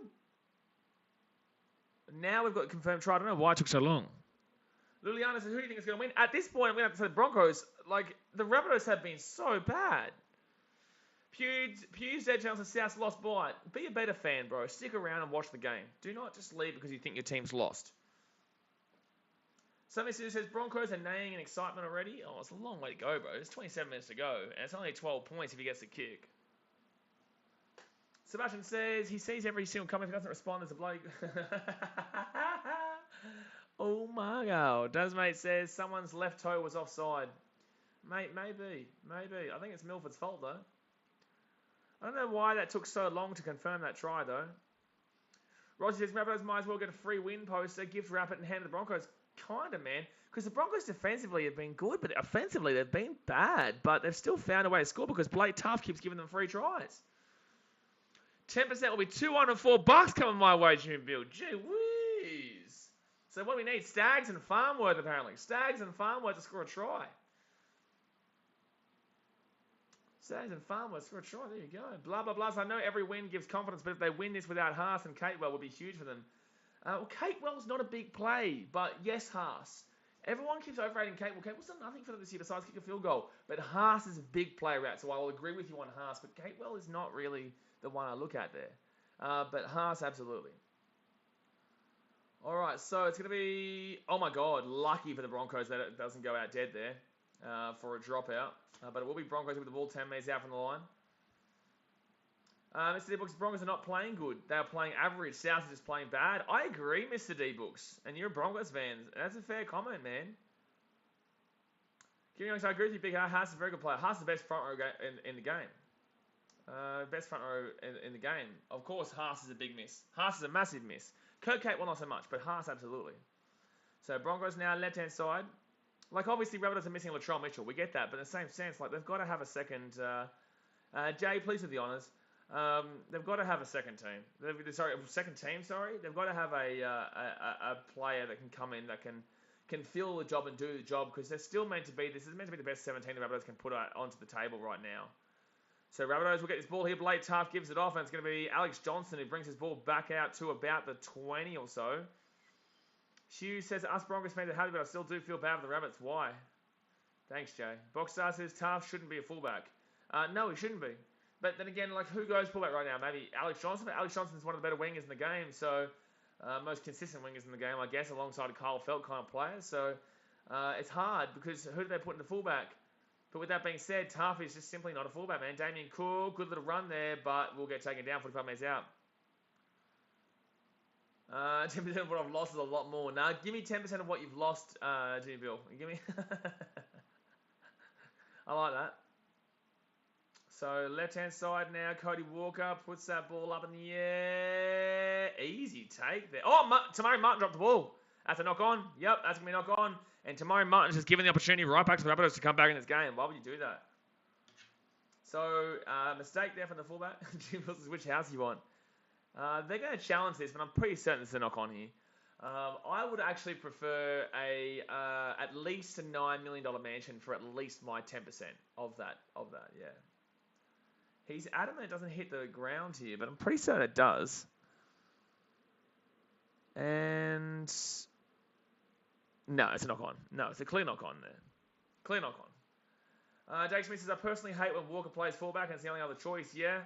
Now we've got a confirmed try. I don't know why it took so long. Liliana says, who do you think is going to win? At this point, I'm going to have to say the Broncos. Like, the Rabbitohs have been so bad. Pew's Dead Channel says, South's lost by it. Be a better fan, bro. Stick around and watch the game. Do not just leave because you think your team's lost. Somebody says Broncos are neighing in excitement already. Oh, it's a long way to go, bro. There's 27 minutes to go, and it's only 12 points if he gets the kick. Sebastian says he sees every single comment. If he doesn't respond, there's a bloke. Oh my God. Dasmate says someone's left toe was offside. Mate, maybe. I think it's Milford's fault, though. I don't know why that took so long to confirm that try, though. Roger says Rabbitohs might as well get a free win poster, gift wrap it, and hand to the Broncos. Kind of, man. Because the Broncos defensively have been good, but offensively they've been bad. But they've still found a way to score because Blake Tough keeps giving them free tries. 10% will be $204 coming my way, June Bill. Gee whiz. So what do we need? Stags and Farnworth, apparently. Stags and Farnworth to score a try. Stags and Farnworth score a try. There you go. Blah, blah, blah. So I know every win gives confidence, but if they win this without Haas and Catewell, would be huge for them. Well, Catewell's not a big play, but yes, Haas. Everyone keeps overrating Catewell. Catewell's done nothing for them this year besides kick a field goal. But Haas is a big play route, so I will agree with you on Haas. But Catewell is not really the one I look at there. But Haas, absolutely. All right, so it's going to be, oh my God, lucky for the Broncos that it doesn't go out dead there for a dropout. But it will be Broncos with the ball 10 metres out from the line. Mr. D-Books, Broncos are not playing good. They are playing average. South is just playing bad. I agree, Mr. D-Books. And you're a Broncos fan. That's a fair comment, man. I agree with you, Big Haas is a very good player. Haas is the best front row in the game. Best front row in the game. Of course, Haas is a big miss. Haas is a massive miss. Kurt Kate, well, not so much, but Haas, absolutely. So, Broncos now left-hand side. Like, obviously, Rabbitohs are missing Latrell Mitchell. We get that, but in the same sense, like, they've got to have a second... Jay, please with the honours. They've got to have a second team. Second team. They've got to have a player that can come in that can fill the job and do the job because they're still meant to be. This is meant to be the best 17 the Rabbitohs can put onto the table right now. So Rabbitohs will get this ball here. Blake Tough gives it off, and it's going to be Alex Johnson who brings his ball back out to about the 20 or so. Hugh says, us Broncos fans are happy, but I still do feel bad for the Rabbits. Why? Thanks, Jay. Boxstar says Tough shouldn't be a fullback. No, he shouldn't be. But then again, like, who goes fullback right now? Maybe Alex Johnson. But Alex Johnson's one of the better wingers in the game, so most consistent wingers in the game, I guess, alongside a Kyle Felt kind of player. So it's hard because who do they put in the fullback? But with that being said, Tough is just simply not a fullback, man. Damien Cook, good little run there, but will get taken down 45 metres out. 10% of what I've lost is a lot more. Nah, give me 10% of what you've lost, Jimmy Bill. Give me. I like that. So left-hand side now, Cody Walker puts that ball up in the air. Easy take there. Oh, Tamari Martin dropped the ball. That's a knock-on. Yep, that's going to be a knock-on. And Tamari Martin's just given the opportunity right back to the Rabbitohs to come back in this game. Why would you do that? So, mistake there from the fullback. Which house you want? They're going to challenge this, but I'm pretty certain it's a knock-on here. I would actually prefer at least a $9 million mansion for at least my 10% of that, yeah. He's adamant it doesn't hit the ground here, but I'm pretty certain it does. And... no, it's a knock-on. No, it's a clear knock-on there. Clear knock-on. Jake Smith says, I personally hate when Walker plays fullback, and it's the only other choice. Yeah,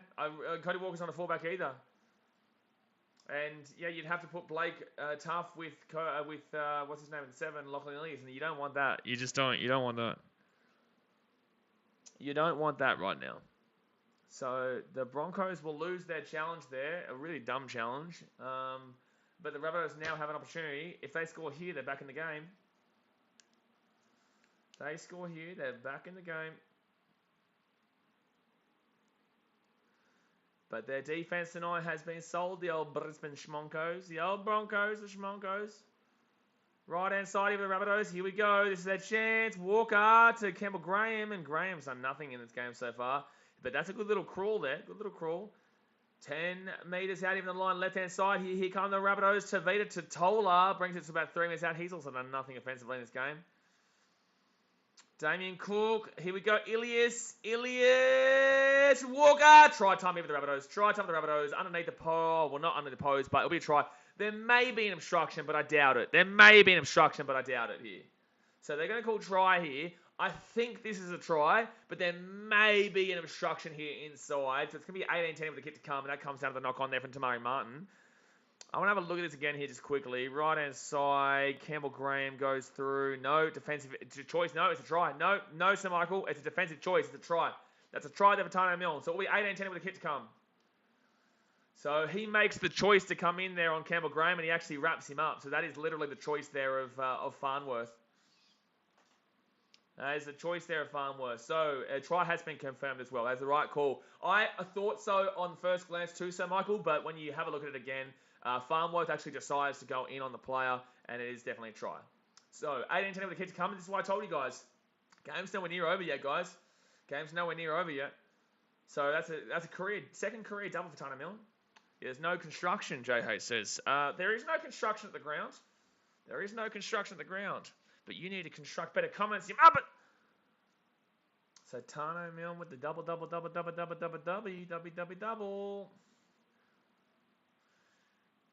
Cody Walker's not a fullback either. And, yeah, you'd have to put Blake Tough with what's his name in 7, Lachlan Elliott, and you don't want that. You just don't. You don't want that. You don't want that right now. So the Broncos will lose their challenge there, a really dumb challenge. But the Rabbitohs now have an opportunity. If they score here, they're back in the game. They score here, they're back in the game. But their defense tonight has been sold. The old Brisbane Schmonkos. The old Broncos, the Schmonkos. Right-hand side of the Rabbitohs. Here we go. This is their chance. Walker to Campbell Graham. And Graham's done nothing in this game so far. But that's a good little crawl there. Good little crawl. 10 metres out even the line. Left-hand side. Here come the Rabbitohs. Tavita to Tola. Brings it to about 3 metres out. He's also done nothing offensively in this game. Damien Cook. Here we go. Ilias. Walker. Try time here for the Rabbitohs. Try time for the Rabbitohs. Underneath the pole. Well, not underneath the post, but it'll be a try. There may be an obstruction, but I doubt it. There may be an obstruction, but I doubt it here. So they're going to call try here. I think this is a try, but there may be an obstruction here inside. So it's going to be 18-10 with the kick to come, and that comes down to the knock on there from Tamari Martin. I want to have a look at this again here just quickly. Right-hand side, Campbell Graham goes through. No, defensive choice. No, it's a try. No, Sir Michael. It's a defensive choice. It's a try. That's a try there for Tano Milne. So it'll be 18-10 with the kick to come. So he makes the choice to come in there on Campbell Graham, and he actually wraps him up. So that is literally the choice there of Farnworth. That is the choice there of Farnworth. So a try has been confirmed as well. That's the right call. I thought so on first glance too, Sir Michael, but when you have a look at it again, Farnworth actually decides to go in on the player, and it is definitely a try. So 18-10 with the kick to come. This is why I told you guys. Game's nowhere near over yet, guys. Game's nowhere near over yet. So that's a second career double for Tana Milne. There's no construction, JH says. There is no construction at the ground. There is no construction at the ground. But you need to construct better comments. So Tano Milne with the double.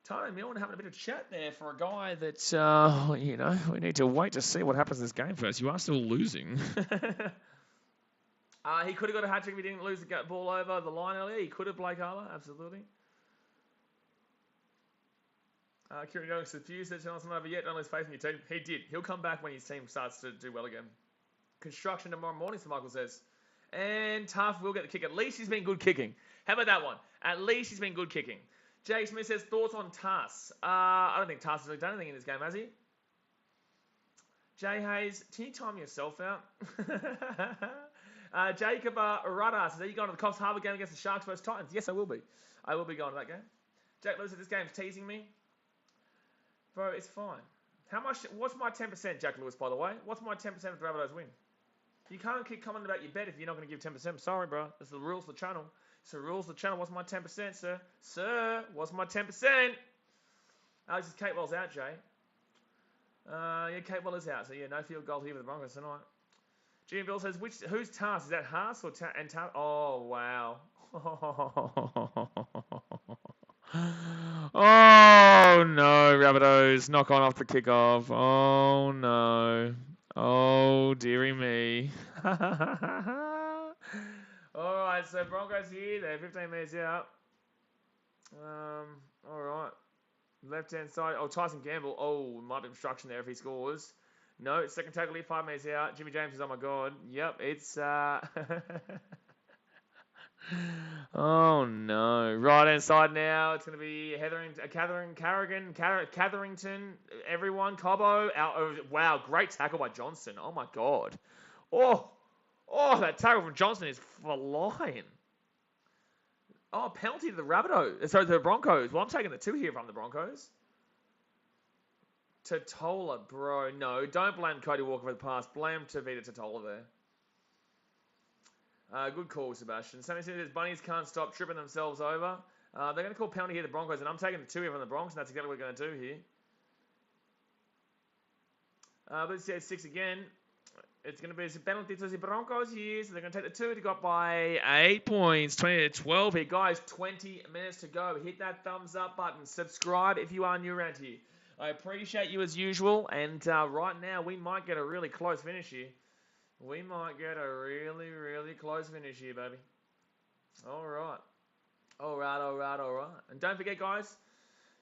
Tano Milne having a bit of chat there for a guy that, we need to wait to see what happens in this game first. You are still losing. He could have got a hat-trick if he didn't lose the ball over the line earlier. He could have, Blake Harler, absolutely. Kieran Young says, "Fuse said Johnson over yet, not his face in your team." He did. He'll come back when his team starts to do well again. Construction tomorrow morning, Sir Michael says. And Tough will get the kick. At least he's been good kicking. How about that one? At least he's been good kicking. Jay Smith says, thoughts on Tass? I don't think Tass has really done anything in this game, has he? Jay Hayes, can you time yourself out? Jacob Rudder says, are you going to the Coffs Harbour game against the Sharks vs Titans? Yes, I will be. I will be going to that game. Jack Lewis said, this game's teasing me. Bro, it's fine. What's my 10%, Jack Lewis, by the way? What's my 10% if the Rabbitohs win? You can't keep commenting about your bet if you're not going to give 10%. Sorry, bro. That's the rules of the channel. It's the rules of the channel. What's my 10%, sir? Sir, what's my 10%? Alex says Catewell's out, Jay. Yeah, Catewell is out. So, yeah, no field goal here for the Broncos tonight. Jimmy Bill says, who's Tass? Is that Haas or Tass? Oh, wow. Oh, no, Rabbitohs. Knock on off the kickoff. Oh, no. Oh, dearie me. All right, so Broncos here. They're 15 metres out. All right. Left-hand side. Oh, Tyson Gamble. Oh, might be obstruction there if he scores. No, second tackle here, 5 metres out. Jimmy James is, oh, my God. Yep, it's... Oh, no. Right-hand side now. It's going to be Catherington, everyone. Cobbo. Wow, great tackle by Johnston. Oh, my God. Oh, that tackle from Johnston is flying. Oh, penalty to the Rabbitohs. Sorry, the Broncos. Well, I'm taking the 2 here from the Broncos. Totola, bro. No, don't blame Cody Walker for the pass. Blame Tavita Totola there. Good call, Sebastian. Sammy says Bunnies can't stop tripping themselves over. They're going to call penalty here, the Broncos, and I'm taking the 2 here from the Bronx, and that's exactly what we're going to do here. But it's 6 again. It's going to be a penalty to the Broncos here, so they're going to take the 2 to go up by 8 points, 20-12 here. Guys, 20 minutes to go. Hit that thumbs up button. Subscribe if you are new around here. I appreciate you as usual, and right now we might get a really close finish here. We might get a really, really close finish here, baby. All right. And don't forget, guys,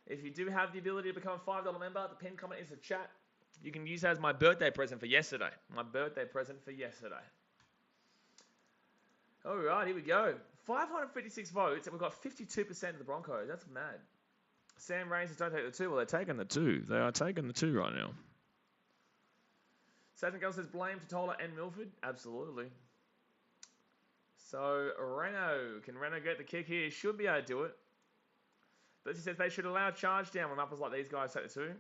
if you do have the ability to become a $5 member, the pinned comment is the chat. You can use that as my birthday present for yesterday. All right, here we go. 556 votes, and we've got 52% of the Broncos. That's mad. Sam Raines says, don't take the 2. Well, they're taking the 2. They are taking the 2 right now. Satan Girl says, blame Totola and Milford. Absolutely. So, Reno. Can Reno get the kick here? Should be able to do it. But she says they should allow charge down when uppers like these guys take the 2.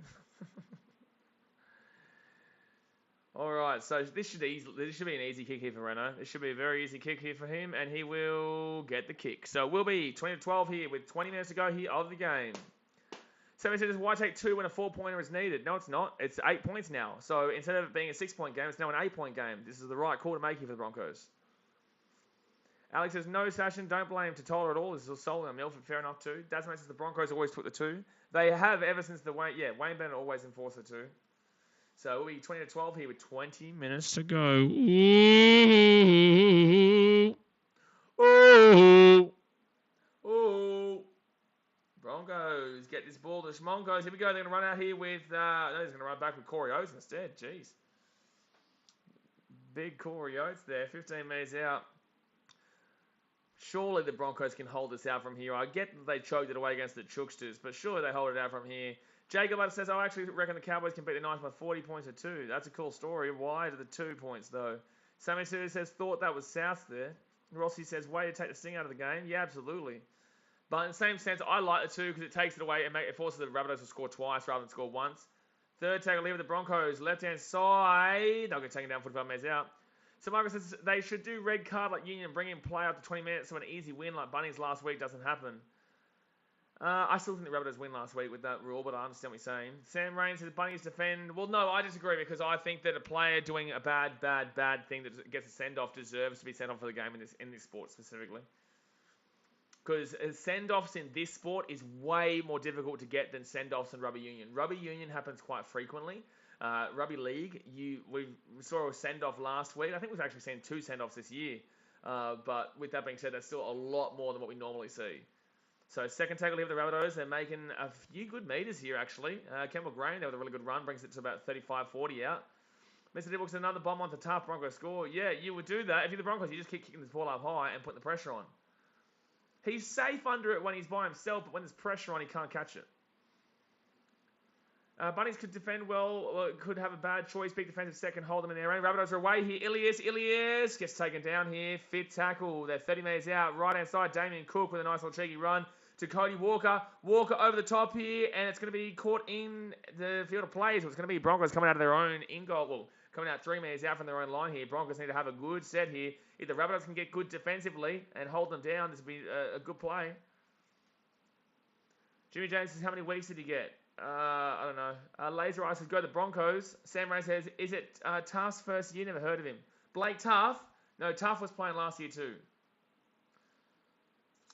All right, so this should be an easy kick here for Reno. This should be a very easy kick here for him, and he will get the kick. So we'll be 20-12 here with 20 minutes to go here of the game. So he says, why take 2 when a 4-pointer is needed? No, it's not. It's 8 points now. So instead of it being a 6-point game, it's now an 8-point game. This is the right call to make here for the Broncos. Alex says, no, Sashin, don't blame Totola at all. This is solely on Milford. Fair enough, too. Dasman says the Broncos always took the 2. They have ever since Wayne Bennett always enforced the 2. So we'll be 20-12 here with 20 minutes to go. Ooh. Ooh. Ooh. Broncos get this ball to Schmonkos. Here we go. They're going to run out here with... no, he's going to run back with Corey Oates instead. Jeez. Big Corey Oates there. 15 metres out. Surely the Broncos can hold this out from here. I get that they choked it away against the Chooksters, but surely they hold it out from here. Jacob says, I actually reckon the Cowboys can beat the Knights by 40 points or 2. That's a cool story. Why to the 2 points, though? Sammy Sue says, thought that was South there. Rossi says, way to take the sting out of the game. Yeah, absolutely. But in the same sense, I like the 2 because it takes it away and it forces the Rabbitohs to score twice rather than score once. Third tackle here with the Broncos. Left-hand side. They'll get taken down 45 metres out. So Michael says they should do red card like Union and bring in play up to 20 minutes so an easy win like Bunnies last week doesn't happen. I still think the Rabbitohs win last week with that rule, but I understand what you're saying. Sam Rain says Bunnies defend. Well, no, I disagree because I think that a player doing a bad thing that gets a send-off deserves to be sent off for the game in this sport specifically. Because send-offs in this sport is way more difficult to get than send-offs in rugby union. Rugby union happens quite frequently. Rugby league, we saw a send-off last week. I think we've actually seen 2 send-offs this year. But with that being said, that's still a lot more than what we normally see. So second tackle here with the Rabbitohs. They're making a few good meters here, actually. Campbell Grain, there with a really good run, brings it to about 35-40 out. Mr. Dibbles, another bomb on the tough Broncos score. Yeah, you would do that. If you're the Broncos, you just keep kicking this ball up high and putting the pressure on. He's safe under it when he's by himself, but when there's pressure on, he can't catch it. Bunnies could defend well, could have a bad choice. Big defensive second, hold them in their own. Rabbitohs are away here. Ilias gets taken down here. Fit tackle. They're 30 metres out. Right-hand side, Damien Cook with a nice little cheeky run to Cody Walker. Walker over the top here, and it's going to be caught in the field of play. So it's going to be Broncos coming out of their own in-goal. Well, coming out 3 metres out from their own line here. Broncos need to have a good set here. If the Rabbitohs can get good defensively and hold them down, this will be a good play. Jimmy James says, how many weeks did he get? I don't know. Laser Eye says, go to the Broncos. Sam Ray says, is it Tuff's first year? Never heard of him. Blake Tuff? No, Tuff was playing last year too.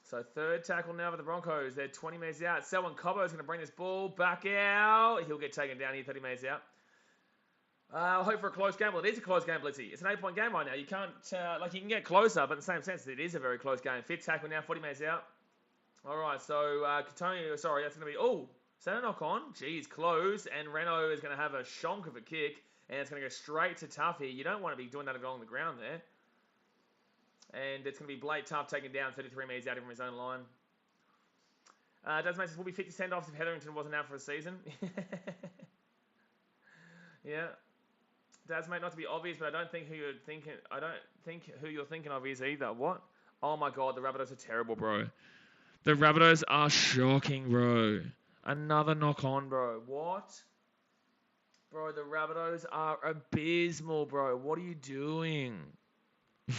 So third tackle now for the Broncos. They're 20 metres out. Selwyn Cobbo is going to bring this ball back out. He'll get taken down here 30 metres out. I'll hope for a close game. Well, it is a close game, Blitzy. It's an 8-point game right now. You can't, you can get closer, but in the same sense, it is a very close game. Fifth tackle now, 40 metres out. All right, so Katoni, sorry, that's going to be, is that a knock on? Geez, close, and Reno is going to have a shonk of a kick, and it's going to go straight to Tuff here. You don't want to be doing that along the ground there. And it's going to be Blake Tuff taken down 33 metres out from his own line. Does make sense, will be 50 send-offs if Hetherington wasn't out for a season. Yeah. Daz, mate, not to be obvious, but I don't think who you're thinking of is either. What? Oh my God, the Rabbitohs are terrible, bro. The Rabbitohs are shocking, bro. Another knock on, bro. What? Bro, the Rabbitohs are abysmal, bro. What are you doing?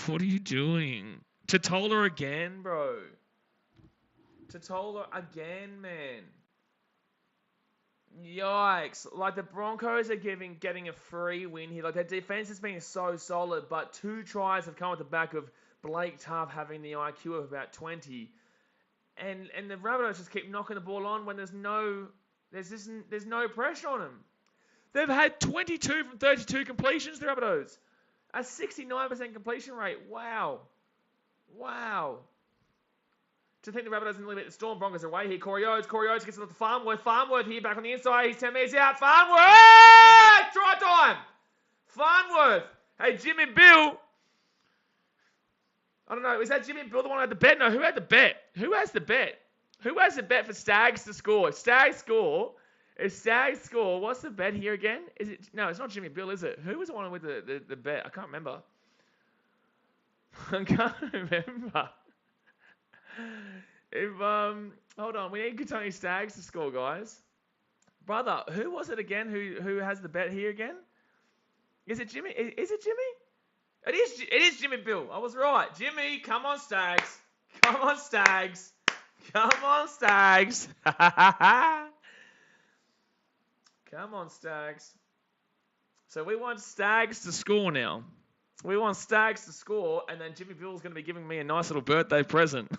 What are you doing? Totola again, bro. Totola again, man. Yikes. Like, the Broncos are getting a free win here. Like, their defense has been so solid, but 2 tries have come at the back of Blake Tuff having the IQ of about 20. And the Rabbitohs just keep knocking the ball on when there's no pressure on them. They've had 22 from 32 completions, the Rabbitohs. A 69% completion rate. Wow. To think the Rabbitohs didn't limit the Storm. Broncos are away here. Corey Oates gets it to Farnworth. Farnworth here back on the inside. He's 10 metres out. Farnworth! Try time! Farnworth! Hey, Jimmy Bill. I don't know. Is that Jimmy Bill the one who had the bet? No, who had the bet? Who has the bet? Who has the bet for Stags to score? Stags score. If Stags score, what's the bet here again? Is it? No, it's not Jimmy Bill, is it? Who was the one with the bet? I can't remember. Hold on, we need Katoni Stags to score, guys. Brother, who was it again? Who has the bet here again? Is it Jimmy? Is it Jimmy? It is Jimmy Bill. I was right. Jimmy, come on, Stags. Come on, Stags. Come on, Stags. Come on, Stags. So we want Stags to score now. We want Stags to score, and then Jimmy Bill's going to be giving me a nice little birthday present.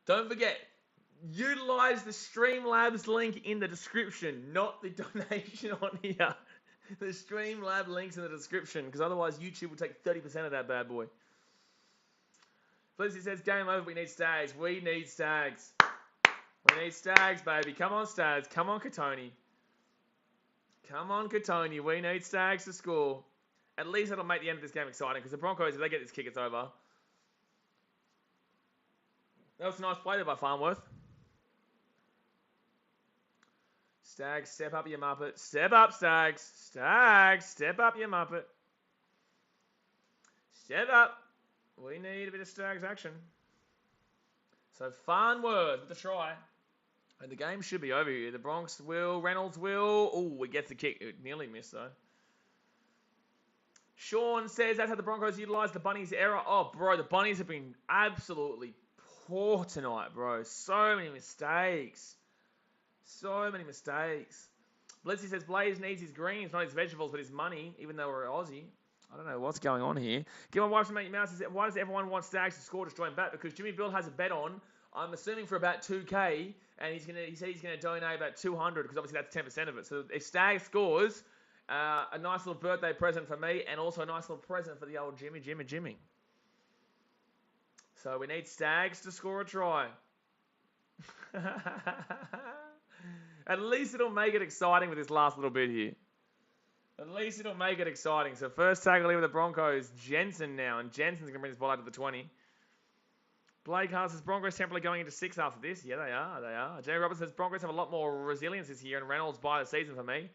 Don't forget, utilize the Streamlabs link in the description, not the donation on here. The Streamlab link's in the description, because otherwise YouTube will take 30% of that bad boy. Felicity says, game over, we need Stags. We need Stags. We need Stags, baby. Come on, Stags. Come on, Katoni. Come on, Katoni. We need Stags to score. At least that'll make the end of this game exciting, because the Broncos, if they get this kick, it's over. That was a nice play there by Farnworth. Stags, step up your Muppet. Step up, Stags. Stags, step up your Muppet. Step up. We need a bit of Stags action. So Farnworth with the try. And the game should be over here. The Bronx will, Reynolds will. Oh, it gets the kick. It nearly missed, though. Sean says that's how the Broncos utilise the Bunnies' error. Oh, bro, the Bunnies have been absolutely poor tonight, bro. So many mistakes. So many mistakes. Blitzy says Blaze needs his greens, not his vegetables, but his money, even though we're Aussie. I don't know what's going on here. Give my wife to make your mouse. Why does everyone want Stags to score to join bet? Because Jimmy Bill has a bet on, I'm assuming for about 2K, and he said he's going to donate about 200, because obviously that's 10% of it. So if Stag scores, a nice little birthday present for me, and also a nice little present for the old Jimmy. So we need Stags to score a try. At least it'll make it exciting with this last little bit here. At least it'll make it exciting. So first tackle here with the Broncos, Jensen now. And Jensen's going to bring this ball out to the 20. Blake Hart says Broncos temporarily going into 6 after this. Yeah, they are. Jamie Roberts says Broncos have a lot more resilience this year, and Reynolds by the season for me.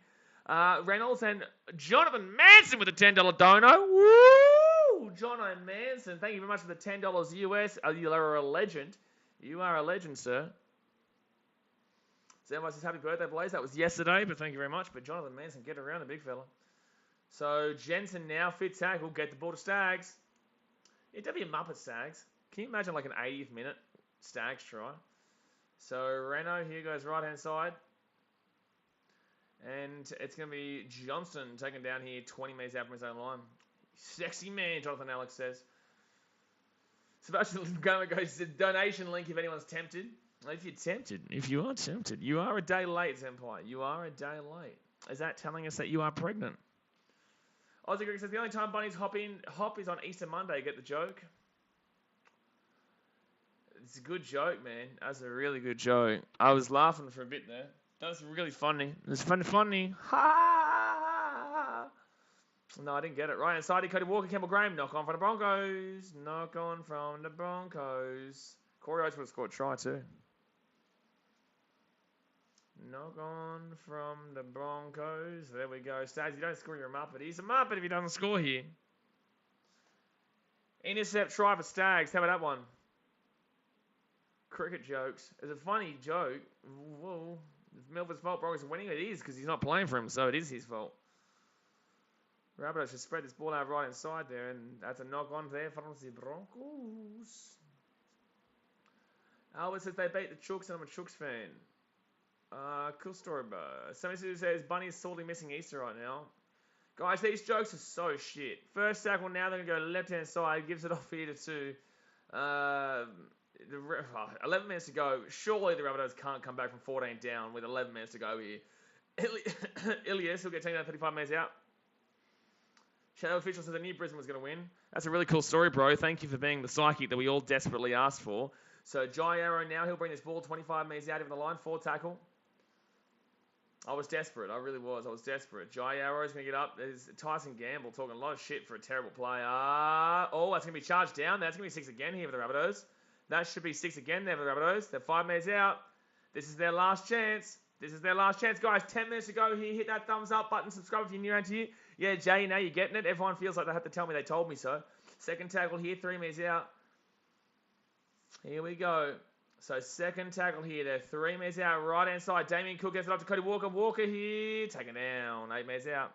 Reynolds and Jonathan Manson with a $10 dono. Woo! Jono Manson, thank you very much for the $10 US. You are a legend. You are a legend, sir. So everyone says happy birthday, Blaze. That was yesterday, but thank you very much. But Jonathan Manson, get around the big fella. So Jensen now, fit tackle, get the ball to Stags. It'd be a Muppet Stags. Can you imagine like an 80th minute Stags try? So Renault here goes right hand side. And it's going to be Johnston taken down here 20 metres out from his own line. Sexy man, Jonathan Alex says. Sebastian Goma goes, donation link if anyone's tempted. If you're tempted, if you are tempted, you are a day late, Senpai. You are a day late. Is that telling us that you are pregnant? Aussie Greg says, the only time bunnies hop is on Easter Monday. Get the joke? It's a good joke, man. That's a really good joke. I was laughing for a bit there. That's really funny. It's funny. Ha! No, I didn't get it. Right inside, Cody Walker, Campbell Graham. Knock on from the Broncos. Knock on from the Broncos. Corey Oates would have scored a try too. Knock on from the Broncos. There we go. Stags, you don't score, you're a Muppet. He's a Muppet if he doesn't score here. Intercept try for Stags. How about that one? Cricket jokes. It's a funny joke. Whoa. It's Melbourne's fault. Broncos are winning. It is because he's not playing for him, so it is his fault. Rabbitohs should spread this ball out right inside there, and that's a knock on there from the Broncos. Albert says they beat the Chooks, and I'm a Chooks fan. Cool story, bro. Somebody says Bunny is sorely missing Easter right now. Guys, these jokes are so shit. First tackle now, they're going to go left-hand side. Gives it off here to 11 minutes to go. Surely the Rabbitohs can't come back from 14 down with 11 minutes to go here. Ilias will get taken down 35 minutes out. Shadow Official says the New Brisbane was going to win. That's a really cool story, bro. Thank you for being the psychic that we all desperately asked for. So Jai Arrow now, he'll bring this ball 25 metres out of the line, 4 tackle. I was desperate. I really was. I was desperate. Jai Arrow's going to get up. There's Tyson Gamble talking a lot of shit for a terrible play. Oh, that's going to be charged down. That's going to be 6 again here for the Rabbitohs. That should be 6 again there for the Rabbitohs. They're 5 minutes out. This is their last chance. This is their last chance. Guys, 10 minutes to go here. Hit that thumbs up button. Subscribe if you're new around here. Yeah, Jay, now you're getting it. Everyone feels like they have to tell me they told me so. Second tackle here. 3 minutes out. Here we go. So second tackle here. They're 3 metres out. Right hand side. Damien Cook gets it up to Cody Walker. Walker here. Taken down. 8 metres out.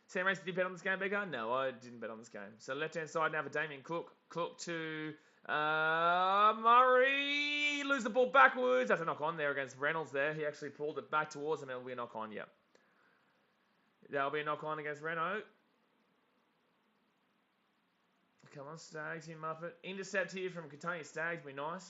Sam Race, did you bet on this game, Becca? No, I didn't bet on this game. So left hand side now for Damien Cook. Cook to Murray. Lose the ball backwards. That's a knock on there against Reynolds there. He actually pulled it back towards him. It'll be a knock on, yep. That'll be a knock on against Renault. Come on, Stags, you muppet. Intercept here from Katoni Stags. Be nice.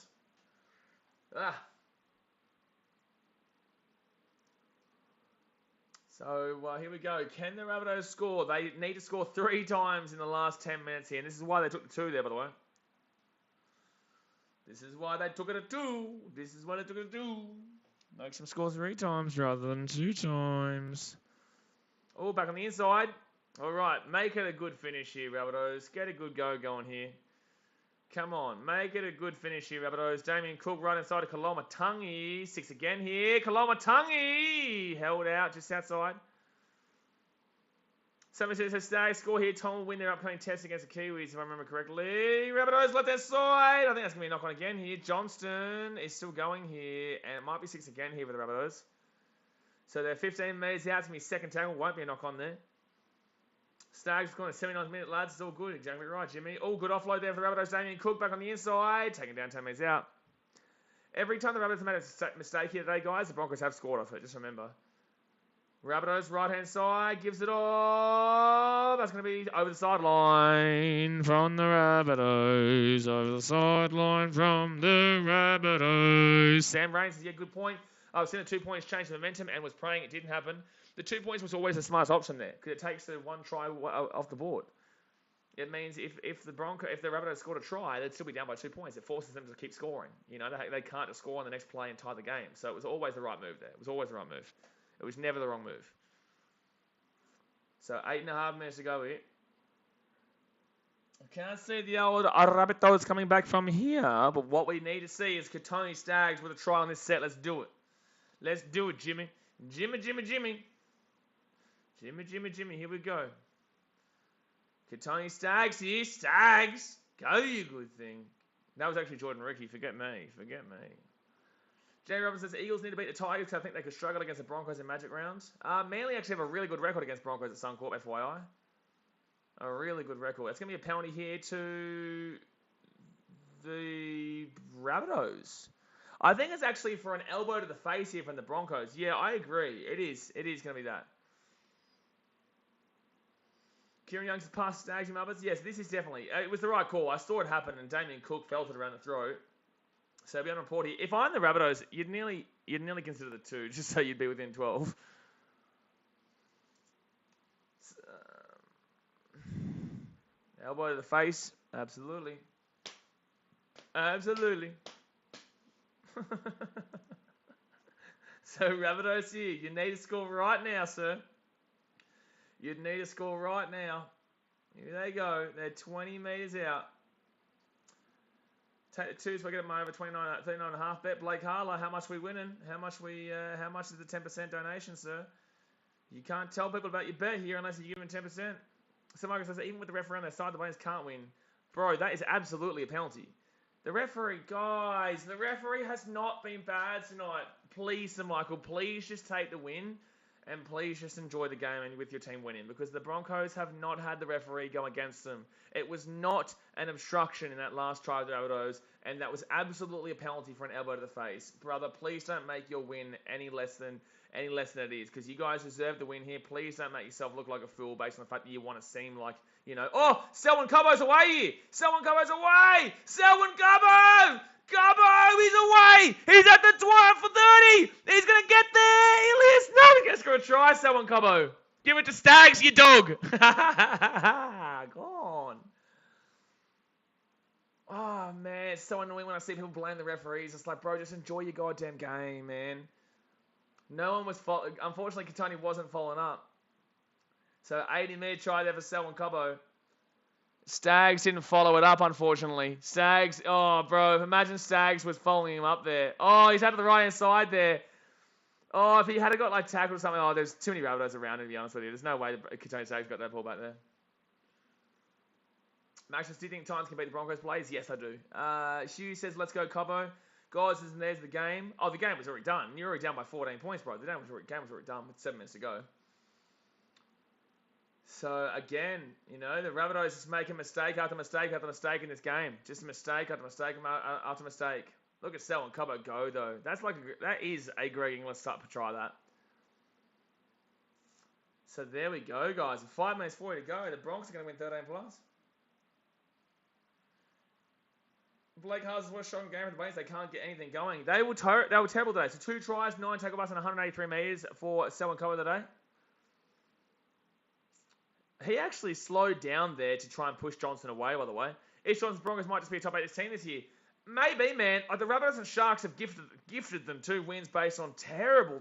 So here we go. Can the Rabbitohs score? They need to score 3 times in the last 10 minutes here. And this is why they took the 2 there, by the way. This is why they took it at 2. This is why they took it at 2. Make them score 3 times rather than 2 times. Oh, back on the inside. All right, make it a good finish here, Rabbitohs. Get a good go going here. Come on, make it a good finish here, Rabbitohs. Damien Cook right inside of Koloamatangi. 6 again here. Koloamatangi held out just outside. 7-6 Stag score here. Tom will win their upcoming test against the Kiwis, if I remember correctly. Rabbitohs left hand side. I think that's going to be a knock on again here. Johnston is still going here, and it might be 6 again here for the Rabbitohs. So they're 15 metres out. It's going to be second tackle. Won't be a knock on there. Stags scoring a 79th minute, lads. It's all good. Exactly right, Jimmy. All good offload there for the Rabbitohs. Damien Cook back on the inside. Taking down 10 metres out. Every time the Rabbitohs have made a mistake here today, guys, the Broncos have scored off it. Just remember. Rabbitohs right-hand side. Gives it off. That's going to be over the sideline from the Rabbitohs. Over the sideline from the Rabbitohs. Sam Raines says, yeah, good point. I was seeing the 2 points change the momentum and was praying it didn't happen. The 2 points was always the smartest option there because it takes the 1 try off the board. It means if the Rabbitohs scored a try, they'd still be down by 2 points. It forces them to keep scoring. You know, they can't just score on the next play and tie the game. So it was always the right move there. It was always the right move. It was never the wrong move. So 8.5 minutes to go here. I can't see the old Rabbitohs coming back from here, but what we need to see is Katoni Stags with a try on this set. Let's do it. Let's do it, Jimmy. Jimmy. Jimmy, here we go. Katoni Stags here. Stags! Go, you good thing. That was actually Jordan Ricky. Forget me. Jay Robbins says, Eagles need to beat the Tigers because I think they could struggle against the Broncos in Magic rounds. Manly actually have a really good record against Broncos at Suncorp, FYI. A really good record. It's going to be a penalty here to the Rabbitohs. I think it's actually for an elbow to the face here from the Broncos. Yeah, I agree. It is. It is going to be that. Kieran Young's past Stags and Muppets. Yes, this is definitely. It was the right call. I saw it happen, and Damien Cook felt it around the throat. So I'll be on report here. If I'm the Rabbitohs, you'd nearly consider the 2, just so you'd be within 12. Elbow to the face. Absolutely. So Rabbitohs here. You need to score right now, sir. You'd need to score right now. Here they go. They're 20 metres out. Take the 2 so I get them over 39.5 bet. Blake Harlow, how much we winning? How much is the 10% donation, sir? You can't tell people about your bet here unless you give them 10%. So Michael says, even with the referee on their side, the Waynes can't win. Bro, that is absolutely a penalty. The referee, guys, the referee has not been bad tonight. Please, Sir Michael, please just take the win. And please just enjoy the game and with your team winning. Because the Broncos have not had the referee go against them. It was not an obstruction in that last try of the Rabbitohs. And that was absolutely a penalty for an elbow to the face. Brother, please don't make your win any less than it is. Because you guys deserve the win here. Please don't make yourself look like a fool based on the fact that you want to seem like, you know, oh, Selwyn Cobbo's away here. Selwyn Cobbo's away. Selwyn Cobbo! Cobbo, he's away! He's at the 12 for 30! He's going to get there! He lives! No, he's going to score a try, Selwyn Cobbo. Give it to Stags, you dog! Go on. Oh, man, it's so annoying when I see people blame the referees. It's like, bro, just enjoy your goddamn game, man. No one was... Unfortunately, Katoni wasn't following up. So, 80-minute try there for Selwyn Cobbo. Stags didn't follow it up, unfortunately. Stags, oh, bro, imagine Stags was following him up there. Oh, he's out to the right-hand side there. Oh, if he had got, like, tackled or something, oh, there's too many Rabbitohs around, to be honest with you. There's no way that Katoni Stags got that ball back there. Max, do you think Titans can beat the Broncos Blaze? Yes, I do. Hugh says, let's go, Cobbo. Guys, there's the game. Oh, the game was already done. You're already down by 14 points, bro. The game was already done with 7 minutes to go. So, again, you know, the Rabbitohs just making mistake after mistake after mistake in this game. Just mistake after mistake after mistake. Look at Selwyn Cobbo go, though. That is a Greg Inglis type of try, that. So, there we go, guys. 5 minutes 40 to go. The Broncos are going to win 13 plus. Blake Haas' worst shot in the game for the Bunnies. They can't get anything going. They were terrible today. So 2 tries, 9 tackle busts, and 183 metres for Selwyn Cobbo today. He actually slowed down there to try and push Johnson away, by the way. East Johnson's Broncos might just be a top 8 team this year. Maybe, man. Like the Rabbitohs and Sharks have gifted them 2 wins based on terrible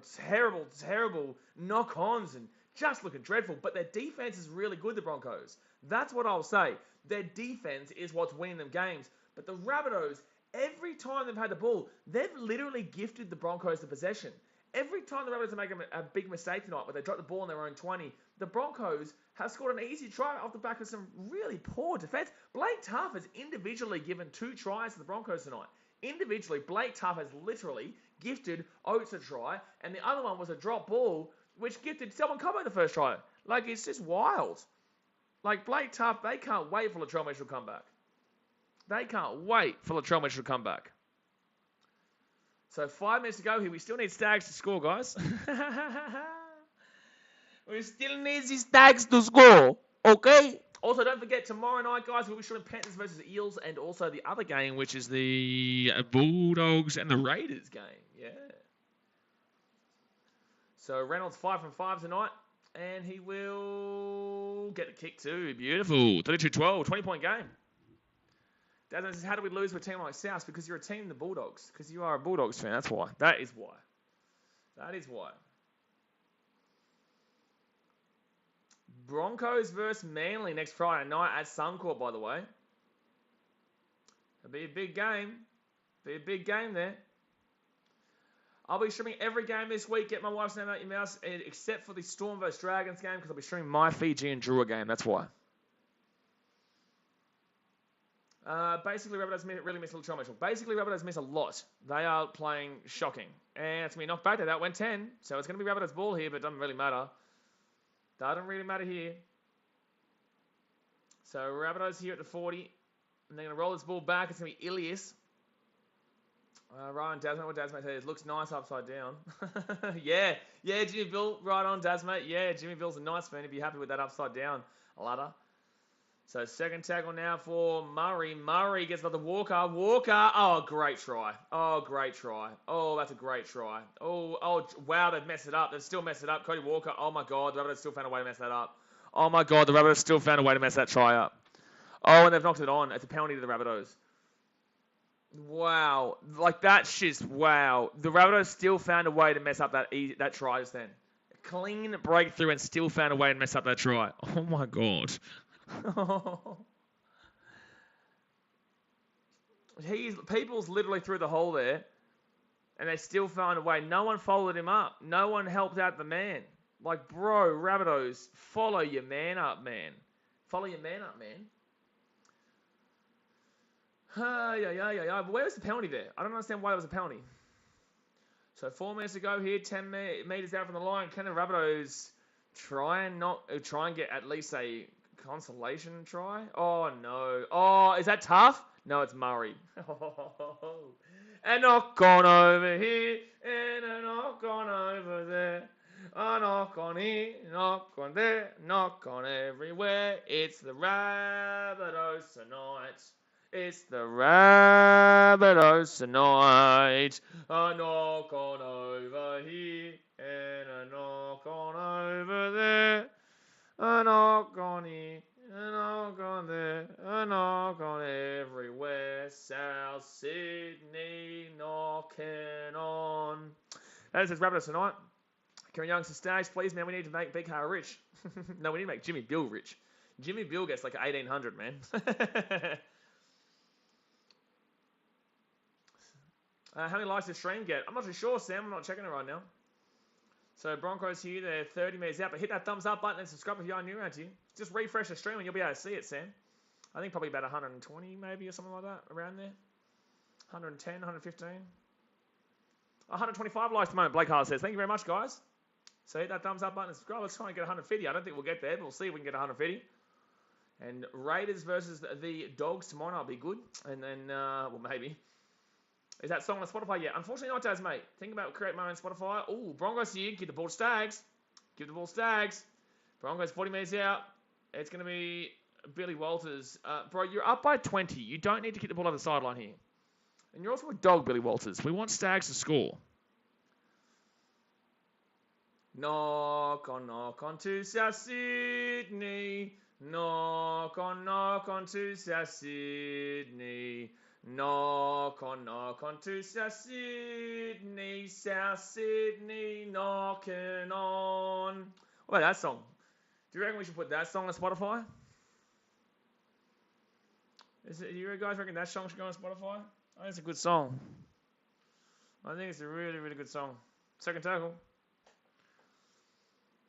knock-ons and just looking dreadful. But their defense is really good, the Broncos. That's what I'll say. Their defense is what's winning them games. But the Rabbitohs, every time they've had the ball, they've literally gifted the Broncos the possession. Every time the Rabbitohs are making a big mistake tonight, where they drop the ball in their own 20, the Broncos have scored an easy try off the back of some really poor defense. Blake Taaffe has individually given 2 tries to the Broncos tonight. Individually, Blake Taaffe has literally gifted Oates a try, and the other one was a drop ball, which gifted Selwyn Cobbo the first try. Like, it's just wild. Like, Blake Taaffe, they can't wait for Latrell Mitchell to come back. They can't wait for Latrell Mitchell to come back. So 5 minutes to go here. We still need Stags to score, guys. We still need the Stags to score. Okay? Also, don't forget, tomorrow night, guys, we'll be shooting Panthers versus Eels and also the other game, which is the Bulldogs and the Raiders game. Yeah. So Reynolds 5 from 5 tonight. And he will get the kick too. Beautiful. 32-12. 20-point game. Dad says, how do we lose with a team like South? Because you're a team in the Bulldogs. Because you are a Bulldogs fan. That's why. That is why. That is why. Broncos versus Manly next Friday night at Suncorp, by the way. It'll be a big game. Be a big game there. I'll be streaming every game this week. Get my wife's name out your mouth, except for the Storm vs Dragons game, because I'll be streaming my Fiji and Drua game. That's why. Basically, Rabbitohs really miss Latrell Mitchell. Basically, Rabbitohs miss a lot. They are playing shocking. And it's going to be knocked back there. That went 10. So it's going to be Rabbitohs ball here, but it doesn't really matter. Doesn't really matter here. So Rabbitohs here at the 40. And they're going to roll this ball back. It's going to be Ilias. Right on Dasmate. What Dasmate says. Looks nice upside down. Yeah, Jimmy Bill. Right on Dasmate. Yeah, Jimmy Bill's a nice fan. He'd be happy with that upside down ladder. So second tackle now for Murray. Murray gets another Walker. Walker. Oh, great try. Oh, great try. Oh, that's a great try. Oh, wow, they've messed it up. They've still messed it up. Cody Walker. Oh, my God. The Rabbitohs still found a way to mess that up. Oh, my God. The Rabbitohs still found a way to mess that try up. Oh, and they've knocked it on. It's a penalty to the Rabbitohs. Wow. Like, that's just, wow. The Rabbitohs still found a way to mess up that try just then. Clean breakthrough and still found a way to mess up that try. Oh, my God. People's literally through the hole there, and they still found a way. No one followed him up. No one helped out the man. Like, bro, Rabbitohs, follow your man up, man. Follow your man up, man. Yeah. But where was the penalty there? I don't understand why there was a penalty. So 4 minutes to go here, 10 meters out from the line. Can the Rabbitohs try and get at least a consolation try? Oh, no. Oh, is that tough? No, it's Murray. And knock on over here, and a knock on over there. A knock on here, knock on there, knock on everywhere. It's the Rabbitohs tonight. It's the Rabbitohs tonight. A knock on over here, and a knock on over there. A knock on here, a knock on there, a knock on everywhere. South Sydney knocking on. That says Rabbitohs tonight. Kieran Young says, Stags, please, man, we need to make BKR rich. No, we need to make Jimmy Bill rich. Jimmy Bill gets like 1,800, man. How many likes does stream get? I'm not too sure, Sam. I'm not checking it right now. So Broncos here, they're 30 minutes out. But hit that thumbs up button and subscribe if you are new around here. Just refresh the stream and you'll be able to see it, Sam. I think probably about 120 maybe or something like that, around there. 110, 115. 125 likes at the moment, Blake Hart says. Thank you very much, guys. So hit that thumbs up button and subscribe. Let's try and get 150. I don't think we'll get there, but we'll see if we can get 150. And Raiders versus the Dogs tomorrow night will be good. And then, well, maybe. Is that song on Spotify yet? Unfortunately not, Daz, mate. Think about creating my own Spotify. Oh, Broncos here. Give the ball to Stags. Give the ball to Stags. Broncos 40 metres out. It's going to be Billy Walters. Bro, you're up by 20. You don't need to kick the ball over the sideline here. And you're also a dog, Billy Walters. We want Stags to score. Knock on to South Sydney. Knock on to South Sydney. Knock on to South Sydney. South Sydney knocking on. What about that song? Do you reckon we should put that song on Spotify? You guys reckon that song should go on Spotify? I think it's a good song. I think it's a really, really good song. Second tackle.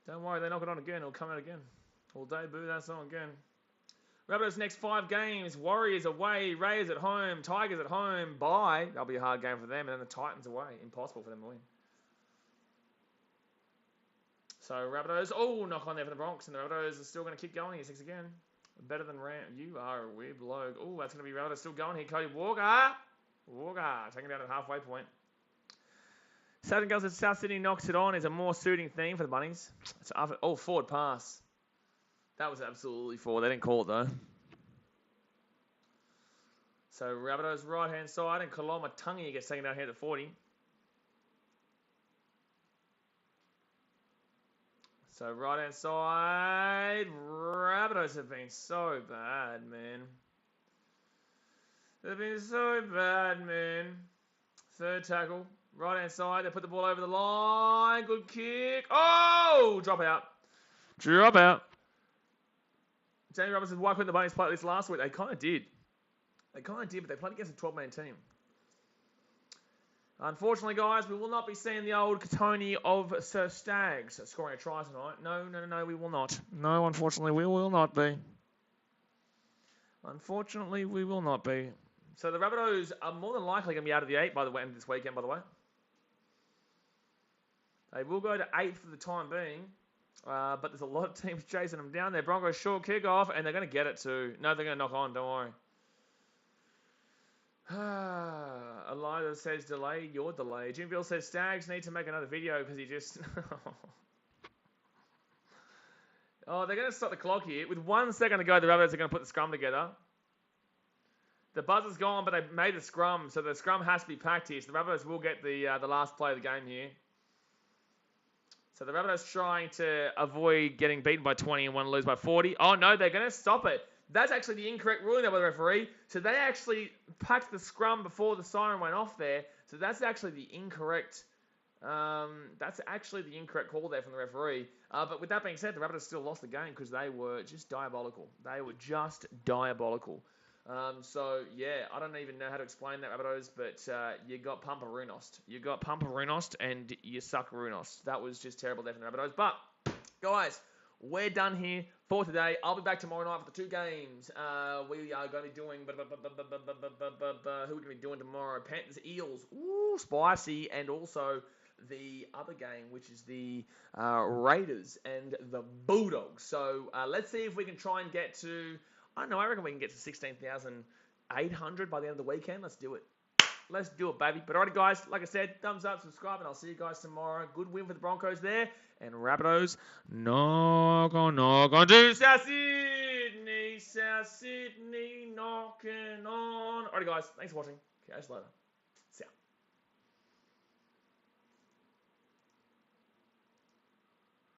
Don't worry, they knock it on again. It'll come out again. We'll debut that song again. Rabbitohs next 5 games. Warriors away, Raiders at home, Tigers at home. Bye. That'll be a hard game for them. And then the Titans away. Impossible for them to win. So Rabbitohs, knock on there for the Broncos. And the Rabbitohs are still going to keep going here. 6 again. Better than Ram. You are a weird bloke. Oh, that's going to be Rabbitohs still going here. Cody Walker. Taking it down at the halfway point. Southern Girls at South Sydney knocks it on is a more suiting theme for the Bunnies. It's forward pass. That was absolutely forward. They didn't call it though. So Rabbitohs right hand side and Kaloma Tungi gets taken down here at the 40. So right hand side, Rabbitohs have been so bad, man. They've been so bad, man. Third tackle, right hand side. They put the ball over the line. Good kick. Oh, drop out. Jamie Roberts says, why couldn't the Bunnies play this last week? They kind of did. But they played against a 12-man team. Unfortunately, guys, we will not be seeing the old Katoni of Sir Stags scoring a try tonight. No, we will not. No, unfortunately, we will not be. So the Rabbitohs are more than likely going to be out of the 8 by the end of this weekend, by the way. They will go to 8 for the time being. But there's a lot of teams chasing them down there. Broncos short kickoff, and they're going to get it too. No, they're going to knock on, don't worry. Eliza says delay, you're delayed. Jim Bill says Stags need to make another video because he just... Oh, they're going to stop the clock here. With 1 second to go, the Rabbitohs are going to put the scrum together. The buzzer's gone, but they've made the scrum, so the scrum has to be packed here. So the Rabbitohs will get the last play of the game here. So the Rabbitohs trying to avoid getting beaten by 20 and want to lose by 40. Oh, no, they're going to stop it. That's actually the incorrect ruling there by the referee. So they actually packed the scrum before the siren went off there. So that's actually the incorrect call there from the referee. But with that being said, the Rabbitohs still lost the game because they were just diabolical. So, yeah, I don't even know how to explain that, Rabbitohs, but you got Pumper-Runost. And you suck Runost. That was just terrible there from the Rabbitohs. But, guys, we're done here for today. I'll be back tomorrow night for the 2 games. We are going to be doing... who are we going to be doing tomorrow? Panthers, Eels. Ooh, spicy. And also the other game, which is the Raiders and the Bulldogs. So, let's see if we can try and get to... I don't know, I reckon we can get to 16,800 by the end of the weekend. Let's do it. Let's do it, baby. But alright, guys, like I said, thumbs up, subscribe, and I'll see you guys tomorrow. Good win for the Broncos there. And Rabbitohs, knock on to South Sydney, knocking on. Alright, guys, thanks for watching. Catch you later.